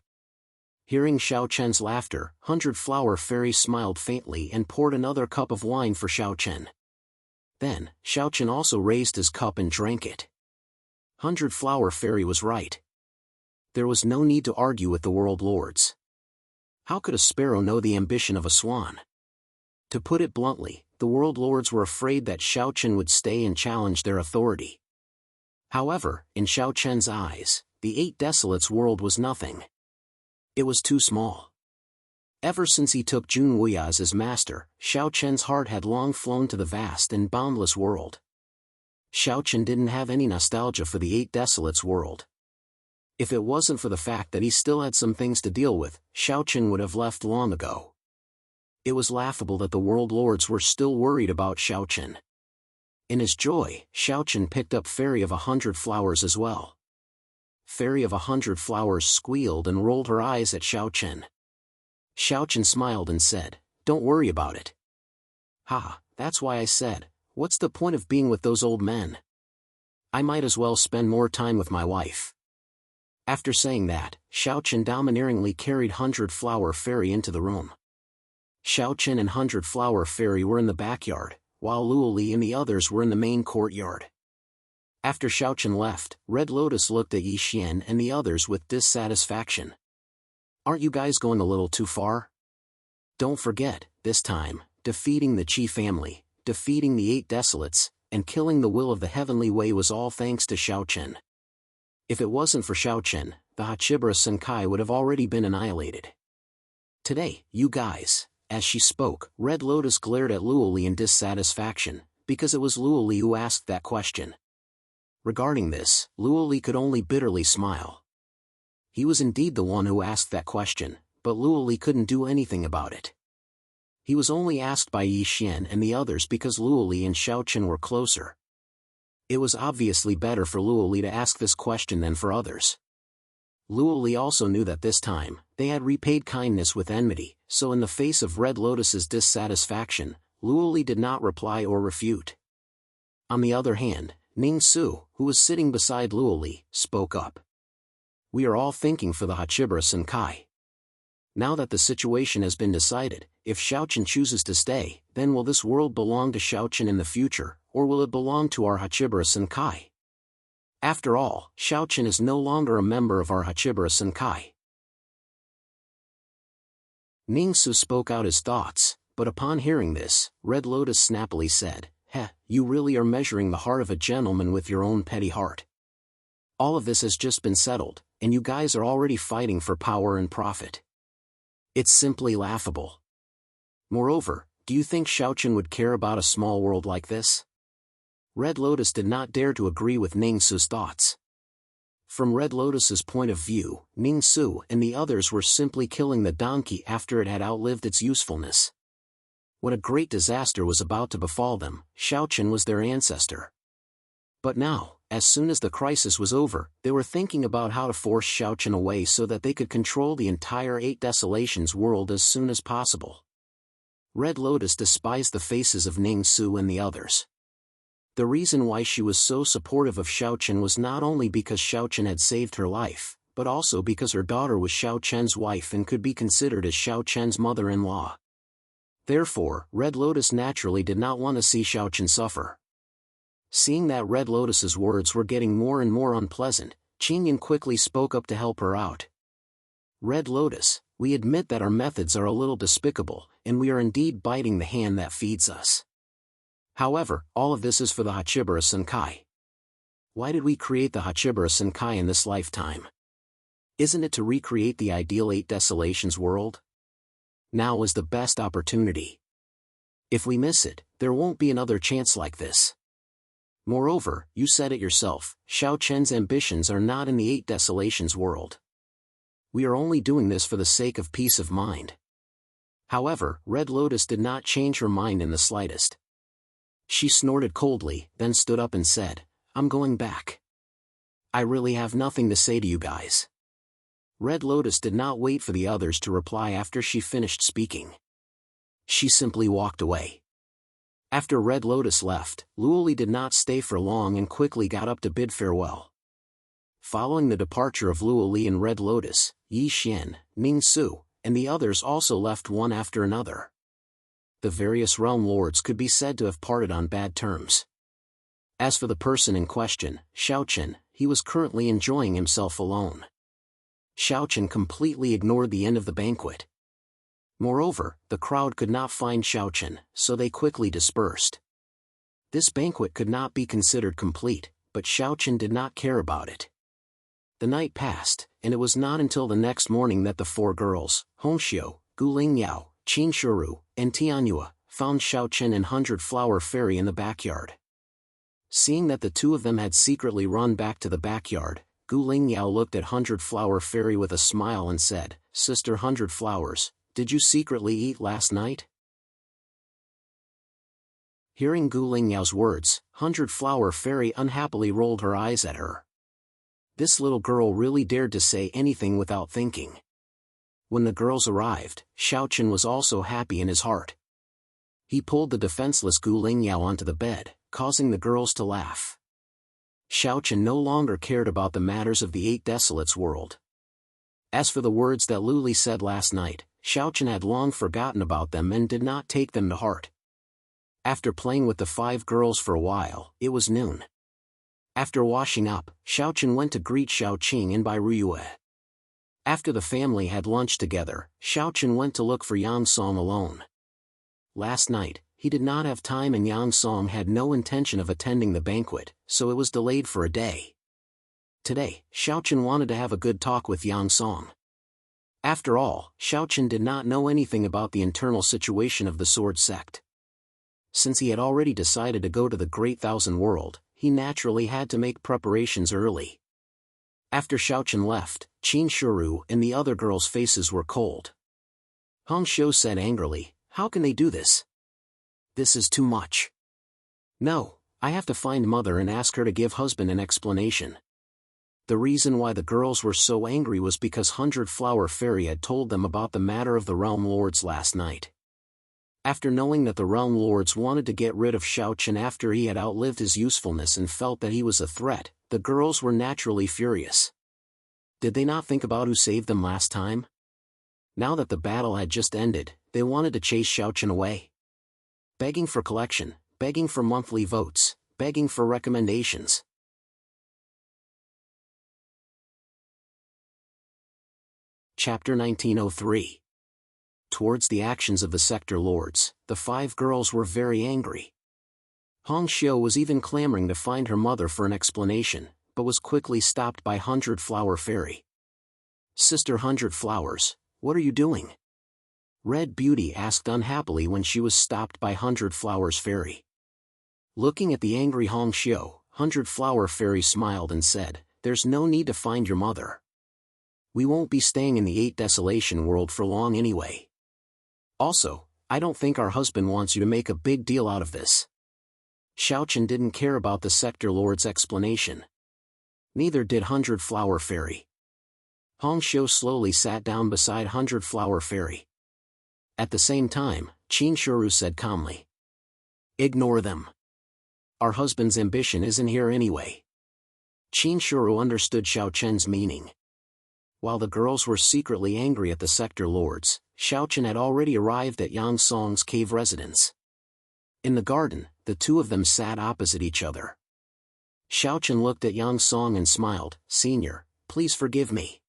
Hearing Xiaochen's laughter, 100-Flower Fairy smiled faintly and poured another cup of wine for Xiaochen. Then, Xiaochen also raised his cup and drank it. 100-Flower Fairy was right. There was no need to argue with the world lords. How could a sparrow know the ambition of a swan? To put it bluntly, the world lords were afraid that Xiaochen would stay and challenge their authority. However, in Xiaochen's eyes, the 8 Desolates world was nothing. It was too small. Ever since he took Jun Wuya as his master, Xiaochen's heart had long flown to the vast and boundless world. Xiaochen didn't have any nostalgia for the 8 Desolates world. If it wasn't for the fact that he still had some things to deal with, Xiaochen would have left long ago. It was laughable that the world lords were still worried about Xiaochen. In his joy, Xiaochen picked up Fairy of 100 Flowers as well. Fairy of 100 Flowers squealed and rolled her eyes at Xiaochen. Xiaochen smiled and said, "Don't worry about it." "Ha, that's why I said, what's the point of being with those old men? I might as well spend more time with my wife." After saying that, Xiaochen domineeringly carried 100-Flower Fairy into the room. Xiaochen and 100-Flower Fairy were in the backyard, while Luoli and the others were in the main courtyard. After Xiaochen left, Red Lotus looked at Yixian and the others with dissatisfaction. "Aren't you guys going a little too far? Don't forget, this time, defeating the Qi family, defeating the 8 Desolates, and killing the will of the Heavenly Way was all thanks to Xiaochen. If it wasn't for Xiaochen, the Hachibara Senkai would have already been annihilated. Today, you guys." As she spoke, Red Lotus glared at Luoli in dissatisfaction, because it was Luoli who asked that question. Regarding this, Luoli could only bitterly smile. He was indeed the one who asked that question, but Luoli couldn't do anything about it. He was only asked by Yixian and the others because Luoli and Xiaochen were closer. It was obviously better for Luoli to ask this question than for others. Luoli also knew that this time, they had repaid kindness with enmity, so in the face of Red Lotus's dissatisfaction, Luoli did not reply or refute. On the other hand, Ning Su, who was sitting beside Luoli, spoke up. "We are all thinking for the Hachibara Senkai. Now that the situation has been decided, if Xiaochen chooses to stay, then will this world belong to Xiaochen in the future, or will it belong to our Hachibara Senkai? After all, Xiaochen is no longer a member of our Hachibara Senkai." Ning Su spoke out his thoughts, but upon hearing this, Red Lotus snappily said, "Heh, you really are measuring the heart of a gentleman with your own petty heart. All of this has just been settled, and you guys are already fighting for power and profit. It's simply laughable. Moreover, do you think Xiaochen would care about a small world like this?" Red Lotus did not dare to agree with Ning Su's thoughts. From Red Lotus's point of view, Ning Su and the others were simply killing the donkey after it had outlived its usefulness. What a great disaster was about to befall them. Xiaochen was their ancestor. But now, as soon as the crisis was over, they were thinking about how to force Xiaochen away so that they could control the entire 8 Desolations world as soon as possible. Red Lotus despised the faces of Ning Su and the others. The reason why she was so supportive of Xiaochen was not only because Xiaochen had saved her life, but also because her daughter was Xiao Chen's wife and could be considered as Xiao Chen's mother-in-law. Therefore, Red Lotus naturally did not want to see Xiao Chen suffer. Seeing that Red Lotus's words were getting more and more unpleasant, Qingyan quickly spoke up to help her out. Red Lotus, we admit that our methods are a little despicable, and we are indeed biting the hand that feeds us. However, all of this is for the Hachibara Senkai. Why did we create the Hachibara Senkai in this lifetime? Isn't it to recreate the ideal 8 Desolations world? Now is the best opportunity. If we miss it, there won't be another chance like this. Moreover, you said it yourself, Xiao Chen's ambitions are not in the 8 Desolations world. We are only doing this for the sake of peace of mind. However, Red Lotus did not change her mind in the slightest. She snorted coldly, then stood up and said, I'm going back. I really have nothing to say to you guys. Red Lotus did not wait for the others to reply after she finished speaking. She simply walked away. After Red Lotus left, Luoli did not stay for long and quickly got up to bid farewell. Following the departure of Luoli and Red Lotus, Yi Xian, Ning Su, and the others also left one after another. The various realm lords could be said to have parted on bad terms. As for the person in question, Xiao Chen, he was currently enjoying himself alone. Xiao Chen completely ignored the end of the banquet. Moreover, the crowd could not find Xiao Chen, so they quickly dispersed. This banquet could not be considered complete, but Xiao Chen did not care about it. The night passed, and it was not until the next morning that the 4 girls, Hongxiu, Guling Yao, Qin Shuru, and Tianyua, found Xiao Chen and 100 Flower Fairy in the backyard. Seeing that the 2 of them had secretly run back to the backyard, Guling Yao looked at 100 Flower Fairy with a smile and said, Sister 100 Flowers, did you secretly eat last night? Hearing Guling Yao's words, 100 Flower Fairy unhappily rolled her eyes at her. This little girl really dared to say anything without thinking. When the girls arrived, Xiao Chen was also happy in his heart. He pulled the defenseless Guling Yao onto the bed, causing the girls to laugh. Xiao Chen no longer cared about the matters of the 8 Desolates world. As for the words that Luli said last night, Xiao Chen had long forgotten about them and did not take them to heart. After playing with the 5 girls for a while, it was noon. After washing up, Xiao Chen went to greet Xiao Qing and Bai Ruyue. After the family had lunch together, Xiao Chen went to look for Yang Song alone. Last night, he did not have time and Yang Song had no intention of attending the banquet, so it was delayed for a day. Today, Xiao Chen wanted to have a good talk with Yang Song. After all, Xiao Chen did not know anything about the internal situation of the Sword Sect. Since he had already decided to go to the Great Thousand World, he naturally had to make preparations early. After Xiao Chen left, Qin Shuru and the other girls' faces were cold. Hong Xiu said angrily, How can they do this? This is too much. No, I have to find mother and ask her to give husband an explanation. The reason why the girls were so angry was because 100 Flower Fairy had told them about the matter of the Realm Lords last night. After knowing that the Realm Lords wanted to get rid of Xiao Chen after he had outlived his usefulness and felt that he was a threat, the girls were naturally furious. Did they not think about who saved them last time? Now that the battle had just ended, they wanted to chase Xiao Chen away. Begging for collection, begging for monthly votes, begging for recommendations. Chapter 1903. Towards the actions of the sector lords, the 5 girls were very angry. Hong Xiu was even clamoring to find her mother for an explanation, but was quickly stopped by 100 Flower Fairy. Sister 100 Flowers, what are you doing? Red Beauty asked unhappily when she was stopped by 100 Flowers Fairy. Looking at the angry Hong Xiu, 100 Flower Fairy smiled and said, There's no need to find your mother. We won't be staying in the 8 Desolation world for long anyway. Also, I don't think our husband wants you to make a big deal out of this. Xiao Chen didn't care about the sector lord's explanation. Neither did 100 Flower Fairy. Hong Xiu slowly sat down beside 100 Flower Fairy. At the same time, Qin Shuru said calmly, Ignore them. Our husband's ambition isn't here anyway. Qin Shuru understood Xiao Chen's meaning. While the girls were secretly angry at the sector lords, Xiaochen had already arrived at Yang Song's cave residence. In the garden, the two of them sat opposite each other. Xiaochen looked at Yang Song and smiled. "Senior, please forgive me.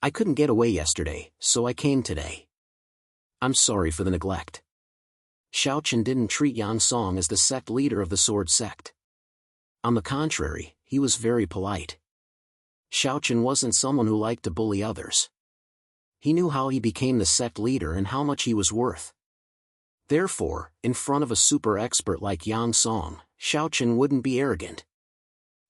I couldn't get away yesterday, so I came today. I'm sorry for the neglect." Xiaochen didn't treat Yang Song as the sect leader of the sword sect. On the contrary, he was very polite. Xiaochen wasn't someone who liked to bully others. He knew how he became the sect leader and how much he was worth. Therefore, in front of a super expert like Yang Song, Xiaochen wouldn't be arrogant.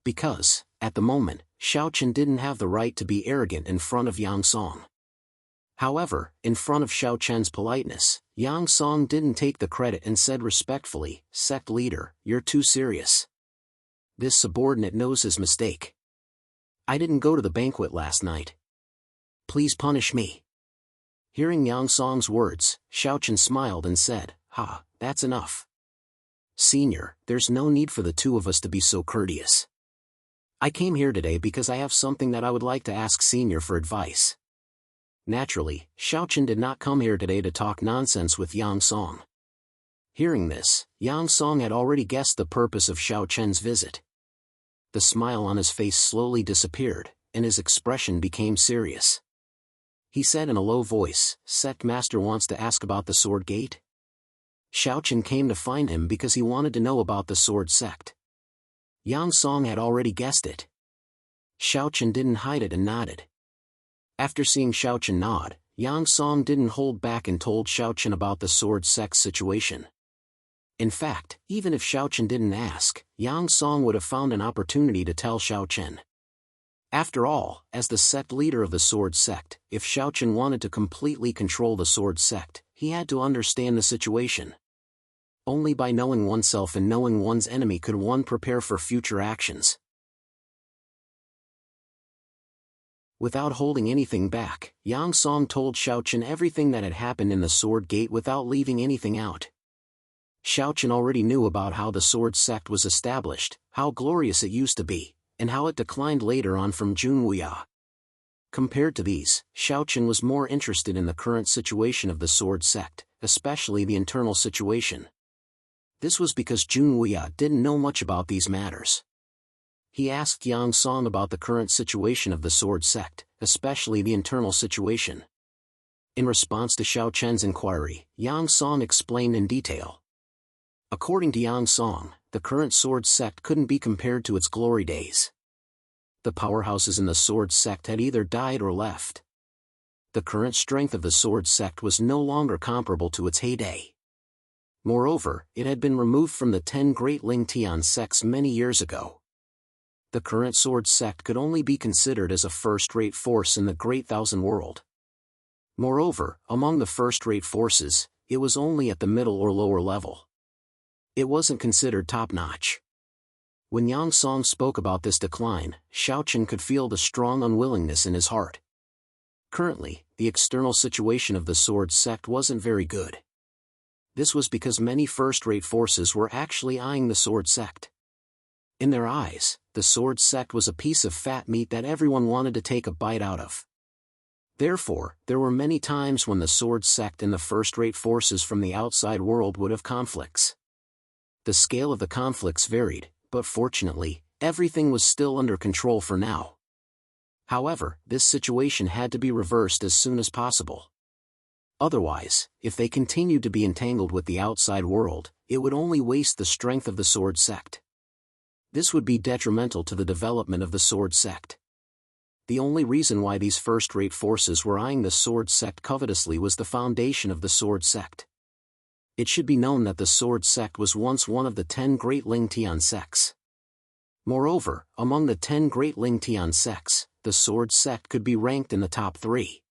Because, at the moment, Xiaochen didn't have the right to be arrogant in front of Yang Song. However, in front of Xiaochen's politeness, Yang Song didn't take the credit and said respectfully, "Sect leader, you're too serious. This subordinate knows his mistake. I didn't go to the banquet last night. Please punish me." Hearing Yang Song's words, Xiaochen smiled and said, "Ha, that's enough. Senior, there's no need for the two of us to be so courteous. I came here today because I have something that I would like to ask Senior for advice." Naturally, Xiaochen did not come here today to talk nonsense with Yang Song. Hearing this, Yang Song had already guessed the purpose of Xiaochen's visit. The smile on his face slowly disappeared, and his expression became serious. He said in a low voice, "Sect Master wants to ask about the Sword Gate?" Xiaochen came to find him because he wanted to know about the Sword Sect. Yang Song had already guessed it. Xiaochen didn't hide it and nodded. After seeing Xiaochen nod, Yang Song didn't hold back and told Xiaochen about the Sword Sect's situation. In fact, even if Xiaochen didn't ask, Yang Song would have found an opportunity to tell Xiaochen. After all, as the sect leader of the Sword Sect, if Xiaochen wanted to completely control the Sword Sect, he had to understand the situation. Only by knowing oneself and knowing one's enemy could one prepare for future actions. Without holding anything back, Yang Song told Xiaochen everything that had happened in the Sword Gate without leaving anything out. Xiaochen already knew about how the Sword Sect was established, how glorious it used to be, and how it declined later on from Junwuya. Compared to these, Xiaochen was more interested in the current situation of the Sword Sect, especially the internal situation. This was because Junwuya didn't know much about these matters. He asked Yang Song about the current situation of the Sword Sect, especially the internal situation. In response to Xiaochen's inquiry, Yang Song explained in detail. According to Yang Song, the current Sword Sect couldn't be compared to its glory days. The powerhouses in the Sword Sect had either died or left. The current strength of the Sword Sect was no longer comparable to its heyday. Moreover, it had been removed from the 10 great Ling Tian sects many years ago. The current Sword Sect could only be considered as a first-rate force in the Great Thousand World. Moreover, among the first-rate forces, it was only at the middle or lower level. It wasn't considered top-notch. When Yang Song spoke about this decline, Xiaochen could feel the strong unwillingness in his heart. Currently, the external situation of the Sword Sect wasn't very good. This was because many first-rate forces were actually eyeing the Sword Sect. In their eyes, the Sword Sect was a piece of fat meat that everyone wanted to take a bite out of. Therefore, there were many times when the Sword Sect and the first-rate forces from the outside world would have conflicts. The scale of the conflicts varied, but fortunately, everything was still under control for now. However, this situation had to be reversed as soon as possible. Otherwise, if they continued to be entangled with the outside world, it would only waste the strength of the Sword Sect. This would be detrimental to the development of the Sword Sect. The only reason why these first-rate forces were eyeing the Sword Sect covetously was the foundation of the Sword Sect. It should be known that the Sword Sect was once one of the 10 great Ling Tian sects. Moreover, among the 10 great Ling Tian sects, the Sword Sect could be ranked in the top 3.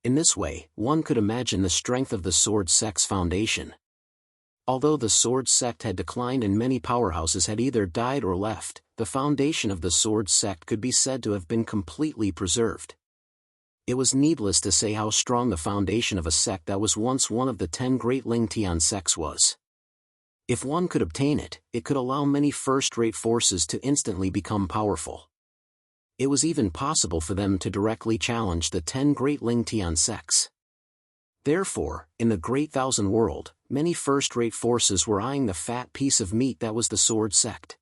In this way, one could imagine the strength of the Sword Sect's foundation. Although the Sword Sect had declined and many powerhouses had either died or left, the foundation of the Sword Sect could be said to have been completely preserved. It was needless to say how strong the foundation of a sect that was once one of the 10 great Ling Tian sects was. If one could obtain it, it could allow many first-rate forces to instantly become powerful. It was even possible for them to directly challenge the 10 great Ling Tian sects. Therefore, in the Great Thousand World, many first-rate forces were eyeing the fat piece of meat that was the Sword Sect.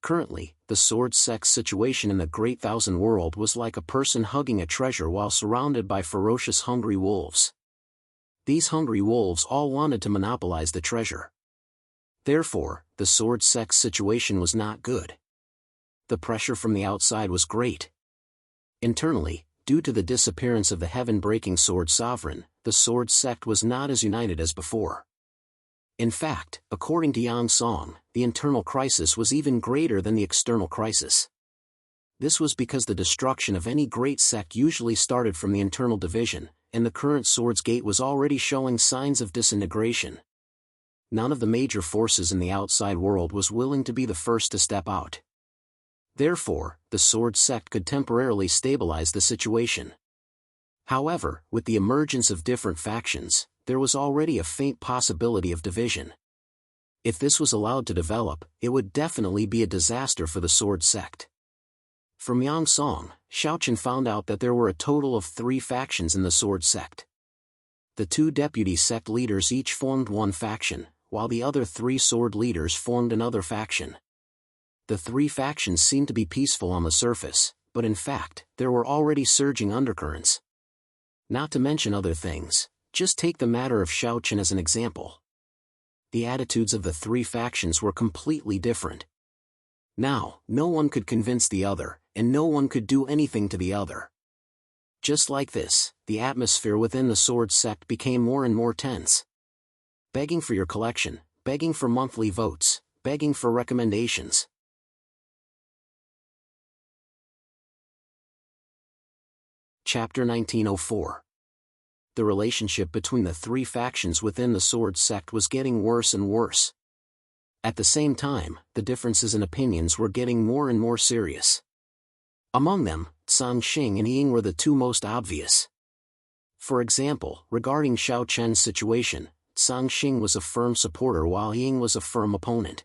Currently, the Sword Sect's situation in the Great Thousand World was like a person hugging a treasure while surrounded by ferocious hungry wolves. These hungry wolves all wanted to monopolize the treasure. Therefore, the Sword Sect's situation was not good. The pressure from the outside was great. Internally, due to the disappearance of the heaven-breaking Sword Sovereign, the Sword Sect was not as united as before. In fact, according to Yang Song, the internal crisis was even greater than the external crisis. This was because the destruction of any great sect usually started from the internal division, and the current Swords Gate was already showing signs of disintegration. None of the major forces in the outside world was willing to be the first to step out. Therefore, the Sword Sect could temporarily stabilize the situation. However, with the emergence of different factions, there was already a faint possibility of division. If this was allowed to develop, it would definitely be a disaster for the Sword Sect. From Yang Song, Xiaochen found out that there were a total of 3 factions in the Sword Sect. The 2 deputy sect leaders each formed one faction, while the other 3 sword leaders formed another faction. The 3 factions seemed to be peaceful on the surface, but in fact, there were already surging undercurrents. Not to mention other things, just take the matter of Xiaochen as an example. The attitudes of the 3 factions were completely different. Now, no one could convince the other, and no one could do anything to the other. Just like this, the atmosphere within the Sword Sect became more and more tense. Begging for your collection, begging for monthly votes, begging for recommendations. Chapter 1904. The relationship between the 3 factions within the Sword Sect was getting worse and worse. At the same time, the differences in opinions were getting more and more serious. Among them, Zhang Xing and Ying were the 2 most obvious. For example, regarding Xiaochen's situation, Zhang Xing was a firm supporter while Ying was a firm opponent.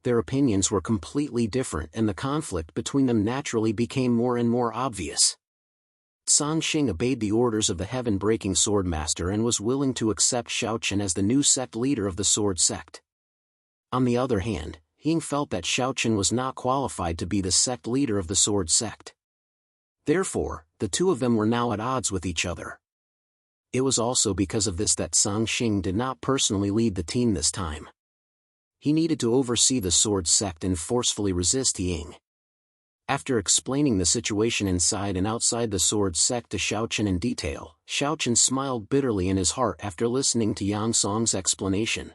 Their opinions were completely different and the conflict between them naturally became more and more obvious. Zhang Xing obeyed the orders of the heaven-breaking swordmaster and was willing to accept Xiaochen as the new sect leader of the Sword Sect. On the other hand, Ying felt that Xiaochen was not qualified to be the sect leader of the Sword Sect. Therefore, the 2 of them were now at odds with each other. It was also because of this that Zhang Xing did not personally lead the team this time. He needed to oversee the Sword Sect and forcefully resist Ying. After explaining the situation inside and outside the Sword Sect to Xiaochen in detail, Xiaochen smiled bitterly in his heart after listening to Yang Song's explanation.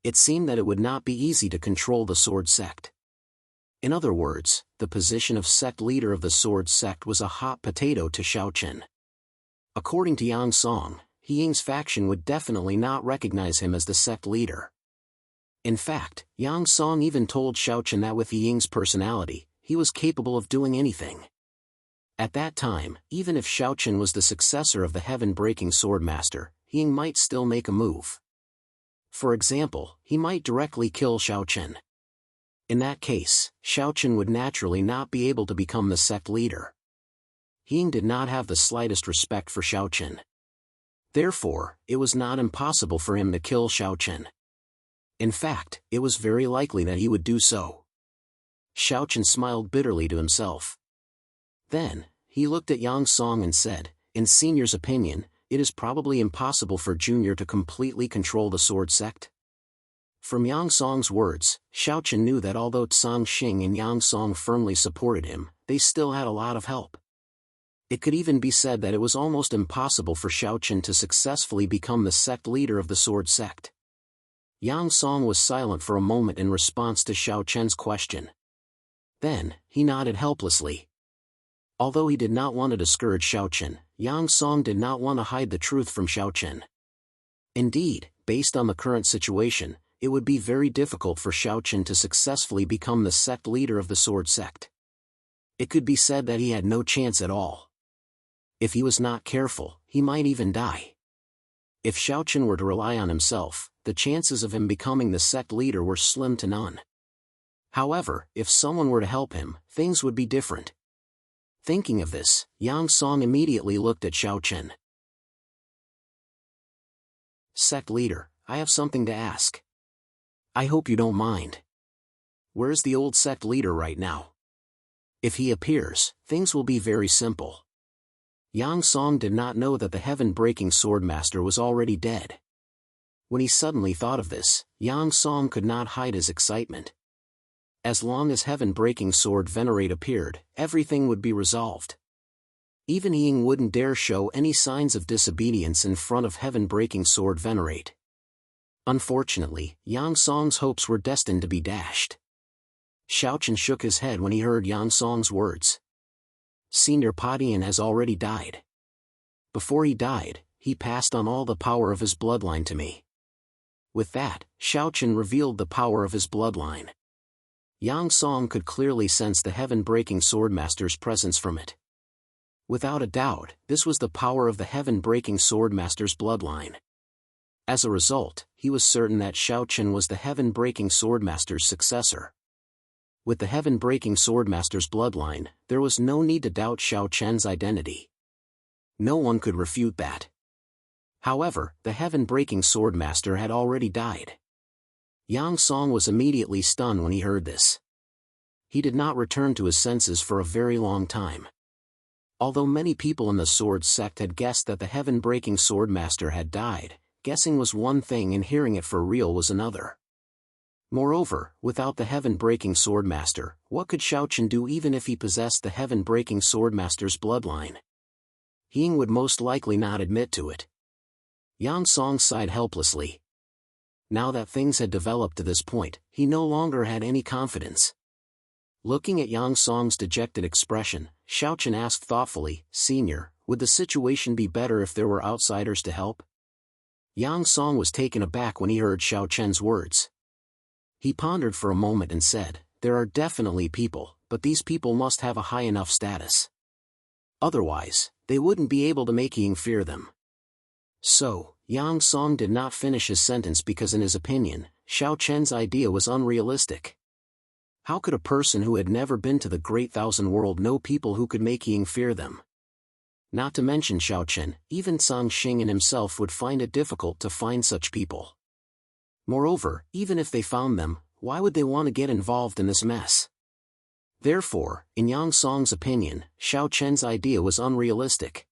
It seemed that it would not be easy to control the Sword Sect. In other words, the position of sect leader of the Sword Sect was a hot potato to Xiaochen. According to Yang Song, Ying's faction would definitely not recognize him as the sect leader. In fact, Yang Song even told Xiaochen that with Ying's personality, he was capable of doing anything. At that time, even if Xiaochen was the successor of the heaven-breaking swordmaster, Ying might still make a move. For example, he might directly kill Xiaochen. In that case, Xiaochen would naturally not be able to become the sect leader. Ying did not have the slightest respect for Xiaochen. Therefore, it was not impossible for him to kill Xiaochen. In fact, it was very likely that he would do so. Xiaochen smiled bitterly to himself. Then, he looked at Yang Song and said, "In Senior's opinion, it is probably impossible for Junior to completely control the Sword Sect." From Yang Song's words, Xiaochen knew that although Zhang Xing and Yang Song firmly supported him, they still had a lot of help. It could even be said that it was almost impossible for Xiaochen to successfully become the sect leader of the Sword Sect. Yang Song was silent for a moment in response to Xiaochen's question. Then, he nodded helplessly. Although he did not want to discourage Xiaochen, Yang Song did not want to hide the truth from Xiaochen. Indeed, based on the current situation, it would be very difficult for Xiaochen to successfully become the sect leader of the Sword Sect. It could be said that he had no chance at all. If he was not careful, he might even die. If Xiaochen were to rely on himself, the chances of him becoming the sect leader were slim to none. However, if someone were to help him, things would be different. Thinking of this, Yang Song immediately looked at Xiao Chen. Sect leader, I have something to ask. I hope you don't mind. Where's the old sect leader right now? If he appears, things will be very simple. Yang Song did not know that the heaven-breaking sword master was already dead. When he suddenly thought of this, Yang Song could not hide his excitement. As long as heaven-breaking sword venerate appeared, everything would be resolved. Even Ying wouldn't dare show any signs of disobedience in front of heaven-breaking sword venerate. Unfortunately, Yang Song's hopes were destined to be dashed. Xiao Chen shook his head when he heard Yang Song's words. Senior Padian has already died. Before he died, he passed on all the power of his bloodline to me. With that, Xiao Chen revealed the power of his bloodline. Yang Song could clearly sense the heaven-breaking swordmaster's presence from it. Without a doubt, this was the power of the heaven-breaking swordmaster's bloodline. As a result, he was certain that Xiao Chen was the heaven-breaking swordmaster's successor. With the heaven-breaking swordmaster's bloodline, there was no need to doubt Xiao Chen's identity. No one could refute that. However, the heaven-breaking swordmaster had already died. Yang Song was immediately stunned when he heard this. He did not return to his senses for a very long time. Although many people in the sword sect had guessed that the heaven-breaking swordmaster had died, guessing was one thing and hearing it for real was another. Moreover, without the heaven-breaking swordmaster, what could Xiao Chen do even if he possessed the heaven-breaking swordmaster's bloodline? Ying would most likely not admit to it. Yang Song sighed helplessly. Now that things had developed to this point, he no longer had any confidence. Looking at Yang Song's dejected expression, Xiao Chen asked thoughtfully, Senior, would the situation be better if there were outsiders to help? Yang Song was taken aback when he heard Xiao Chen's words. He pondered for a moment and said, there are definitely people, but these people must have a high enough status. Otherwise, they wouldn't be able to make Ying fear them. So, Yang Song did not finish his sentence because in his opinion, Xiao Chen's idea was unrealistic. How could a person who had never been to the Great Thousand World know people who could make Ying fear them? Not to mention Xiao Chen, even Song Xing and himself would find it difficult to find such people. Moreover, even if they found them, why would they want to get involved in this mess? Therefore, in Yang Song's opinion, Xiao Chen's idea was unrealistic.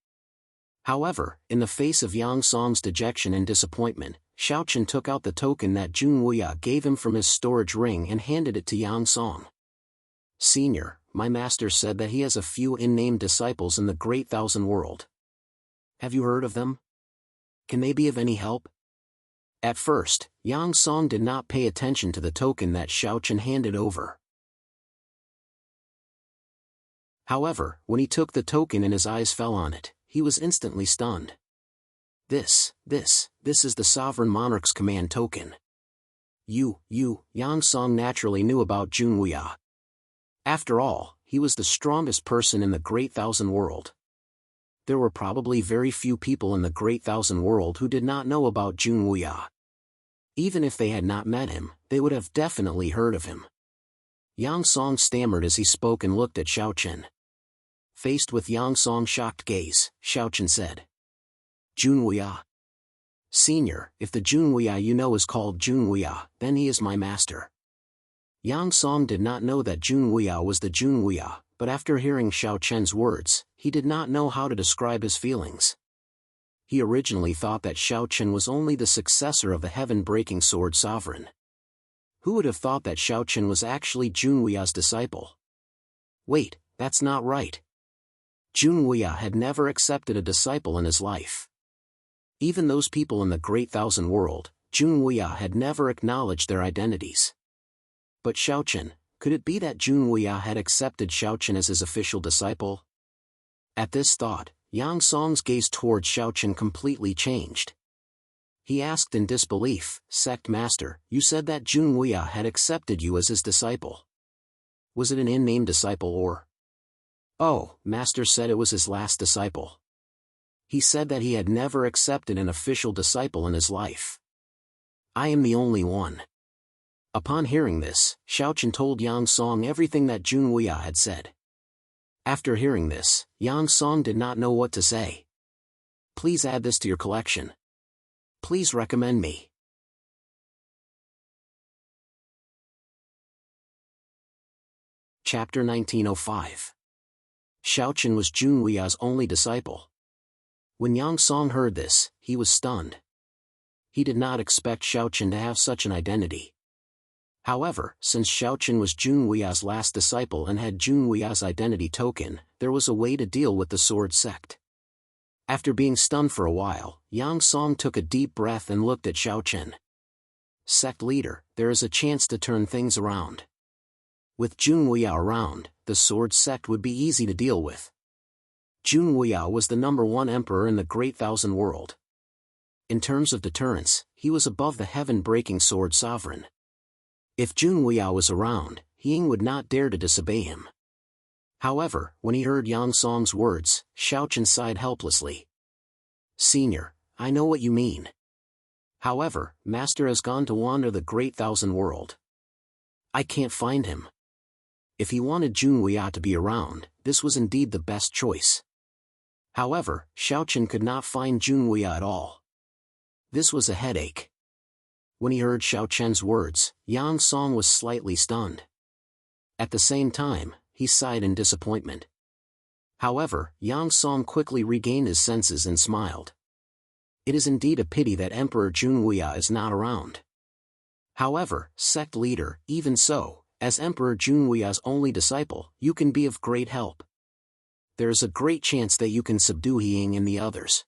However, in the face of Yang Song's dejection and disappointment, Xiao Chen took out the token that Jun Wuya gave him from his storage ring and handed it to Yang Song. Senior, my master said that he has a few unnamed disciples in the Great Thousand World. Have you heard of them? Can they be of any help? At first, Yang Song did not pay attention to the token that Xiao Chen handed over. However, when he took the token and his eyes fell on it, he was instantly stunned. This is the Sovereign Monarch's command token. Yang Song naturally knew about Jun Wuya. After all, he was the strongest person in the Great Thousand World. There were probably very few people in the Great Thousand World who did not know about Jun Wuya. Even if they had not met him, they would have definitely heard of him. Yang Song stammered as he spoke and looked at Xiao Chen. Faced with Yang Song's shocked gaze, Xiao Chen said, Jun Wuya. Senior, if the Jun Wuya you know is called Jun Wuya, then he is my master. Yang Song did not know that Jun Wuya was the Jun Wuya, but after hearing Xiao Chen's words, he did not know how to describe his feelings. He originally thought that Xiao Chen was only the successor of the heaven-breaking sword sovereign. Who would have thought that Xiao Chen was actually Jun Wuya's disciple? Wait, that's not right. Jun Wuya had never accepted a disciple in his life. Even those people in the Great Thousand World, Jun Wuya had never acknowledged their identities. But Xiao Chen, could it be that Jun Wuya had accepted Xiao Chen as his official disciple? At this thought, Yang Song's gaze toward Xiao Chen completely changed. He asked in disbelief, Sect Master, you said that Jun Wuya had accepted you as his disciple. Was it an unnamed disciple or? Oh, Master said it was his last disciple. He said that he had never accepted an official disciple in his life. I am the only one. Upon hearing this, Xiaochen told Yang Song everything that Jun Wuya had said. After hearing this, Yang Song did not know what to say. Please add this to your collection. Please recommend me. Chapter 1905. Xiaochen was Jun Wuya's only disciple. When Yang Song heard this, he was stunned. He did not expect Xiaochen to have such an identity. However, since Xiaochen was Jun Wuya's last disciple and had Jun Wuya's identity token, there was a way to deal with the sword sect. After being stunned for a while, Yang Song took a deep breath and looked at Xiaochen. Sect leader, there is a chance to turn things around. With Jun Wuya around, the sword sect would be easy to deal with. Jun Wuya was the #1 emperor in the Great Thousand World. In terms of deterrence, he was above the heaven-breaking sword sovereign. If Jun Wuya was around, Ying would not dare to disobey him. However, when he heard Yang Song's words, Xiaochen sighed helplessly. Senior, I know what you mean. However, Master has gone to wander the Great Thousand World. I can't find him. If he wanted Jun Wuya to be around, this was indeed the best choice. However, Xiaochen could not find Jun Wuya at all. This was a headache. When he heard Xiaochen's words, Yang Song was slightly stunned. At the same time, he sighed in disappointment. However, Yang Song quickly regained his senses and smiled. It is indeed a pity that Emperor Jun Wuya is not around. However, sect leader, even so, as Emperor Jun Wuya's only disciple, you can be of great help. There is a great chance that you can subdue Ying and the others.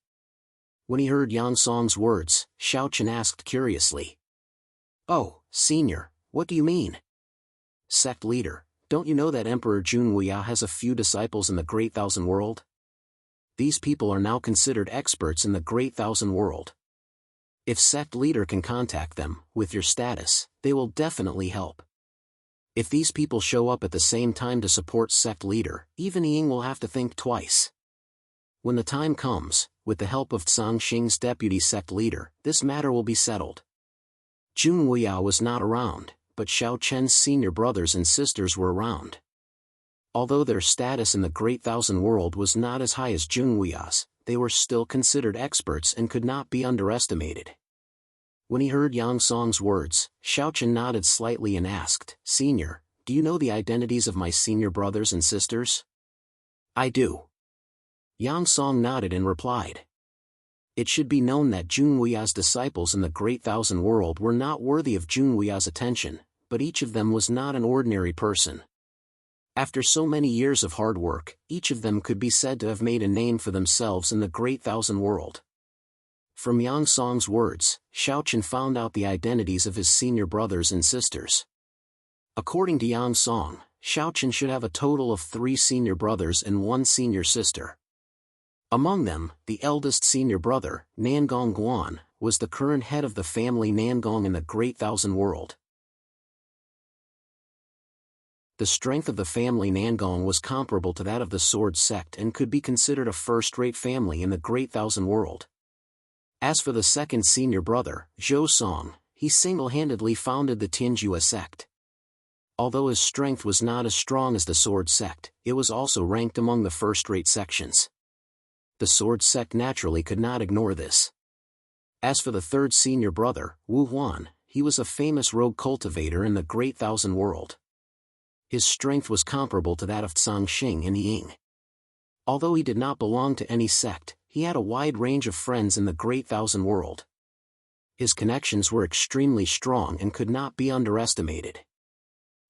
When he heard Yang Song's words, Xiaochen asked curiously. Oh, senior, what do you mean? Sect leader, don't you know that Emperor Jun Wuya has a few disciples in the Great Thousand World? These people are now considered experts in the Great Thousand World. If sect leader can contact them, with your status, they will definitely help. If these people show up at the same time to support sect leader, even Ying will have to think twice. When the time comes, with the help of Tsang Xing's deputy sect leader, this matter will be settled. Jun Wuya was not around, but Xiaochen's senior brothers and sisters were around. Although their status in the Great Thousand World was not as high as Jun Wuya's, they were still considered experts and could not be underestimated. When he heard Yang Song's words, Xiaochen nodded slightly and asked, Senior, do you know the identities of my senior brothers and sisters? I do. Yang Song nodded and replied. It should be known that Jun Wuya's disciples in the Great Thousand World were not worthy of Jun Wuya's attention, but each of them was not an ordinary person. After so many years of hard work, each of them could be said to have made a name for themselves in the Great Thousand World. From Yang Song's words, Xiaochen found out the identities of his senior brothers and sisters. According to Yang Song, Xiaochen should have a total of 3 senior brothers and 1 senior sister. Among them, the eldest senior brother, Nangong Guan, was the current head of the family Nangong in the Great Thousand World. The strength of the family Nangong was comparable to that of the sword sect and could be considered a first-rate family in the Great Thousand World. As for the second senior brother, Zhou Song, he single-handedly founded the Tianjua sect. Although his strength was not as strong as the sword sect, it was also ranked among the first-rate sections. The sword sect naturally could not ignore this. As for the third senior brother, Wu Huan, he was a famous rogue cultivator in the Great Thousand World. His strength was comparable to that of Tsang Xing and Ying. Although he did not belong to any sect, he had a wide range of friends in the Great Thousand World. His connections were extremely strong and could not be underestimated.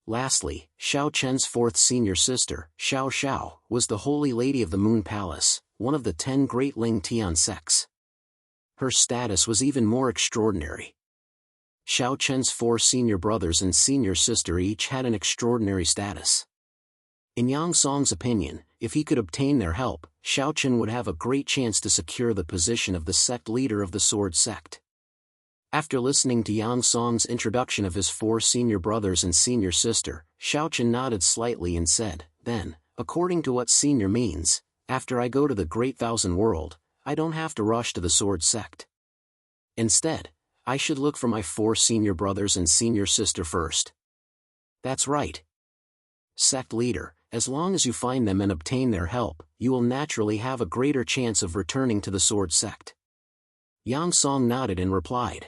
Lastly, Xiaochen's fourth senior sister, Xiao Xiao, was the Holy Lady of the Moon Palace, one of the 10 great Ling Tian sects. Her status was even more extraordinary. Xiaochen's 4 senior brothers and senior sister each had an extraordinary status. In Yang Song's opinion, if he could obtain their help, Xiaochen would have a great chance to secure the position of the sect leader of the sword sect. After listening to Yang Song's introduction of his 4 senior brothers and senior sister, Xiaochen nodded slightly and said, Then, according to what senior means, after I go to the Great Thousand World, I don't have to rush to the sword sect. Instead, I should look for my 4 senior brothers and senior sister first. That's right. Sect leader, as long as you find them and obtain their help, you will naturally have a greater chance of returning to the sword sect. Yang Song nodded and replied.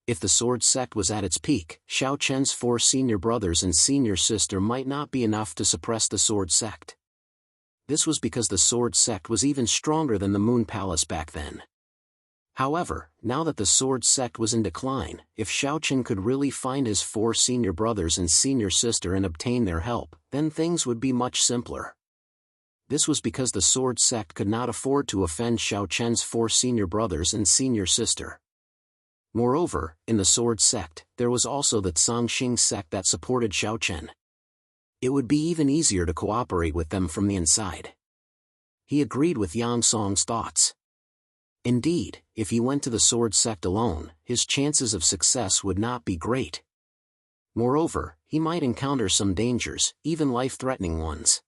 If the sword sect was at its peak, Xiao Chen's 4 senior brothers and senior sister might not be enough to suppress the sword sect. This was because the sword sect was even stronger than the Moon Palace back then. However, now that the sword sect was in decline, if Xiao Chen could really find his 4 senior brothers and senior sister and obtain their help, then things would be much simpler. This was because the sword sect could not afford to offend Xiao Chen's 4 senior brothers and senior sister. Moreover, in the sword sect, there was also the Cangxing sect that supported Xiao Chen. It would be even easier to cooperate with them from the inside. He agreed with Yang Song's thoughts. Indeed, if he went to the sword sect alone, his chances of success would not be great. Moreover, he might encounter some dangers, even life-threatening ones.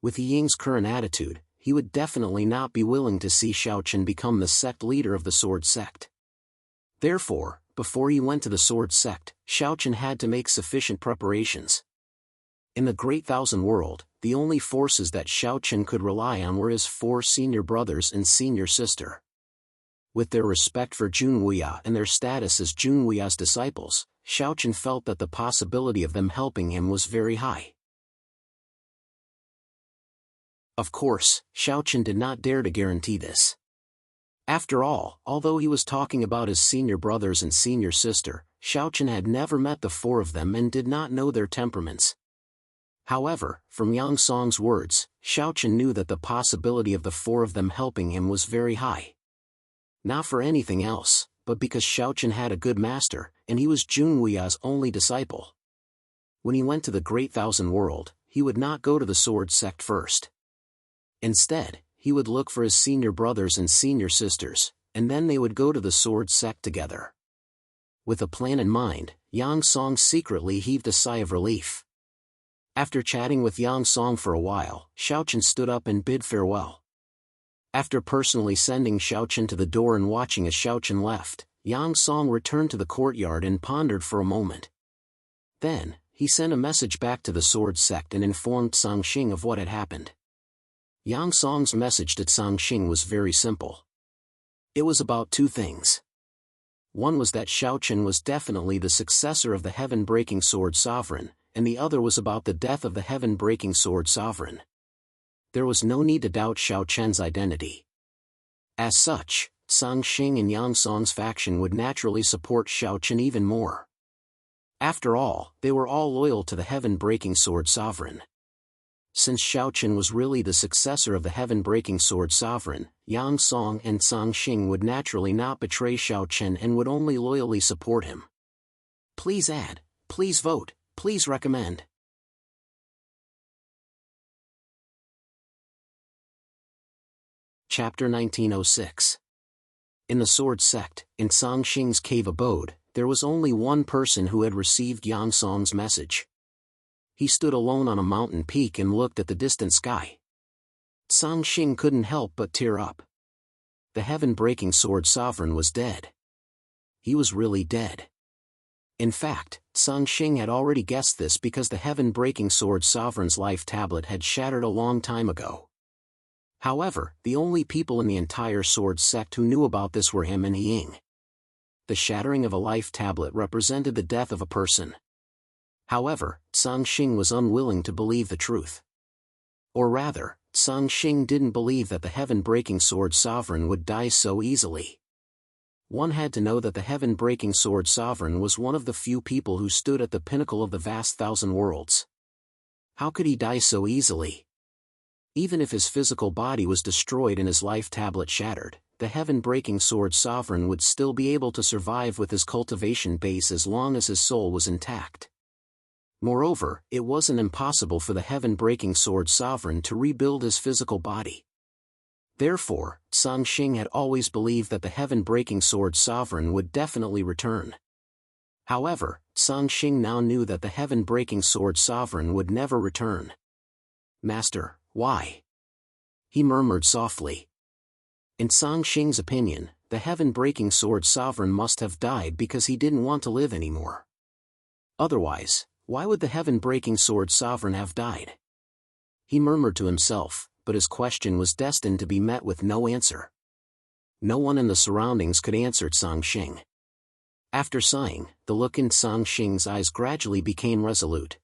With Yi Ying's current attitude, he would definitely not be willing to see Xiao Chen become the sect leader of the sword sect. Therefore, before he went to the sword sect, Xiao Chen had to make sufficient preparations. In the Great Thousand World, the only forces that Xiao Chen could rely on were his 4 senior brothers and senior sister. With their respect for Jun Wuya and their status as Jun Wuya's disciples, Xiao Chen felt that the possibility of them helping him was very high. Of course, Xiao Chen did not dare to guarantee this. After all, although he was talking about his senior brothers and senior sister, Xiao Chen had never met the 4 of them and did not know their temperaments. However, from Yang Song's words, Xiao Chen knew that the possibility of the 4 of them helping him was very high. Not for anything else, but because Xiao Chen had a good master, and he was Jun Wuya's only disciple. When he went to the Great Thousand World, he would not go to the sword sect first. Instead, he would look for his senior brothers and senior sisters, and then they would go to the sword sect together. With a plan in mind, Yang Song secretly heaved a sigh of relief. After chatting with Yang Song for a while, Xiao Chen stood up and bid farewell. After personally sending Xiao Chen to the door and watching as Xiao Chen left, Yang Song returned to the courtyard and pondered for a moment. Then, he sent a message back to the sword sect and informed Cangxing of what had happened. Yang Song's message to Cangxing was very simple. It was about 2 things. One was that Xiao Chen was definitely the successor of the heaven-breaking sword sovereign, and the other was about the death of the heaven-breaking sword sovereign. There was no need to doubt Xiao Chen's identity. As such, Cangxing and Yang Song's faction would naturally support Xiao Chen even more. After all, they were all loyal to the heaven-breaking sword sovereign. Since Xiao Chen was really the successor of the heaven-breaking sword sovereign, Yang Song and Cangxing would naturally not betray Xiao Chen and would only loyally support him. Please add, please vote, please recommend. Chapter 1906. In the sword sect, in Cangxing's cave abode, there was only one person who had received Yang Song's message. He stood alone on a mountain peak and looked at the distant sky. Cangxing couldn't help but tear up. The heaven-breaking sword sovereign was dead. He was really dead. In fact, Cangxing had already guessed this because the heaven-breaking sword sovereign's life tablet had shattered a long time ago. However, the only people in the entire sword sect who knew about this were him and Yi Ying. The shattering of a life tablet represented the death of a person. However, Cangxing was unwilling to believe the truth. Or rather, Cangxing didn't believe that the heaven-breaking sword sovereign would die so easily. One had to know that the heaven-breaking sword sovereign was one of the few people who stood at the pinnacle of the vast 1,000 worlds. How could he die so easily? Even if his physical body was destroyed and his life tablet shattered, the heaven-breaking sword sovereign would still be able to survive with his cultivation base as long as his soul was intact. Moreover, it wasn't impossible for the heaven-breaking sword sovereign to rebuild his physical body. Therefore, Cangxing had always believed that the heaven-breaking sword sovereign would definitely return. However, Cangxing now knew that the heaven-breaking sword sovereign would never return. Master, why? He murmured softly. In Cangxing's opinion, the heaven-breaking sword sovereign must have died because he didn't want to live anymore. Otherwise, why would the heaven-breaking sword sovereign have died? He murmured to himself, but his question was destined to be met with no answer. No one in the surroundings could answer Song Xing. After sighing, the look in Song Xing's eyes gradually became resolute.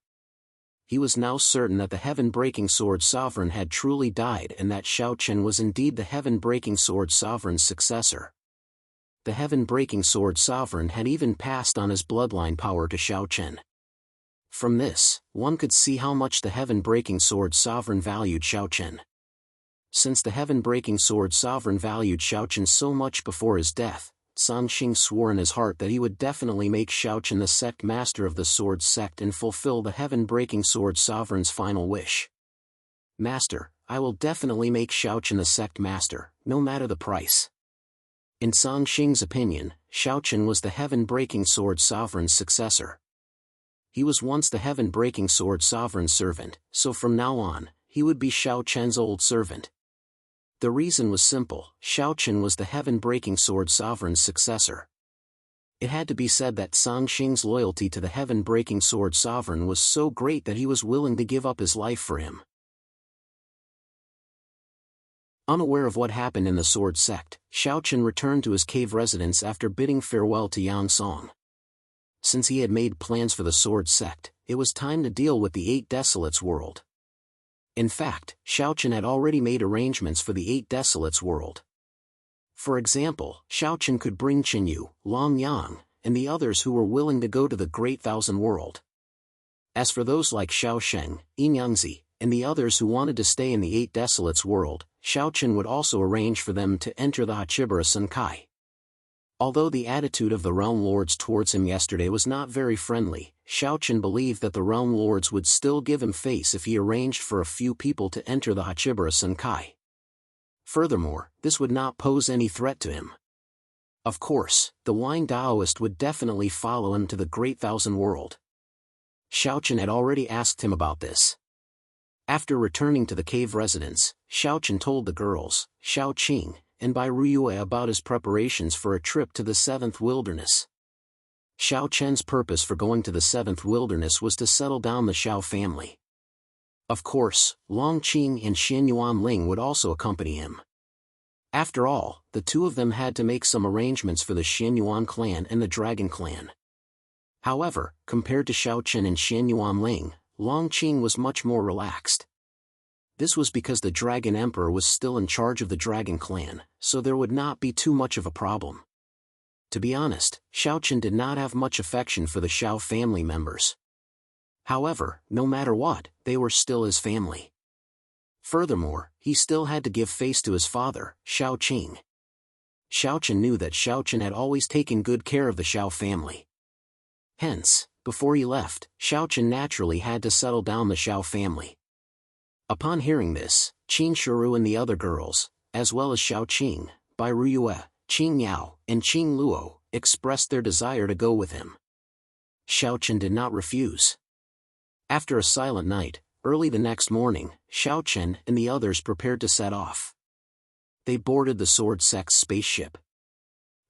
He was now certain that the heaven-breaking sword sovereign had truly died and that Xiao Chen was indeed the heaven-breaking sword sovereign's successor. The heaven-breaking sword sovereign had even passed on his bloodline power to Xiao Chen. From this, one could see how much the heaven-breaking sword sovereign valued Xiao Chen. Since the heaven-breaking sword sovereign valued Xiao Chen so much before his death, Song Xing swore in his heart that he would definitely make Xiao Chen the sect master of the sword sect and fulfill the heaven-breaking sword sovereign's final wish. Master, I will definitely make Xiao Chen the sect master, no matter the price. In Song Xing's opinion, Xiao Chen was the heaven-breaking sword sovereign's successor. He was once the heaven-breaking sword sovereign's servant, so from now on, he would be Xiao Chen's old servant. The reason was simple: Xiao Chen was the heaven-breaking sword sovereign's successor. It had to be said that Song Xing's loyalty to the heaven-breaking sword sovereign was so great that he was willing to give up his life for him. Unaware of what happened in the sword sect, Xiao Chen returned to his cave residence after bidding farewell to Yang Song. Since he had made plans for the sword sect, it was time to deal with the Eight Desolates world. In fact, Xiao Chen had already made arrangements for the Eight Desolates world. For example, Xiao Chen could bring Qinyu, Long Yang, and the others who were willing to go to the Great Thousand World. As for those like Xiao Sheng, Yinyangzi, and the others who wanted to stay in the Eight Desolates world, Xiao Chen would also arrange for them to enter the Hachibara Senkai. Although the attitude of the Realm Lords towards him yesterday was not very friendly, Xiao Chen believed that the Realm Lords would still give him face if he arranged for a few people to enter the Hachibara Senkai. Furthermore, this would not pose any threat to him. Of course, the Wine Taoist would definitely follow him to the Great Thousand World. Xiao Chen had already asked him about this. After returning to the cave residence, Xiao Chen told the girls, Xiao Qing, and Bai Ruyue about his preparations for a trip to the Seventh Wilderness. Xiao Chen's purpose for going to the Seventh Wilderness was to settle down the Xiao family. Of course, Long Qing and Xianyuan Ling would also accompany him. After all, the two of them had to make some arrangements for the Xianyuan clan and the Dragon clan. However, compared to Xiao Chen and Xianyuan Ling, Long Qing was much more relaxed. This was because the Dragon Emperor was still in charge of the Dragon clan, so there would not be too much of a problem. To be honest, Xiao Chen did not have much affection for the Xiao family members. However, no matter what, they were still his family. Furthermore, he still had to give face to his father, Xiao Qing. Xiao Chen knew that Xiao Chen had always taken good care of the Xiao family. Hence, before he left, Xiao Chen naturally had to settle down the Xiao family. Upon hearing this, Qin Shuru and the other girls, as well as Xiao Qing, Bai Ruyue, Qing Yao, and Qing Luo, expressed their desire to go with him. Xiao Chen did not refuse. After a silent night, early the next morning, Xiao Chen and the others prepared to set off. They boarded the Sword Sect's spaceship.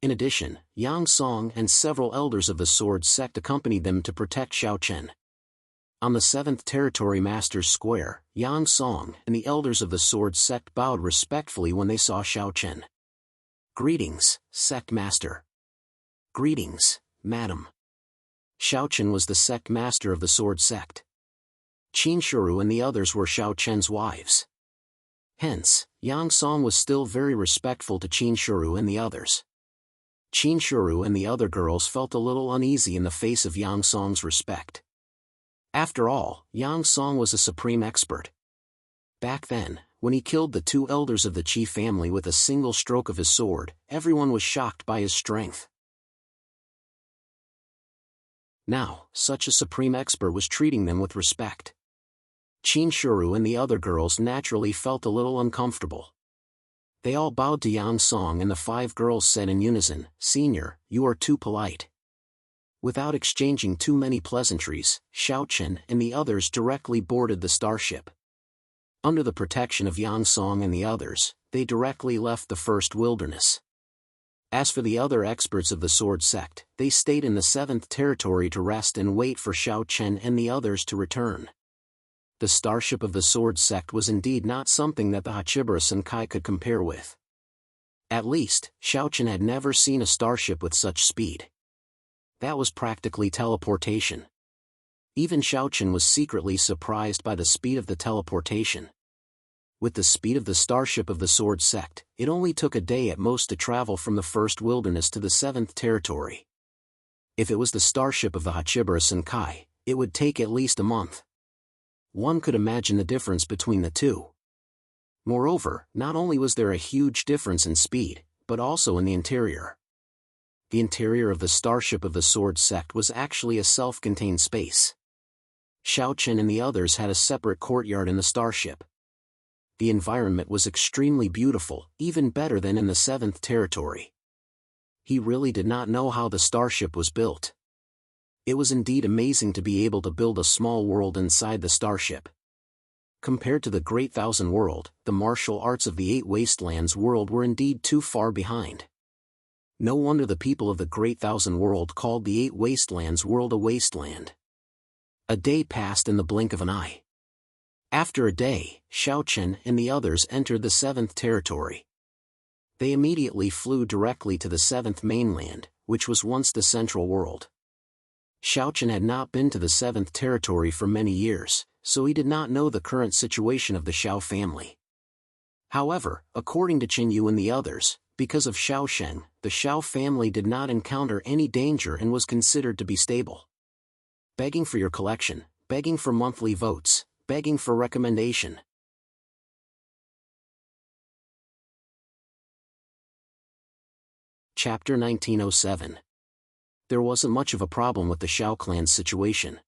In addition, Yang Song and several elders of the Sword Sect accompanied them to protect Xiao Chen. On the 7th Territory Master's Square, Yang Song and the elders of the Sword Sect bowed respectfully when they saw Xiao Chen. "Greetings, Sect Master." "Greetings, Madam." Xiao Chen was the Sect Master of the Sword Sect. Qin Shuru and the others were Xiao Chen's wives. Hence, Yang Song was still very respectful to Qin Shuru and the others. Qin Shuru and the other girls felt a little uneasy in the face of Yang Song's respect. After all, Yang Song was a supreme expert. Back then, when he killed the two elders of the Qi family with a single stroke of his sword, everyone was shocked by his strength. Now, such a supreme expert was treating them with respect. Qin Shuru and the other girls naturally felt a little uncomfortable. They all bowed to Yang Song and the 5 girls said in unison, "Senior, you are too polite." Without exchanging too many pleasantries, Xiao Chen and the others directly boarded the starship. Under the protection of Yang Song and the others, they directly left the First Wilderness. As for the other experts of the sword sect, they stayed in the 7th territory to rest and wait for Xiao Chen and the others to return. The starship of the sword sect was indeed not something that the Hachibara Senkai could compare with. At least, Xiao Chen had never seen a starship with such speed. That was practically teleportation. Even Xiao Chen was secretly surprised by the speed of the teleportation. With the speed of the starship of the sword sect, it only took a day at most to travel from the first wilderness to the 7th territory. If it was the starship of the Hachibara Senkai, it would take at least a month. One could imagine the difference between the two. Moreover, not only was there a huge difference in speed, but also in the interior. The interior of the starship of the sword sect was actually a self-contained space. Xiao Chen and the others had a separate courtyard in the starship. The environment was extremely beautiful, even better than in the 7th territory. He really did not know how the starship was built. It was indeed amazing to be able to build a small world inside the starship. Compared to the Great Thousand World, the martial arts of the 8 Wastelands world were indeed too far behind. No wonder the people of the Great Thousand World called the 8 Wastelands world a wasteland. A day passed in the blink of an eye. After a day, Xiao Chen and the others entered the 7th territory. They immediately flew directly to the 7th mainland, which was once the central world. Xiao Chen had not been to the 7th territory for many years, so he did not know the current situation of the Xiao family. However, according to Chen Yu and the others, because of Xiao Shen, the Xiao family did not encounter any danger and was considered to be stable. Begging for your collection, begging for monthly votes, begging for recommendation. Chapter 1907. There wasn't much of a problem with the Xiao clan's situation.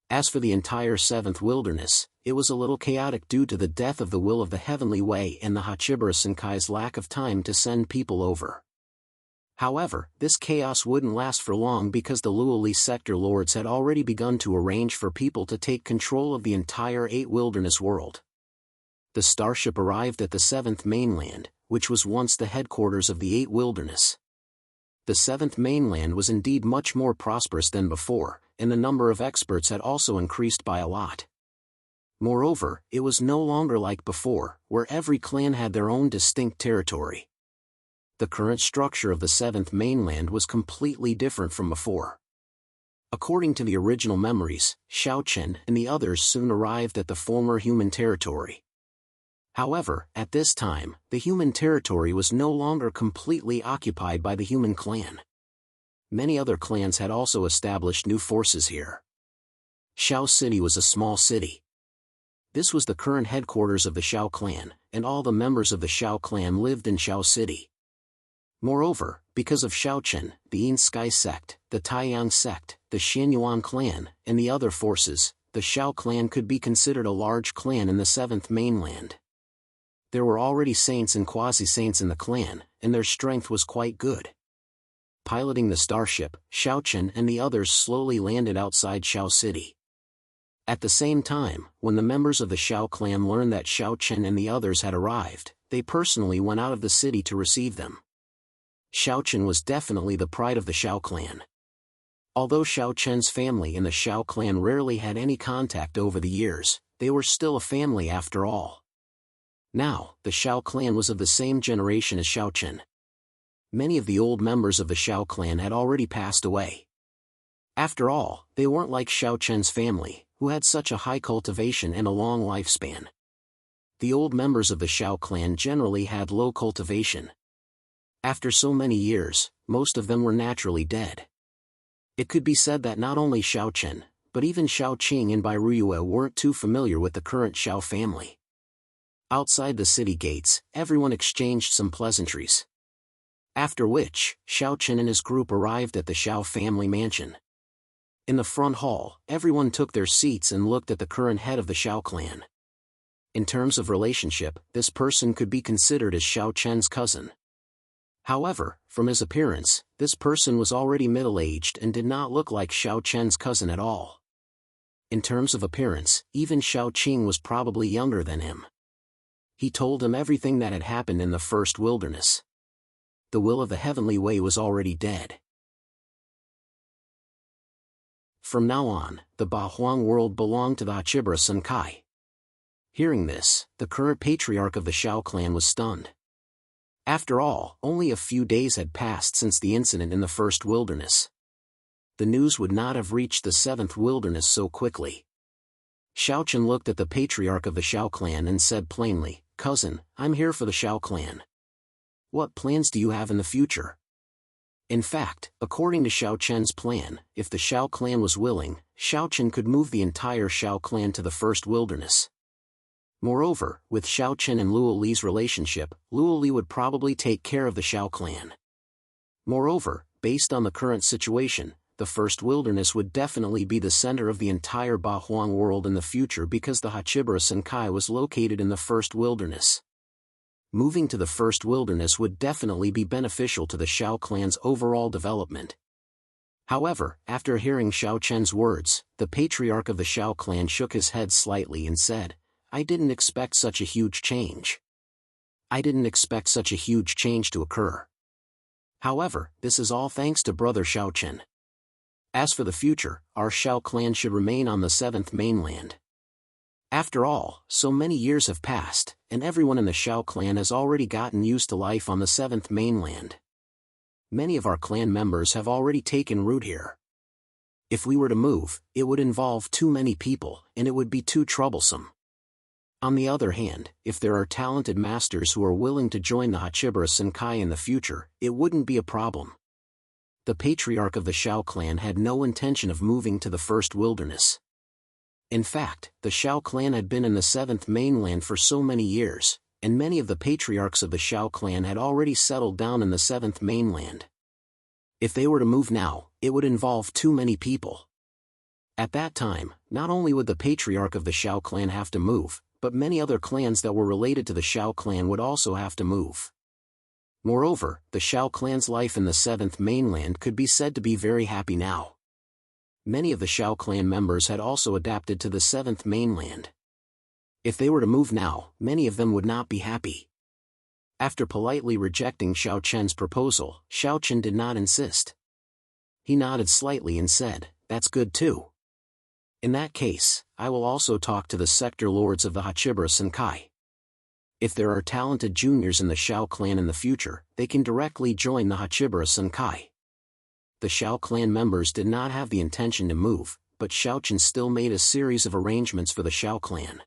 As for the entire 7th wilderness, it was a little chaotic due to the death of the will of the Heavenly Way and the Hachibara Senkai's lack of time to send people over. However, this chaos wouldn't last for long because the Luoli sector lords had already begun to arrange for people to take control of the entire 8 wilderness world. The starship arrived at the 7th mainland, which was once the headquarters of the 8 wilderness. The 7th mainland was indeed much more prosperous than before, and the number of experts had also increased by a lot. Moreover, it was no longer like before, where every clan had their own distinct territory. The current structure of the 7th mainland was completely different from before. According to the original memories, Xiao Chen and the others soon arrived at the former human territory. However, at this time, the human territory was no longer completely occupied by the human clan. Many other clans had also established new forces here. Xiao City was a small city. This was the current headquarters of the Xiao clan, and all the members of the Xiao clan lived in Xiao City. Moreover, because of Xiao Chen, the Yin Sky sect, the Taiyang sect, the Xianyuan clan, and the other forces, the Xiao clan could be considered a large clan in the 7th mainland. There were already saints and quasi-saints in the clan, and their strength was quite good. Piloting the starship, Xiao Chen and the others slowly landed outside Xiao City. At the same time, when the members of the Xiao clan learned that Xiao Chen and the others had arrived, they personally went out of the city to receive them. Xiao Chen was definitely the pride of the Xiao clan. Although Xiao Chen's family and the Xiao clan rarely had any contact over the years, they were still a family after all. Now, the Xiao clan was of the same generation as Xiao Chen. Many of the old members of the Xiao clan had already passed away. After all, they weren't like Xiao Chen's family, who had such a high cultivation and a long lifespan. The old members of the Xiao clan generally had low cultivation. After so many years, most of them were naturally dead. It could be said that not only Xiao Chen, but even Xiao Qing and Bai Ruyue weren't too familiar with the current Xiao family. Outside the city gates, everyone exchanged some pleasantries. After which, Xiao Chen and his group arrived at the Xiao family mansion. In the front hall, everyone took their seats and looked at the current head of the Xiao clan. In terms of relationship, this person could be considered as Xiao Chen's cousin. However, from his appearance, this person was already middle-aged and did not look like Xiao Chen's cousin at all. In terms of appearance, even Xiao Qing was probably younger than him. He told him everything that had happened in the first wilderness. The will of the heavenly way was already dead. From now on, the Bahuang world belonged to the Hachibara Senkai. Hearing this, the current patriarch of the Shao clan was stunned. After all, only a few days had passed since the incident in the first wilderness. The news would not have reached the seventh wilderness so quickly. Xiaochen looked at the patriarch of the Shao clan and said plainly, "Cousin, I'm here for the Shao clan. What plans do you have in the future?" In fact, according to Xiao Chen's plan, if the Shao clan was willing, Xiao Chen could move the entire Shao clan to the first wilderness. Moreover, with Xiao Chen and Luo Li's relationship, Luo Li would probably take care of the Shao clan. Moreover, based on the current situation, the first wilderness would definitely be the center of the entire Bahuang world in the future because the Hachibara Senkai was located in the first wilderness. Moving to the first wilderness would definitely be beneficial to the Shao clan's overall development. However, after hearing Xiao Chen's words, the patriarch of the Shao clan shook his head slightly and said, "I didn't expect such a huge change. I didn't expect such a huge change to occur. However, this is all thanks to brother Xiao Chen. As for the future, our Shao clan should remain on the seventh mainland. After all, so many years have passed, and everyone in the Shao clan has already gotten used to life on the seventh mainland. Many of our clan members have already taken root here. If we were to move, it would involve too many people, and it would be too troublesome. On the other hand, if there are talented masters who are willing to join the Hachibara Senkai in the future, it wouldn't be a problem." The patriarch of the Shao clan had no intention of moving to the first wilderness. In fact, the Shao clan had been in the seventh mainland for so many years, and many of the patriarchs of the Shao clan had already settled down in the seventh mainland. If they were to move now, it would involve too many people. At that time, not only would the patriarch of the Shao clan have to move, but many other clans that were related to the Shao clan would also have to move. Moreover, the Shao clan's life in the seventh mainland could be said to be very happy now. Many of the Shao clan members had also adapted to the seventh mainland. If they were to move now, many of them would not be happy. After politely rejecting Xiao Chen's proposal, Xiao Chen did not insist. He nodded slightly and said, "That's good too. In that case, I will also talk to the sector lords of the Hachibara Senkai. If there are talented juniors in the Shao clan in the future, they can directly join the Hachibara Senkai." The Shao clan members did not have the intention to move, but Xiao Chen still made a series of arrangements for the Shao clan.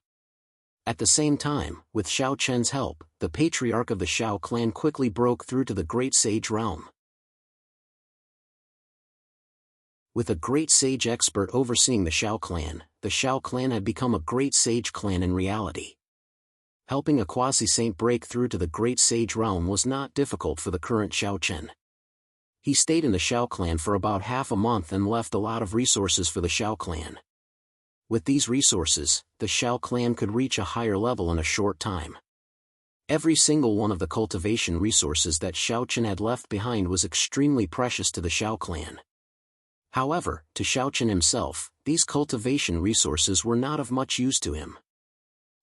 At the same time, with Xiao Chen's help, the patriarch of the Shao clan quickly broke through to the Great Sage realm. With a great sage expert overseeing the Shao clan had become a great sage clan in reality. Helping a quasi-saint break through to the Great Sage realm was not difficult for the current Xiao Chen. He stayed in the Shao clan for about half a month and left a lot of resources for the Shao clan. With these resources, the Shao clan could reach a higher level in a short time. Every single one of the cultivation resources that Xiao Chen had left behind was extremely precious to the Shao clan. However, to Xiao Chen himself, these cultivation resources were not of much use to him.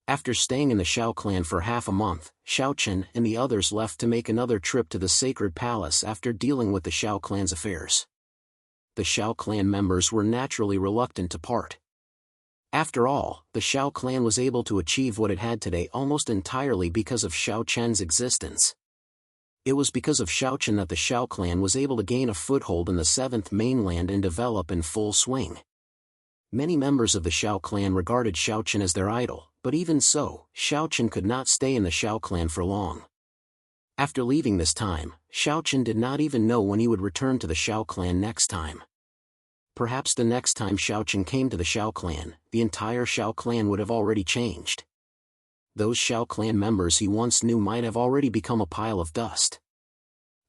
After staying in the Shao clan for half a month, Xiao Chen and the others left to make another trip to the Sacred Palace after dealing with the Shao clan's affairs. The Shao clan members were naturally reluctant to part. After all, the Shao clan was able to achieve what it had today almost entirely because of Xiao Chen's existence. It was because of Xiao Chen that the Shao clan was able to gain a foothold in the seventh mainland and develop in full swing. Many members of the Shao clan regarded Xiao Chen as their idol, but even so, Xiao Chen could not stay in the Shao clan for long. After leaving this time, Xiao Chen did not even know when he would return to the Shao clan next time. Perhaps the next time Xiao Chen came to the Shao clan, the entire Shao clan would have already changed. Those Shao clan members he once knew might have already become a pile of dust.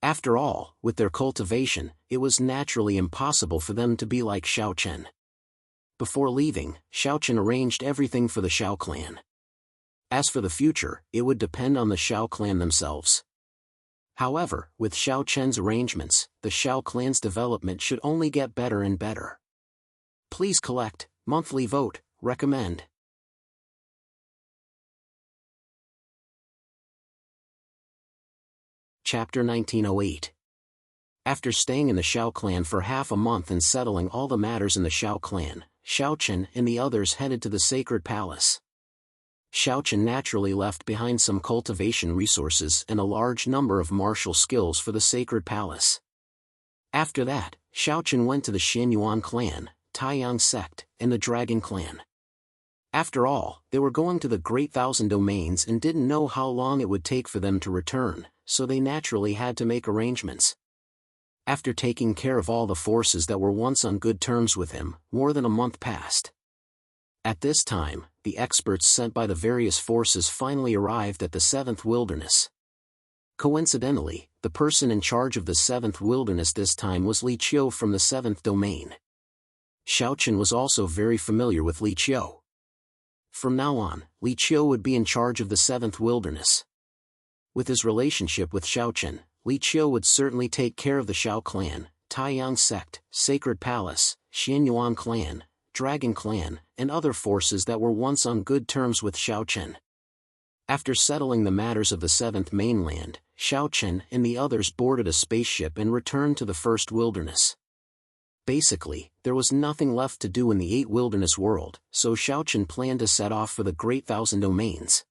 After all, with their cultivation, it was naturally impossible for them to be like Xiao Chen. Before leaving, Xiao Chen arranged everything for the Shao clan. As for the future, it would depend on the Shao clan themselves. However, with Xiao Chen's arrangements, the Shao clan's development should only get better and better. Please collect, monthly vote, recommend. Chapter 1908. After staying in the Xiao clan for half a month and settling all the matters in the Xiao clan, Xiaochen and the others headed to the sacred palace. Xiaochen naturally left behind some cultivation resources and a large number of martial skills for the sacred palace. After that, Xiaochen went to the Xianyuan clan, Taiyang sect, and the Dragon clan. After all, they were going to the Great Thousand Domains and didn't know how long it would take for them to return, so they naturally had to make arrangements. After taking care of all the forces that were once on good terms with him, more than a month passed. At this time, the experts sent by the various forces finally arrived at the 7th wilderness. Coincidentally, the person in charge of the 7th wilderness this time was Li Qiu from the 7th domain. Xiaochen was also very familiar with Li Qiu. From now on, Li Qiu would be in charge of the 7th wilderness. With his relationship with Xiaochen, Li Qiu would certainly take care of the Xiao clan, Taiyang sect, Sacred Palace, Xianyuan clan, Dragon clan, and other forces that were once on good terms with Xiaochen. After settling the matters of the 7th mainland, Xiaochen and the others boarded a spaceship and returned to the 1st wilderness. Basically, there was nothing left to do in the 8 wilderness world, so Xiaochen planned to set off for the Great Thousand Domains.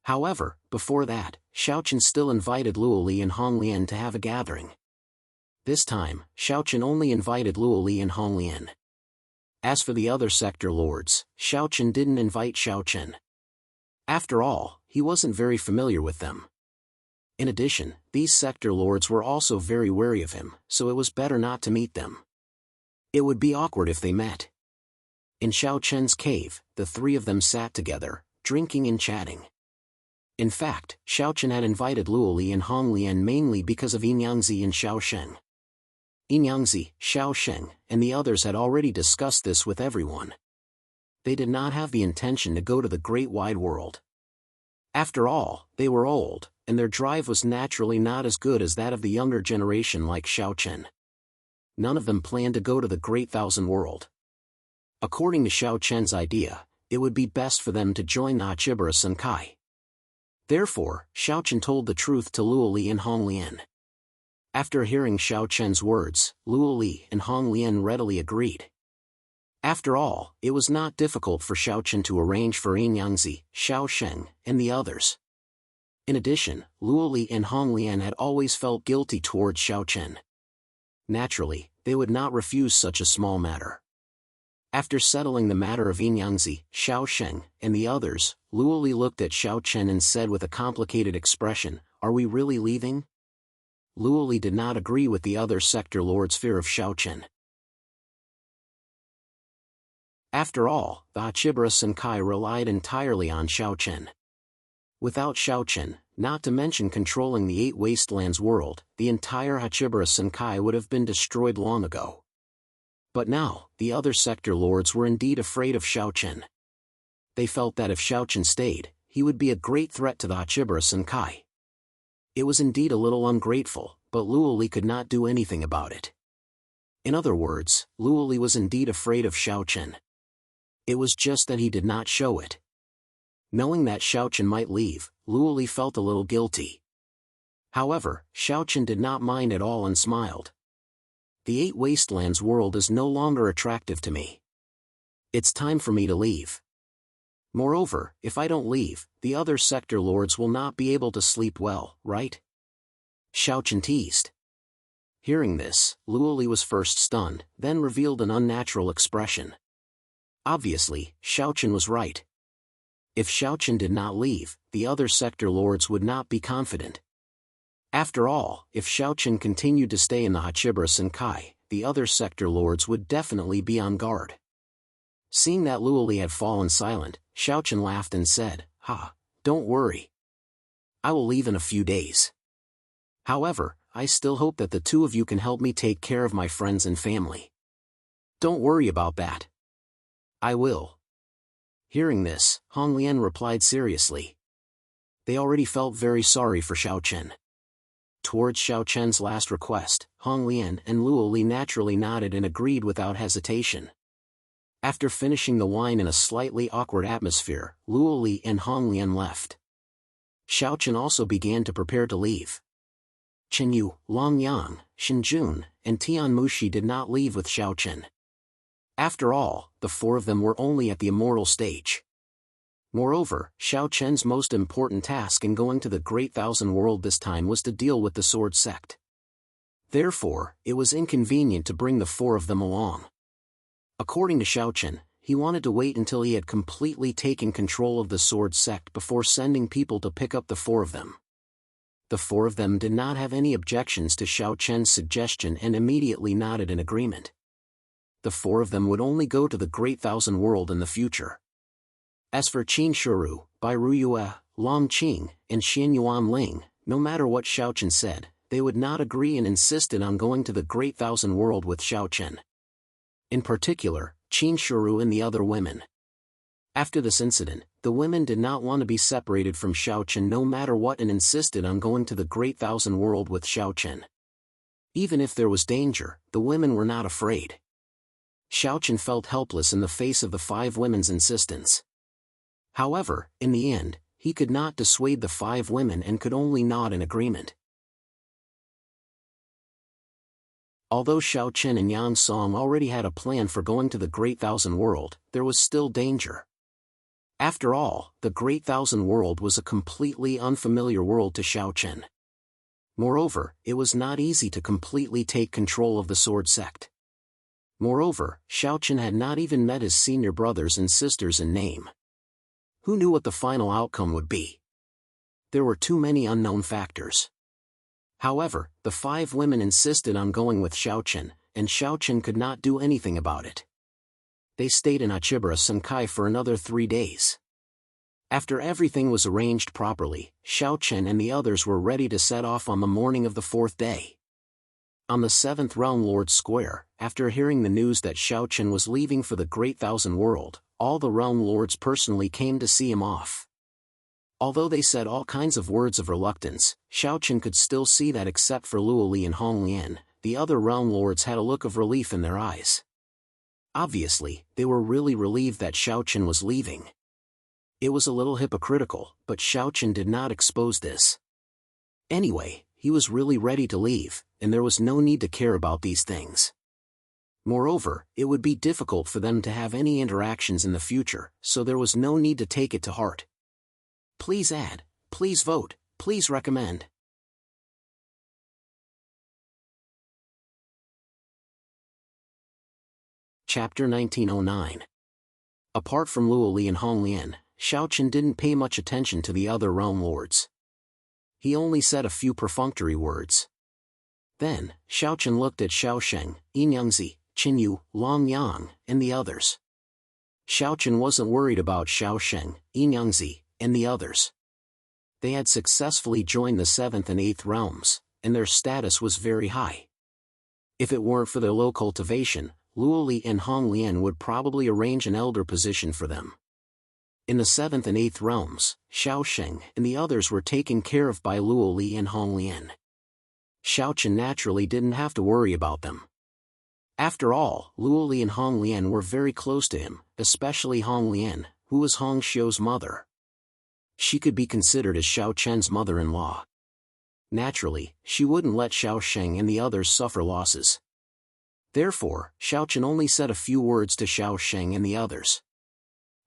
However, before that, Xiaochen still invited Luoli and Honglian to have a gathering. This time, Xiaochen only invited Luoli and Honglian. As for the other sector lords, Xiaochen didn't invite Xiaochen. After all, he wasn't very familiar with them. In addition, these sector lords were also very wary of him, so it was better not to meet them. It would be awkward if they met. In Xiaochen's cave, the 3 of them sat together, drinking and chatting. In fact, Xiaochen had invited Luoli and Honglian mainly because of Yinyangzi and Xiaosheng. Yinyangzi, Xiaosheng, and the others had already discussed this with everyone. They did not have the intention to go to the great wide world. After all, they were old, and their drive was naturally not as good as that of the younger generation like Xiaochen. None of them planned to go to the Great Thousand World. According to Xiaochen's idea, it would be best for them to join the Hachibara Senkai. Therefore, Xiaochen told the truth to Luoli and Honglian. After hearing Xiaochen's words, Luoli and Honglian readily agreed. After all, it was not difficult for Xiaochen to arrange for Yinyangzi, Xiaosheng, and the others. In addition, Luoli and Honglian had always felt guilty towards Xiaochen. Naturally, they would not refuse such a small matter. After settling the matter of Yinyangzi, Xiaosheng, and the others, Luoli looked at Xiaochen and said with a complicated expression, "Are we really leaving?" Luoli did not agree with the other sector lord's fear of Xiaochen. After all, the Hachibara Senkai relied entirely on Xiaochen. Without Xiaochen, not to mention controlling the 8 Wastelands world, the entire Hachibara Senkai would have been destroyed long ago. But now, the other sector lords were indeed afraid of Xiaochen. They felt that if Xiaochen stayed, he would be a great threat to the Hachibara Senkai. It was indeed a little ungrateful, but Luoli could not do anything about it. In other words, Luoli was indeed afraid of Xiaochen. It was just that he did not show it. Knowing that Xiaochen might leave, Luoli felt a little guilty. However, Xiaochen did not mind at all and smiled. The 8 Wastelands world is no longer attractive to me. It's time for me to leave. Moreover, if I don't leave, the other sector lords will not be able to sleep well, right? Xiaochen teased. Hearing this, Luoli was first stunned, then revealed an unnatural expression. Obviously, Xiaochen was right. If Xiaochen did not leave, the other sector lords would not be confident. After all, if Xiaochen continued to stay in the Hachibara Senkai, the other sector lords would definitely be on guard. Seeing that Luoli had fallen silent, Xiaochen laughed and said, "Don't worry. I will leave in a few days. However, I still hope that the 2 of you can help me take care of my friends and family. Don't worry about that. I will." Hearing this, Honglian replied seriously. They already felt very sorry for Xiaochen. Towards Xiaochen's last request, Honglian and Luoli naturally nodded and agreed without hesitation. After finishing the wine in a slightly awkward atmosphere, Luoli and Honglian left. Xiaochen also began to prepare to leave. Chen Yu, Long Yang, Shen Jun, and Tian Mushi did not leave with Xiao Chen. After all, the four of them were only at the immortal stage. Moreover, Xiao Chen's most important task in going to the Great Thousand World this time was to deal with the Sword Sect. Therefore, it was inconvenient to bring the four of them along. According to Xiao Chen, he wanted to wait until he had completely taken control of the Sword Sect before sending people to pick up the four of them. The four of them did not have any objections to Xiao Chen's suggestion and immediately nodded in agreement. The four of them would only go to the Great Thousand World in the future. As for Qin Shuru, Bai Ruyue, Long Qing, and Xian Yuan Ling, no matter what Xiao Chen said, they would not agree and insisted on going to the Great Thousand World with Xiao Chen. In particular, Qin Shuru and the other women. After this incident, the women did not want to be separated from Xiao Chen no matter what and insisted on going to the Great Thousand World with Xiao Chen. Even if there was danger, the women were not afraid. Xiao Chen felt helpless in the face of the five women's insistence. However, in the end, he could not dissuade the five women and could only nod in agreement. Although Xiao Chen and Yan Song already had a plan for going to the Great Thousand World, there was still danger. After all, the Great Thousand World was a completely unfamiliar world to Xiao Chen. Moreover, it was not easy to completely take control of the Sword Sect. Moreover, Xiao Chen had not even met his senior brothers and sisters in name. Who knew what the final outcome would be? There were too many unknown factors. However, the five women insisted on going with Xiao Chen, and Xiao Chen could not do anything about it. They stayed in Achibara Senkai for another 3 days. After everything was arranged properly, Xiao Chen and the others were ready to set off on the morning of the 4th day. On the 7th Realm Lord's Square, after hearing the news that Xiao Chen was leaving for the Great Thousand World, all the Realm Lords personally came to see him off. Although they said all kinds of words of reluctance, Xiao Chen could still see that except for Luo Li and Hong Lian, the other Realm Lords had a look of relief in their eyes. Obviously, they were really relieved that Xiao Chen was leaving. It was a little hypocritical, but Xiao Chen did not expose this. Anyway, he was really ready to leave, and there was no need to care about these things. Moreover, it would be difficult for them to have any interactions in the future, so there was no need to take it to heart. Please add, please vote, please recommend. Chapter 1909. Apart from Luo Li and Hong Lian, Xiao Chen didn't pay much attention to the other realm lords. He only said a few perfunctory words. Then, Xiao Chen looked at Xiao Sheng, Yin Yangzi, Qin Yu, Long Yang, and the others. Xiao Chen wasn't worried about Xiao Sheng, Yin Yangzi, and the others. They had successfully joined the 7th and 8th realms, and their status was very high. If it weren't for their low cultivation, Luo Li and Hong Lian would probably arrange an elder position for them. In the 7th and 8th realms, Xiao Sheng and the others were taken care of by Luo Li and Hong Lian. Xiao Chen naturally didn't have to worry about them. After all, Luo Li and Hong Lian were very close to him, especially Hong Lian, who was Hong Xiu's mother. She could be considered as Xiao Chen's mother-in-law. Naturally, she wouldn't let Xiao Sheng and the others suffer losses. Therefore, Xiao Chen only said a few words to Xiao Sheng and the others.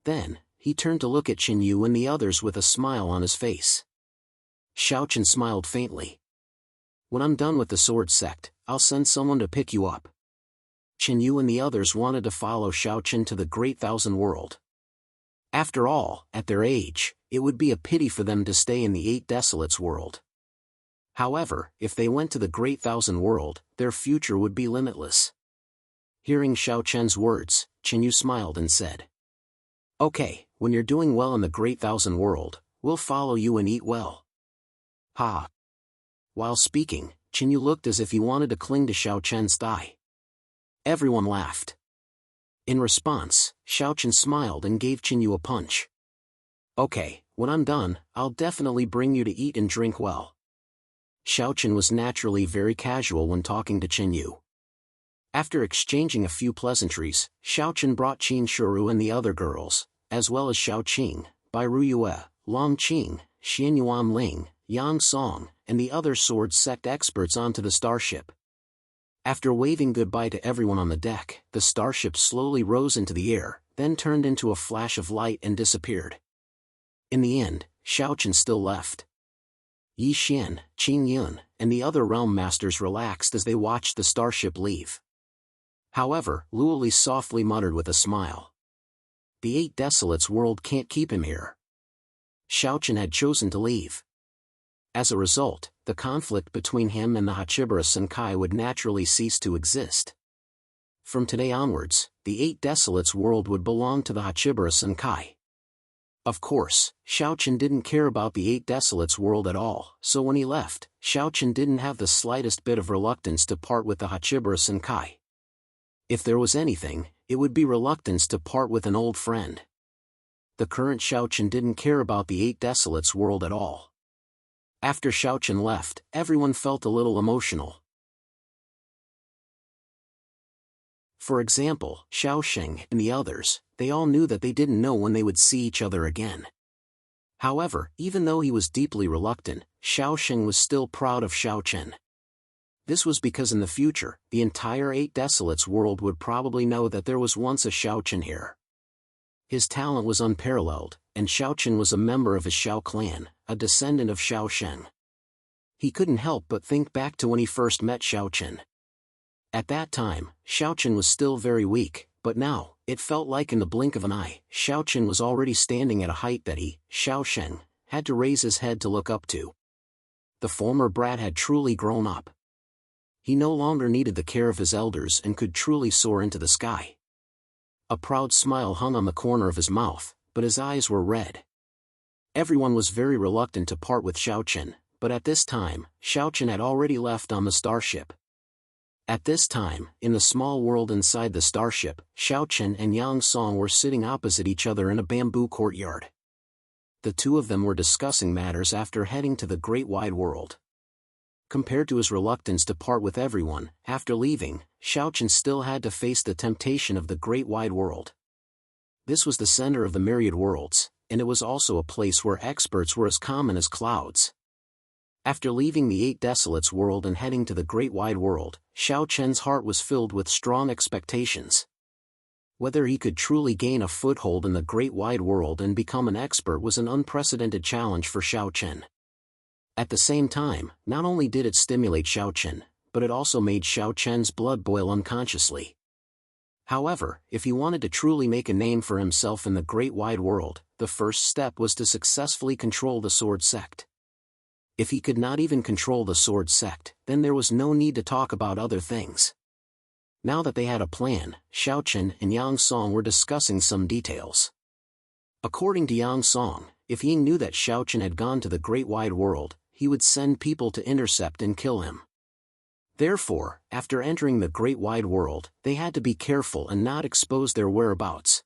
Then, he turned to look at Qin Yu and the others with a smile on his face. Xiao Chen smiled faintly. When I'm done with the Sword Sect, I'll send someone to pick you up. Qin Yu and the others wanted to follow Xiao Chen to the Great Thousand World. After all, at their age, it would be a pity for them to stay in the 8 Desolates world. However, if they went to the Great Thousand World, their future would be limitless. Hearing Xiao Chen's words, Qin Yu smiled and said, "Okay, when you're doing well in the Great Thousand World, we'll follow you and eat well." Ha! While speaking, Qin Yu looked as if he wanted to cling to Xiao Chen's thigh. Everyone laughed. In response, Xiao Chen smiled and gave Qin Yu a punch. "Okay, when I'm done, I'll definitely bring you to eat and drink well." Xiao Chen was naturally very casual when talking to Qin Yu. After exchanging a few pleasantries, Xiao Chen brought Qin Shuru and the other girls, as well as Xiao Qing, Bai Ruyue, Long Qing, Xian Yuan Ling, Yang Song, and the other sword sect experts onto the starship. After waving goodbye to everyone on the deck, the starship slowly rose into the air, then turned into a flash of light and disappeared. In the end, Xiaochen still left. Yi Xian, Qing Yun, and the other realm masters relaxed as they watched the starship leave. However, Luoli softly muttered with a smile. The Eight Desolates world can't keep him here. Xiaochen had chosen to leave. As a result, the conflict between him and the Hachibara Senkai would naturally cease to exist. From today onwards, the Eight Desolates world would belong to the Hachibara Senkai. Of course, Xiaochen didn't care about the Eight Desolates world at all, so when he left, Xiaochen didn't have the slightest bit of reluctance to part with the Hachibara Senkai. If there was anything, it would be reluctance to part with an old friend. The current Xiaochen didn't care about the Eight Desolates world at all. After Xiaochen left, everyone felt a little emotional. For example, Xiaosheng and the others, they all knew that they didn't know when they would see each other again. However, even though he was deeply reluctant, Xiaosheng was still proud of Xiaochen. This was because in the future, the entire Eight Desolates world would probably know that there was once a Xiaochen here. His talent was unparalleled, and Xiaochen was a member of his Xiao clan, a descendant of Xiaosheng. He couldn't help but think back to when he first met Xiaochen. At that time, Xiaochen was still very weak, but now, it felt like in the blink of an eye, Xiaochen was already standing at a height that he, Xiaosheng, had to raise his head to look up to. The former brat had truly grown up. He no longer needed the care of his elders and could truly soar into the sky. A proud smile hung on the corner of his mouth, but his eyes were red. Everyone was very reluctant to part with Xiaochen, but at this time, Xiaochen had already left on the starship. At this time, in the small world inside the starship, Xiaochen and Yang Song were sitting opposite each other in a bamboo courtyard. The two of them were discussing matters after heading to the great wide world. Compared to his reluctance to part with everyone, after leaving, Xiaochen still had to face the temptation of the great wide world. This was the center of the myriad worlds, and it was also a place where experts were as common as clouds. After leaving the Eight Desolates world and heading to the great wide world, Xiaochen's heart was filled with strong expectations. Whether he could truly gain a foothold in the great wide world and become an expert was an unprecedented challenge for Xiaochen. At the same time, not only did it stimulate Xiaochen, but it also made Xiaochen's blood boil unconsciously. However, if he wanted to truly make a name for himself in the great wide world, the first step was to successfully control the sword sect. If he could not even control the sword sect, then there was no need to talk about other things. Now that they had a plan, Xiaochen and Yang Song were discussing some details. According to Yang Song, if he knew that Xiaochen had gone to the great wide world, he would send people to intercept and kill him. Therefore, after entering the great wide world, they had to be careful and not expose their whereabouts.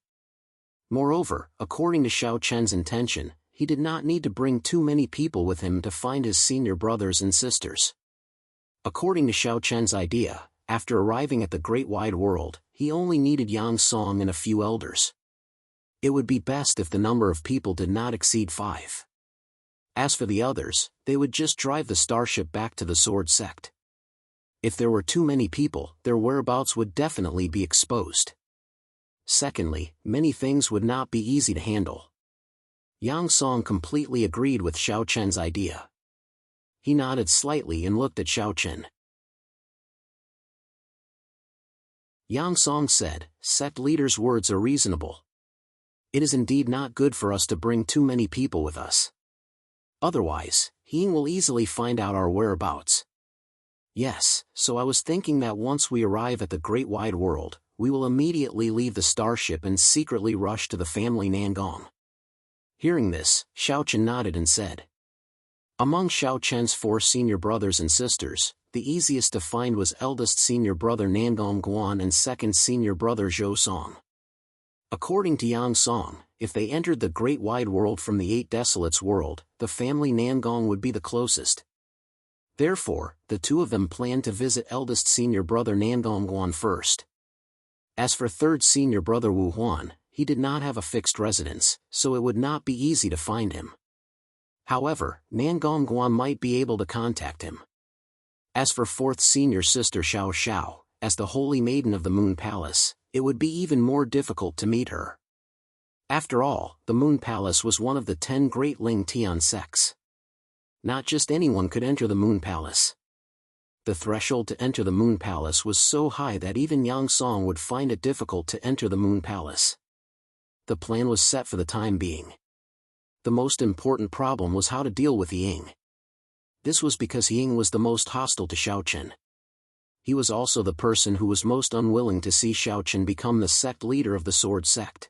Moreover, according to Xiaochen's intention, he did not need to bring too many people with him to find his senior brothers and sisters. According to Xiaochen's idea, after arriving at the great wide world, he only needed Yang Song and a few elders. It would be best if the number of people did not exceed 5. As for the others, they would just drive the starship back to the sword sect. If there were too many people, their whereabouts would definitely be exposed. Secondly, many things would not be easy to handle. Yang Song completely agreed with Xiaochen's idea. He nodded slightly and looked at Xiaochen. Yang Song said, "Sect leader's words are reasonable. It is indeed not good for us to bring too many people with us. Otherwise, he will easily find out our whereabouts. Yes, so I was thinking that once we arrive at the great wide world, we will immediately leave the starship and secretly rush to the family Nangong." Hearing this, Xiaochen nodded and said. Among Xiaochen's 4 senior brothers and sisters, the easiest to find was eldest senior brother Nangong Guan and second senior brother Zhou Song. According to Yang Song, if they entered the great wide world from the Eight Desolates world, the family Nangong would be the closest. Therefore, the two of them planned to visit eldest senior brother Nangong Guan first. As for third senior brother Wu Huan, he did not have a fixed residence, so it would not be easy to find him. However, Nangongguan might be able to contact him. As for fourth senior sister Xiao Xiao, as the Holy Maiden of the Moon Palace, it would be even more difficult to meet her. After all, the Moon Palace was one of the 10 great Ling Tian sects. Not just anyone could enter the Moon Palace. The threshold to enter the Moon Palace was so high that even Yang Song would find it difficult to enter the Moon Palace. The plan was set for the time being. The most important problem was how to deal with Ying. This was because Ying was the most hostile to Xiaochen. He was also the person who was most unwilling to see Xiaochen become the sect leader of the Sword Sect.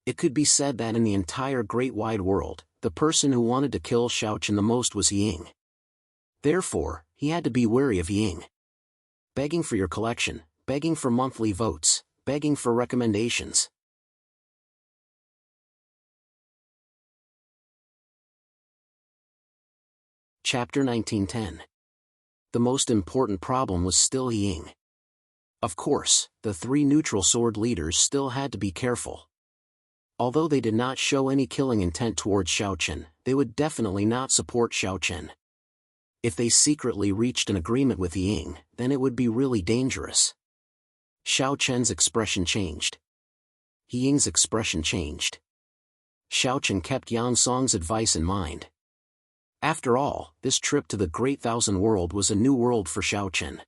It could be said that in the entire great wide world, the person who wanted to kill Xiaochen the most was Ying. Therefore, he had to be wary of Ying. Begging for your collection, begging for monthly votes, begging for recommendations. Chapter 1910. The most important problem was still Ying. Of course, the 3 neutral sword leaders still had to be careful. Although they did not show any killing intent towards Xiaochen, they would definitely not support Xiaochen. If they secretly reached an agreement with Ying, then it would be really dangerous. Xiaochen's expression changed. Ying's expression changed. Xiaochen kept Yang Song's advice in mind. After all, this trip to the Great Thousand World was a new world for Xiaochen.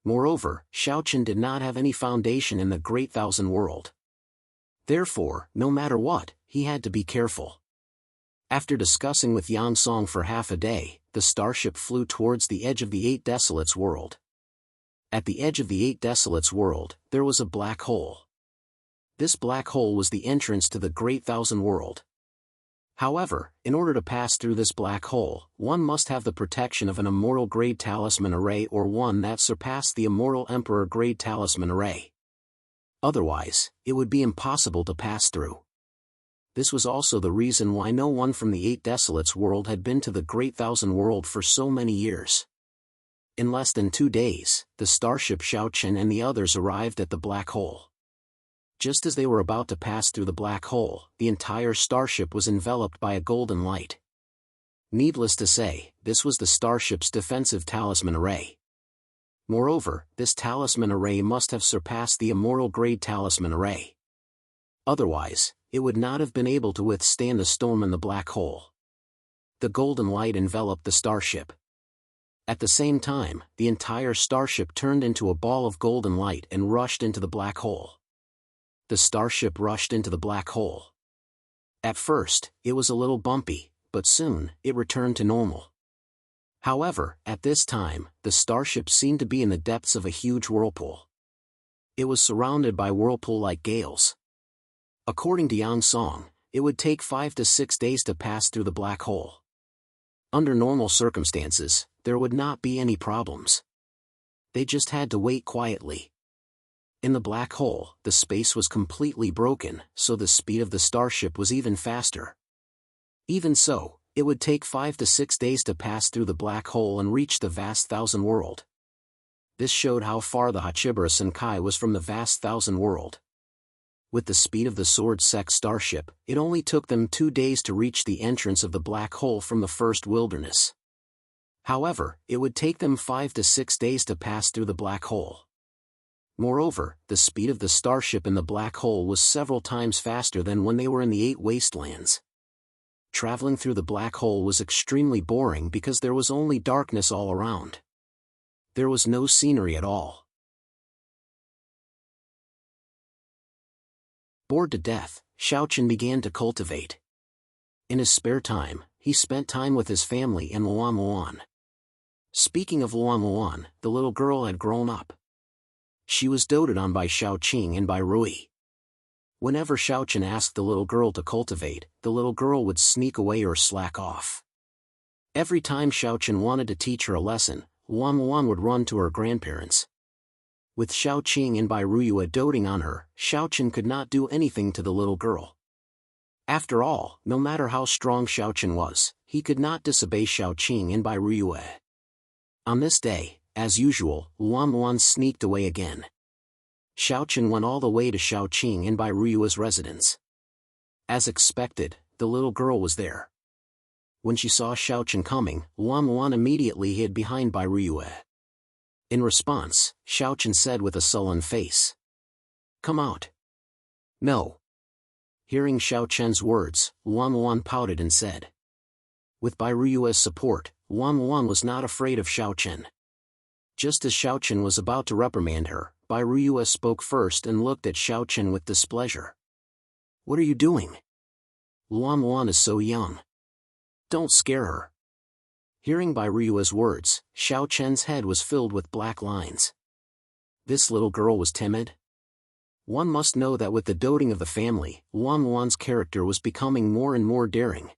Moreover, Xiaochen did not have any foundation in the Great Thousand World. Therefore, no matter what, he had to be careful. After discussing with Yang Song for half a day, the starship flew towards the edge of the 8 Desolates world. At the edge of the 8 Desolates world, there was a black hole. This black hole was the entrance to the Great Thousand World. However, in order to pass through this black hole, one must have the protection of an Immortal Grade Talisman Array or one that surpassed the Immortal Emperor Grade Talisman Array. Otherwise, it would be impossible to pass through. This was also the reason why no one from the 8 Desolates world had been to the Great Thousand World for so many years. In less than 2 days, the starship Xiaochen and the others arrived at the black hole. Just as they were about to pass through the black hole, the entire starship was enveloped by a golden light. Needless to say, this was the starship's defensive talisman array. Moreover, this talisman array must have surpassed the Immortal Grade Talisman Array. Otherwise, it would not have been able to withstand the storm in the black hole. The golden light enveloped the starship. At the same time, the entire starship turned into a ball of golden light and rushed into the black hole. The starship rushed into the black hole. At first, it was a little bumpy, but soon, it returned to normal. However, at this time, the starship seemed to be in the depths of a huge whirlpool. It was surrounded by whirlpool-like gales. According to Yang Song, it would take 5 to 6 days to pass through the black hole. Under normal circumstances, there would not be any problems. They just had to wait quietly. In the black hole, the space was completely broken, so the speed of the starship was even faster. Even so, it would take 5 to 6 days to pass through the black hole and reach the vast Thousand World. This showed how far the Hachibara Senkai was from the vast Thousand World. With the speed of the Sword Sect starship, it only took them 2 days to reach the entrance of the black hole from the first wilderness. However, it would take them 5 to 6 days to pass through the black hole. Moreover, the speed of the starship in the black hole was several times faster than when they were in the 8 wastelands. Traveling through the black hole was extremely boring because there was only darkness all around. There was no scenery at all. Bored to death, Xiaochen began to cultivate. In his spare time, he spent time with his family and Luan Luan. Speaking of Luan Luan, the little girl had grown up. She was doted on by Xiaoqing and by Rui. Whenever Xiaochen asked the little girl to cultivate, the little girl would sneak away or slack off. Every time Xiaochen wanted to teach her a lesson, Luan Luan would run to her grandparents. With Xiaoqing and Bai Ruyue doting on her, Xiaochen could not do anything to the little girl. After all, no matter how strong Xiaochen was, he could not disobey Xiaoqing and Bai Ruyue. On this day, as usual, Luan Luan sneaked away again. Xiaochen went all the way to Xiaoqing and Bai Ruyue's residence. As expected, the little girl was there. When she saw Xiao Chen coming, Luan immediately hid behind Bai Ruiyue. In response, Xiao Chen said with a sullen face, "Come out." "No." Hearing Xiao Chen's words, Luan pouted and said. With Bai Ruiyue's support, Luan was not afraid of Xiao Chen. Just as Xiao Chen was about to reprimand her, Bai Ruiyue spoke first and looked at Xiao Chen with displeasure. "What are you doing? Luan is so young. Don't scare her." Hearing Bai Ruiyue's words, Xiao Chen's head was filled with black lines. This little girl was timid? One must know that with the doting of the family, Luan's character was becoming more and more daring.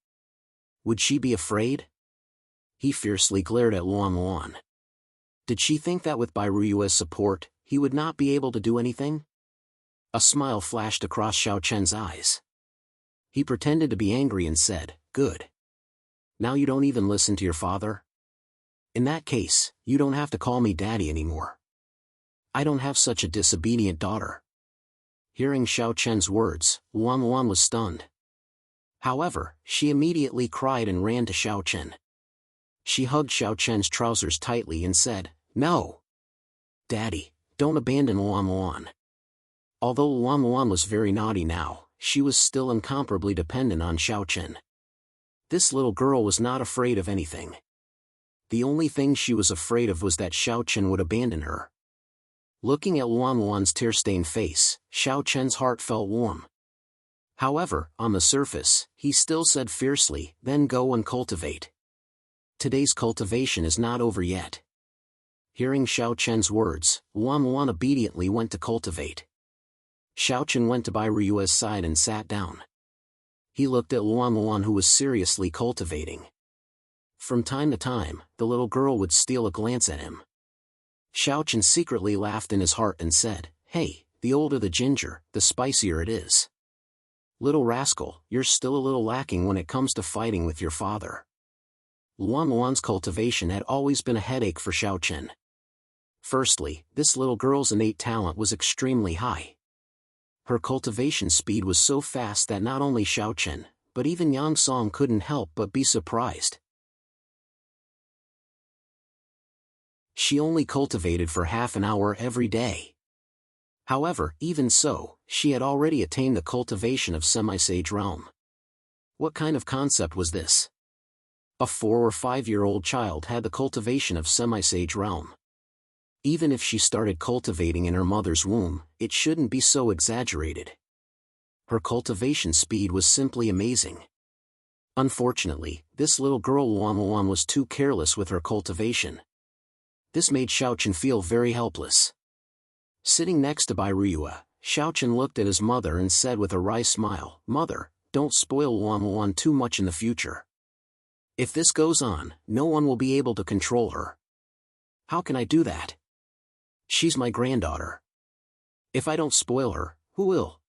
Would she be afraid? He fiercely glared at Luan. Did she think that with Bai Ruiyue's support, he would not be able to do anything? A smile flashed across Xiao Chen's eyes. He pretended to be angry and said, "Good. Now you don't even listen to your father? In that case, you don't have to call me daddy anymore. I don't have such a disobedient daughter." Hearing Xiao Chen's words, Luan was stunned. However, she immediately cried and ran to Xiao Chen. She hugged Xiao Chen's trousers tightly and said, "No. Daddy, don't abandon Luan." Although Luan was very naughty now, she was still incomparably dependent on Xiao Chen. This little girl was not afraid of anything. The only thing she was afraid of was that Xiao Chen would abandon her. Looking at Luan's tear-stained face, Xiao Chen's heart felt warm. However, on the surface, he still said fiercely, "Then go and cultivate. Today's cultivation is not over yet." Hearing Xiao Chen's words, Luan obediently went to cultivate. Xiao Chen went to Bai Ruiyue's side and sat down. He looked at Luan who was seriously cultivating. From time to time, the little girl would steal a glance at him. Xiao Chen secretly laughed in his heart and said, "Hey, the older the ginger, the spicier it is. Little rascal, you're still a little lacking when it comes to fighting with your father." Luan's cultivation had always been a headache for Xiao Chen. Firstly, this little girl's innate talent was extremely high. Her cultivation speed was so fast that not only Xiao Chen, but even Yang Song couldn't help but be surprised. She only cultivated for half an hour every day. However, even so, she had already attained the cultivation of semi-sage realm. What kind of concept was this? A 4 or 5-year-old child had the cultivation of semi-sage realm. Even if she started cultivating in her mother's womb, it shouldn't be so exaggerated. Her cultivation speed was simply amazing. Unfortunately, this little girl Luan was too careless with her cultivation. This made Xiao Chen feel very helpless. Sitting next to Bai Ruiyue, Xiao Chen looked at his mother and said with a wry smile, "Mother, don't spoil Luan too much in the future. If this goes on, no one will be able to control her." "How can I do that? She's my granddaughter. If I don't spoil her, who will?"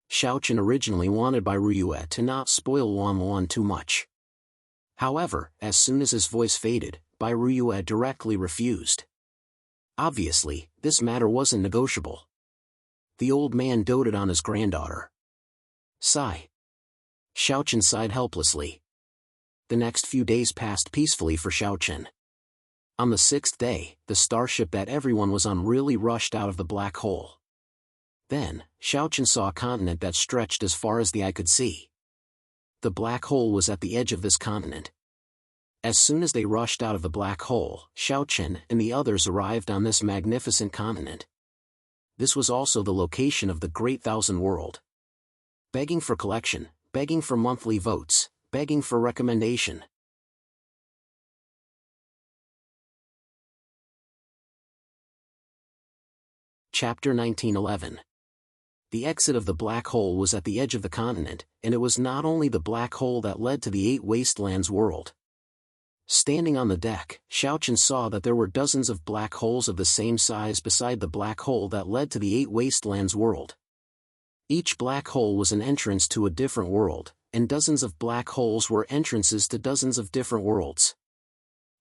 Xiao Chen originally wanted Bai Ruiyue to not spoil Luan too much. However, as soon as his voice faded, Bai Ruiyue directly refused. Obviously, this matter wasn't negotiable. The old man doted on his granddaughter. Sigh. Xiao Chen sighed helplessly. The next few days passed peacefully for Xiao Chen. On the 6th day, the starship that everyone was on really rushed out of the black hole. Then, Xiao Chen saw a continent that stretched as far as the eye could see. The black hole was at the edge of this continent. As soon as they rushed out of the black hole, Xiao Chen and the others arrived on this magnificent continent. This was also the location of the Great Thousand World. Begging for collection, begging for monthly votes, begging for recommendation. Chapter 1911. The exit of the black hole was at the edge of the continent, and it was not only the black hole that led to the 8 Wastelands world. Standing on the deck, Xiao Chen saw that there were dozens of black holes of the same size beside the black hole that led to the 8 Wastelands world. Each black hole was an entrance to a different world, and dozens of black holes were entrances to dozens of different worlds.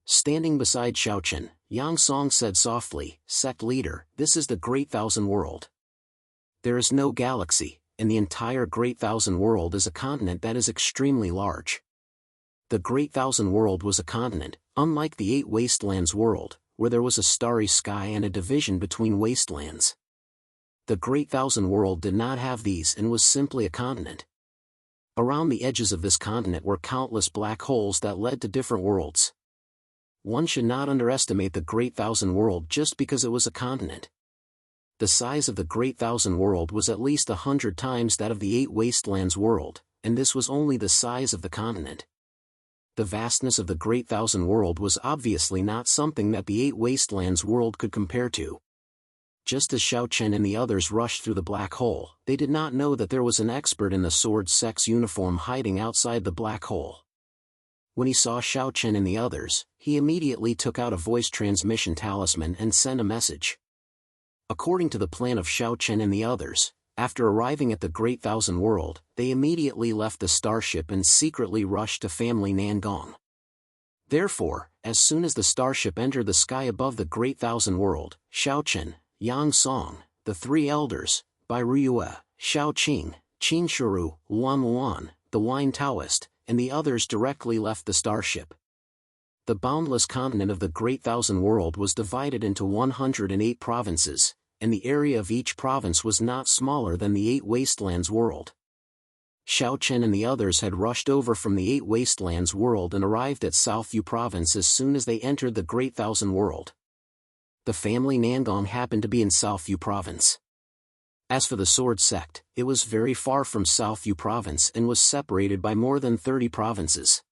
Standing beside Xiao Chen, Yang Song said softly, "Sect leader, this is the Great Thousand World. There is no galaxy, and the entire Great Thousand World is a continent that is extremely large. The Great Thousand World was a continent, unlike the Eight Wastelands world, where there was a starry sky and a division between wastelands. The Great Thousand World did not have these and was simply a continent. Around the edges of this continent were countless black holes that led to different worlds. One should not underestimate the Great Thousand World just because it was a continent. The size of the Great Thousand World was at least 100 times that of the Eight Wastelands world, and this was only the size of the continent. The vastness of the Great Thousand World was obviously not something that the Eight Wastelands world could compare to. Just as Xiao Chen and the others rushed through the black hole, they did not know that there was an expert in the sword sect's uniform hiding outside the black hole. When he saw Xiao Chen and the others, he immediately took out a voice transmission talisman and sent a message. According to the plan of Xiao Chen and the others, after arriving at the Great Thousand World, they immediately left the starship and secretly rushed to family Nangong. Therefore, as soon as the starship entered the sky above the Great Thousand World, Xiao Chen, Yang Song, the three elders, Bai Ruyue, Xiao Qing, Qin Shuru, Luan Luan, the Wine Taoist, and the others directly left the starship. The boundless continent of the Great Thousand World was divided into 108 provinces, and the area of each province was not smaller than the Eight Wastelands world. Xiao Chen and the others had rushed over from the Eight Wastelands world and arrived at Southview province as soon as they entered the Great Thousand World. The family Nangong happened to be in Southview province. As for the sword sect, it was very far from Southview province and was separated by more than 30 provinces.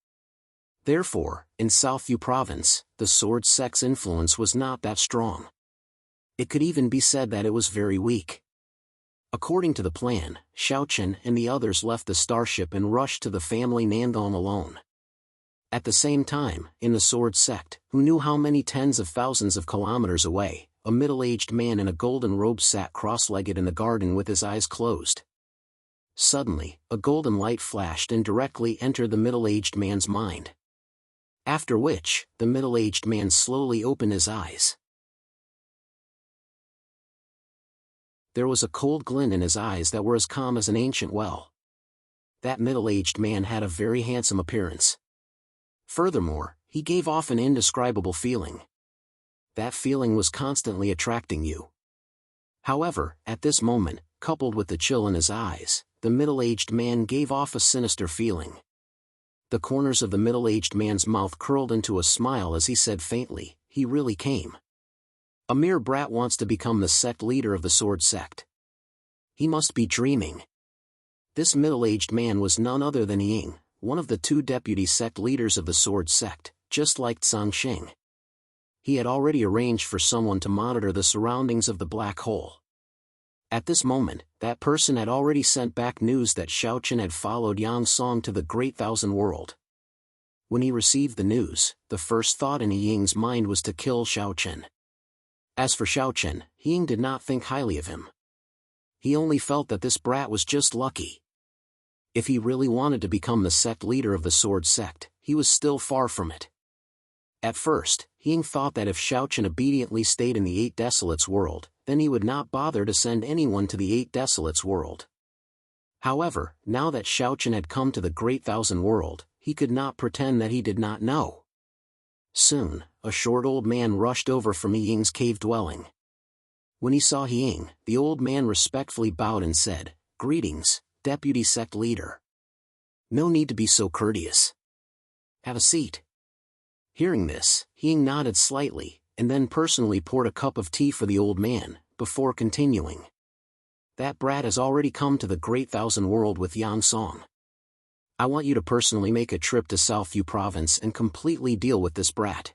Therefore, in Southview province, the sword sect's influence was not that strong. It could even be said that it was very weak. According to the plan, Xiao Chen and the others left the starship and rushed to the family Nangong alone. At the same time, in the sword sect, who knew how many tens of thousands of kilometers away, a middle-aged man in a golden robe sat cross-legged in the garden with his eyes closed. Suddenly, a golden light flashed and directly entered the middle-aged man's mind. After which, the middle-aged man slowly opened his eyes. There was a cold glint in his eyes that were as calm as an ancient well. That middle-aged man had a very handsome appearance. Furthermore, he gave off an indescribable feeling. That feeling was constantly attracting you. However, at this moment, coupled with the chill in his eyes, the middle-aged man gave off a sinister feeling. The corners of the middle-aged man's mouth curled into a smile as he said faintly, "He really came. A mere brat wants to become the sect leader of the sword sect. He must be dreaming." This middle-aged man was none other than Ying, one of the two deputy sect leaders of the sword sect, just like Zhang Xing. He had already arranged for someone to monitor the surroundings of the black hole. At this moment, that person had already sent back news that Xiao Chen had followed Yang Song to the Great Thousand World. When he received the news, the first thought in Ying's mind was to kill Xiao Chen. As for Xiao Chen, Ying did not think highly of him. He only felt that this brat was just lucky. If he really wanted to become the sect leader of the sword sect, he was still far from it. At first, Ying thought that if Xiao Chen obediently stayed in the Eight Desolates world, then he would not bother to send anyone to the Eight Desolates world. However, now that Xiao Chen had come to the Great Thousand World, he could not pretend that he did not know. Soon, a short old man rushed over from Ying's cave dwelling. When he saw Ying, the old man respectfully bowed and said, "Greetings, Deputy Sect Leader. No need to be so courteous. Have a seat." Hearing this, Ying nodded slightly, and then personally poured a cup of tea for the old man, before continuing. "That brat has already come to the Great Thousand World with Yang Song. I want you to personally make a trip to Southview province and completely deal with this brat."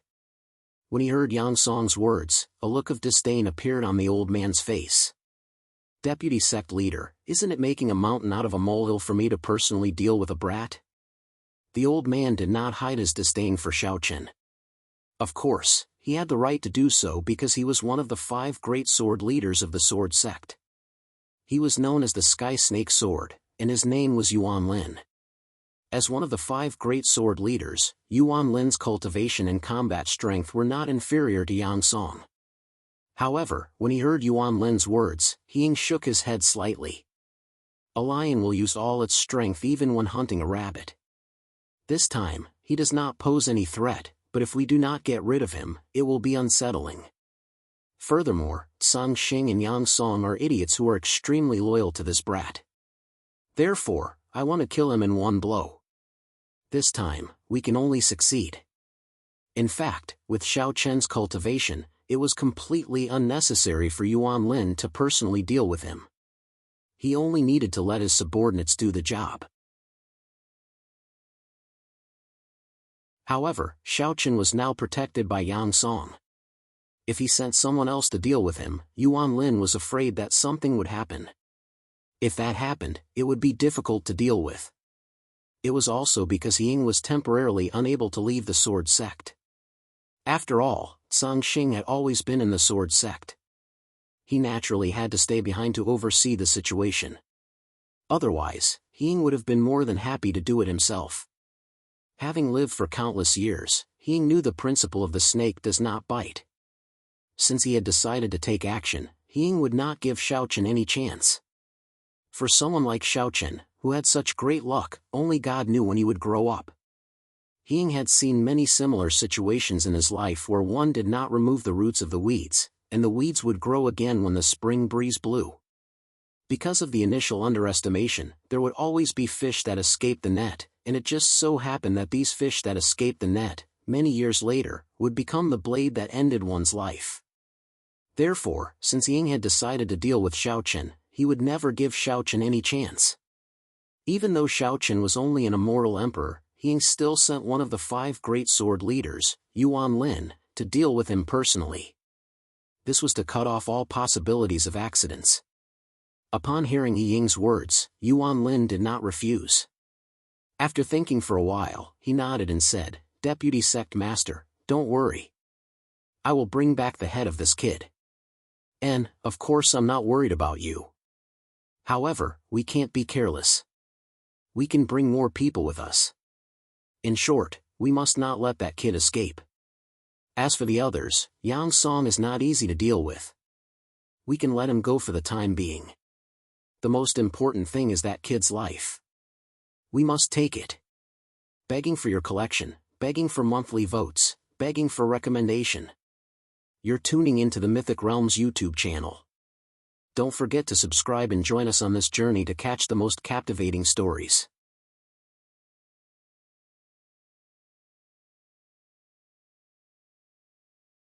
When he heard Yang Song's words, a look of disdain appeared on the old man's face. "Deputy Sect Leader, isn't it making a mountain out of a molehill for me to personally deal with a brat?" The old man did not hide his disdain for Xiao Chen. Of course, he had the right to do so because he was one of the 5 great sword leaders of the sword sect. He was known as the Sky Snake Sword, and his name was Yuan Lin. As one of the 5 great sword leaders, Yuan Lin's cultivation and combat strength were not inferior to Yang Song. However, when he heard Yuan Lin's words, Ying shook his head slightly. A lion will use all its strength even when hunting a rabbit. This time, He does not pose any threat, but if we do not get rid of him, it will be unsettling. Furthermore, Song Xing and Yang Song are idiots who are extremely loyal to this brat. Therefore, I want to kill him in one blow. This time, we can only succeed. In fact, with Xiao Chen's cultivation, it was completely unnecessary for Yuan Lin to personally deal with him. He only needed to let his subordinates do the job. However, Xiao Chen was now protected by Yang Song. If he sent someone else to deal with him, Yuan Lin was afraid that something would happen. If that happened, it would be difficult to deal with. It was also because Ying was temporarily unable to leave the sword sect. After all, Song Xing had always been in the sword sect. He naturally had to stay behind to oversee the situation. Otherwise, Ying would have been more than happy to do it himself. Having lived for countless years, Ying knew the principle of the snake does not bite. Since he had decided to take action, Ying would not give Xiao Chen any chance. For someone like Xiao Chen, who had such great luck, only God knew when he would grow up. Ying had seen many similar situations in his life where one did not remove the roots of the weeds, and the weeds would grow again when the spring breeze blew. Because of the initial underestimation, there would always be fish that escaped the net, and it just so happened that these fish that escaped the net, many years later, would become the blade that ended one's life. Therefore, since Ying had decided to deal with Xiao Chen, he would never give Xiao Chen any chance. Even though Xiao Chen was only an immortal emperor, Ying still sent one of the 5 great sword leaders, Yuan Lin, to deal with him personally. This was to cut off all possibilities of accidents. Upon hearing Ying's words, Yuan Lin did not refuse. After thinking for a while, he nodded and said, "Deputy Sect Master, don't worry. I will bring back the head of this kid. And, of course I'm not worried about you. However, we can't be careless. We can bring more people with us. In short, we must not let that kid escape. As for the others, Yang Song is not easy to deal with. We can let him go for the time being. The most important thing is that kid's life. We must take it. Begging for your collection, begging for monthly votes, begging for recommendation. You're tuning into the Mythic Realms YouTube channel. Don't forget to subscribe and join us on this journey to catch the most captivating stories.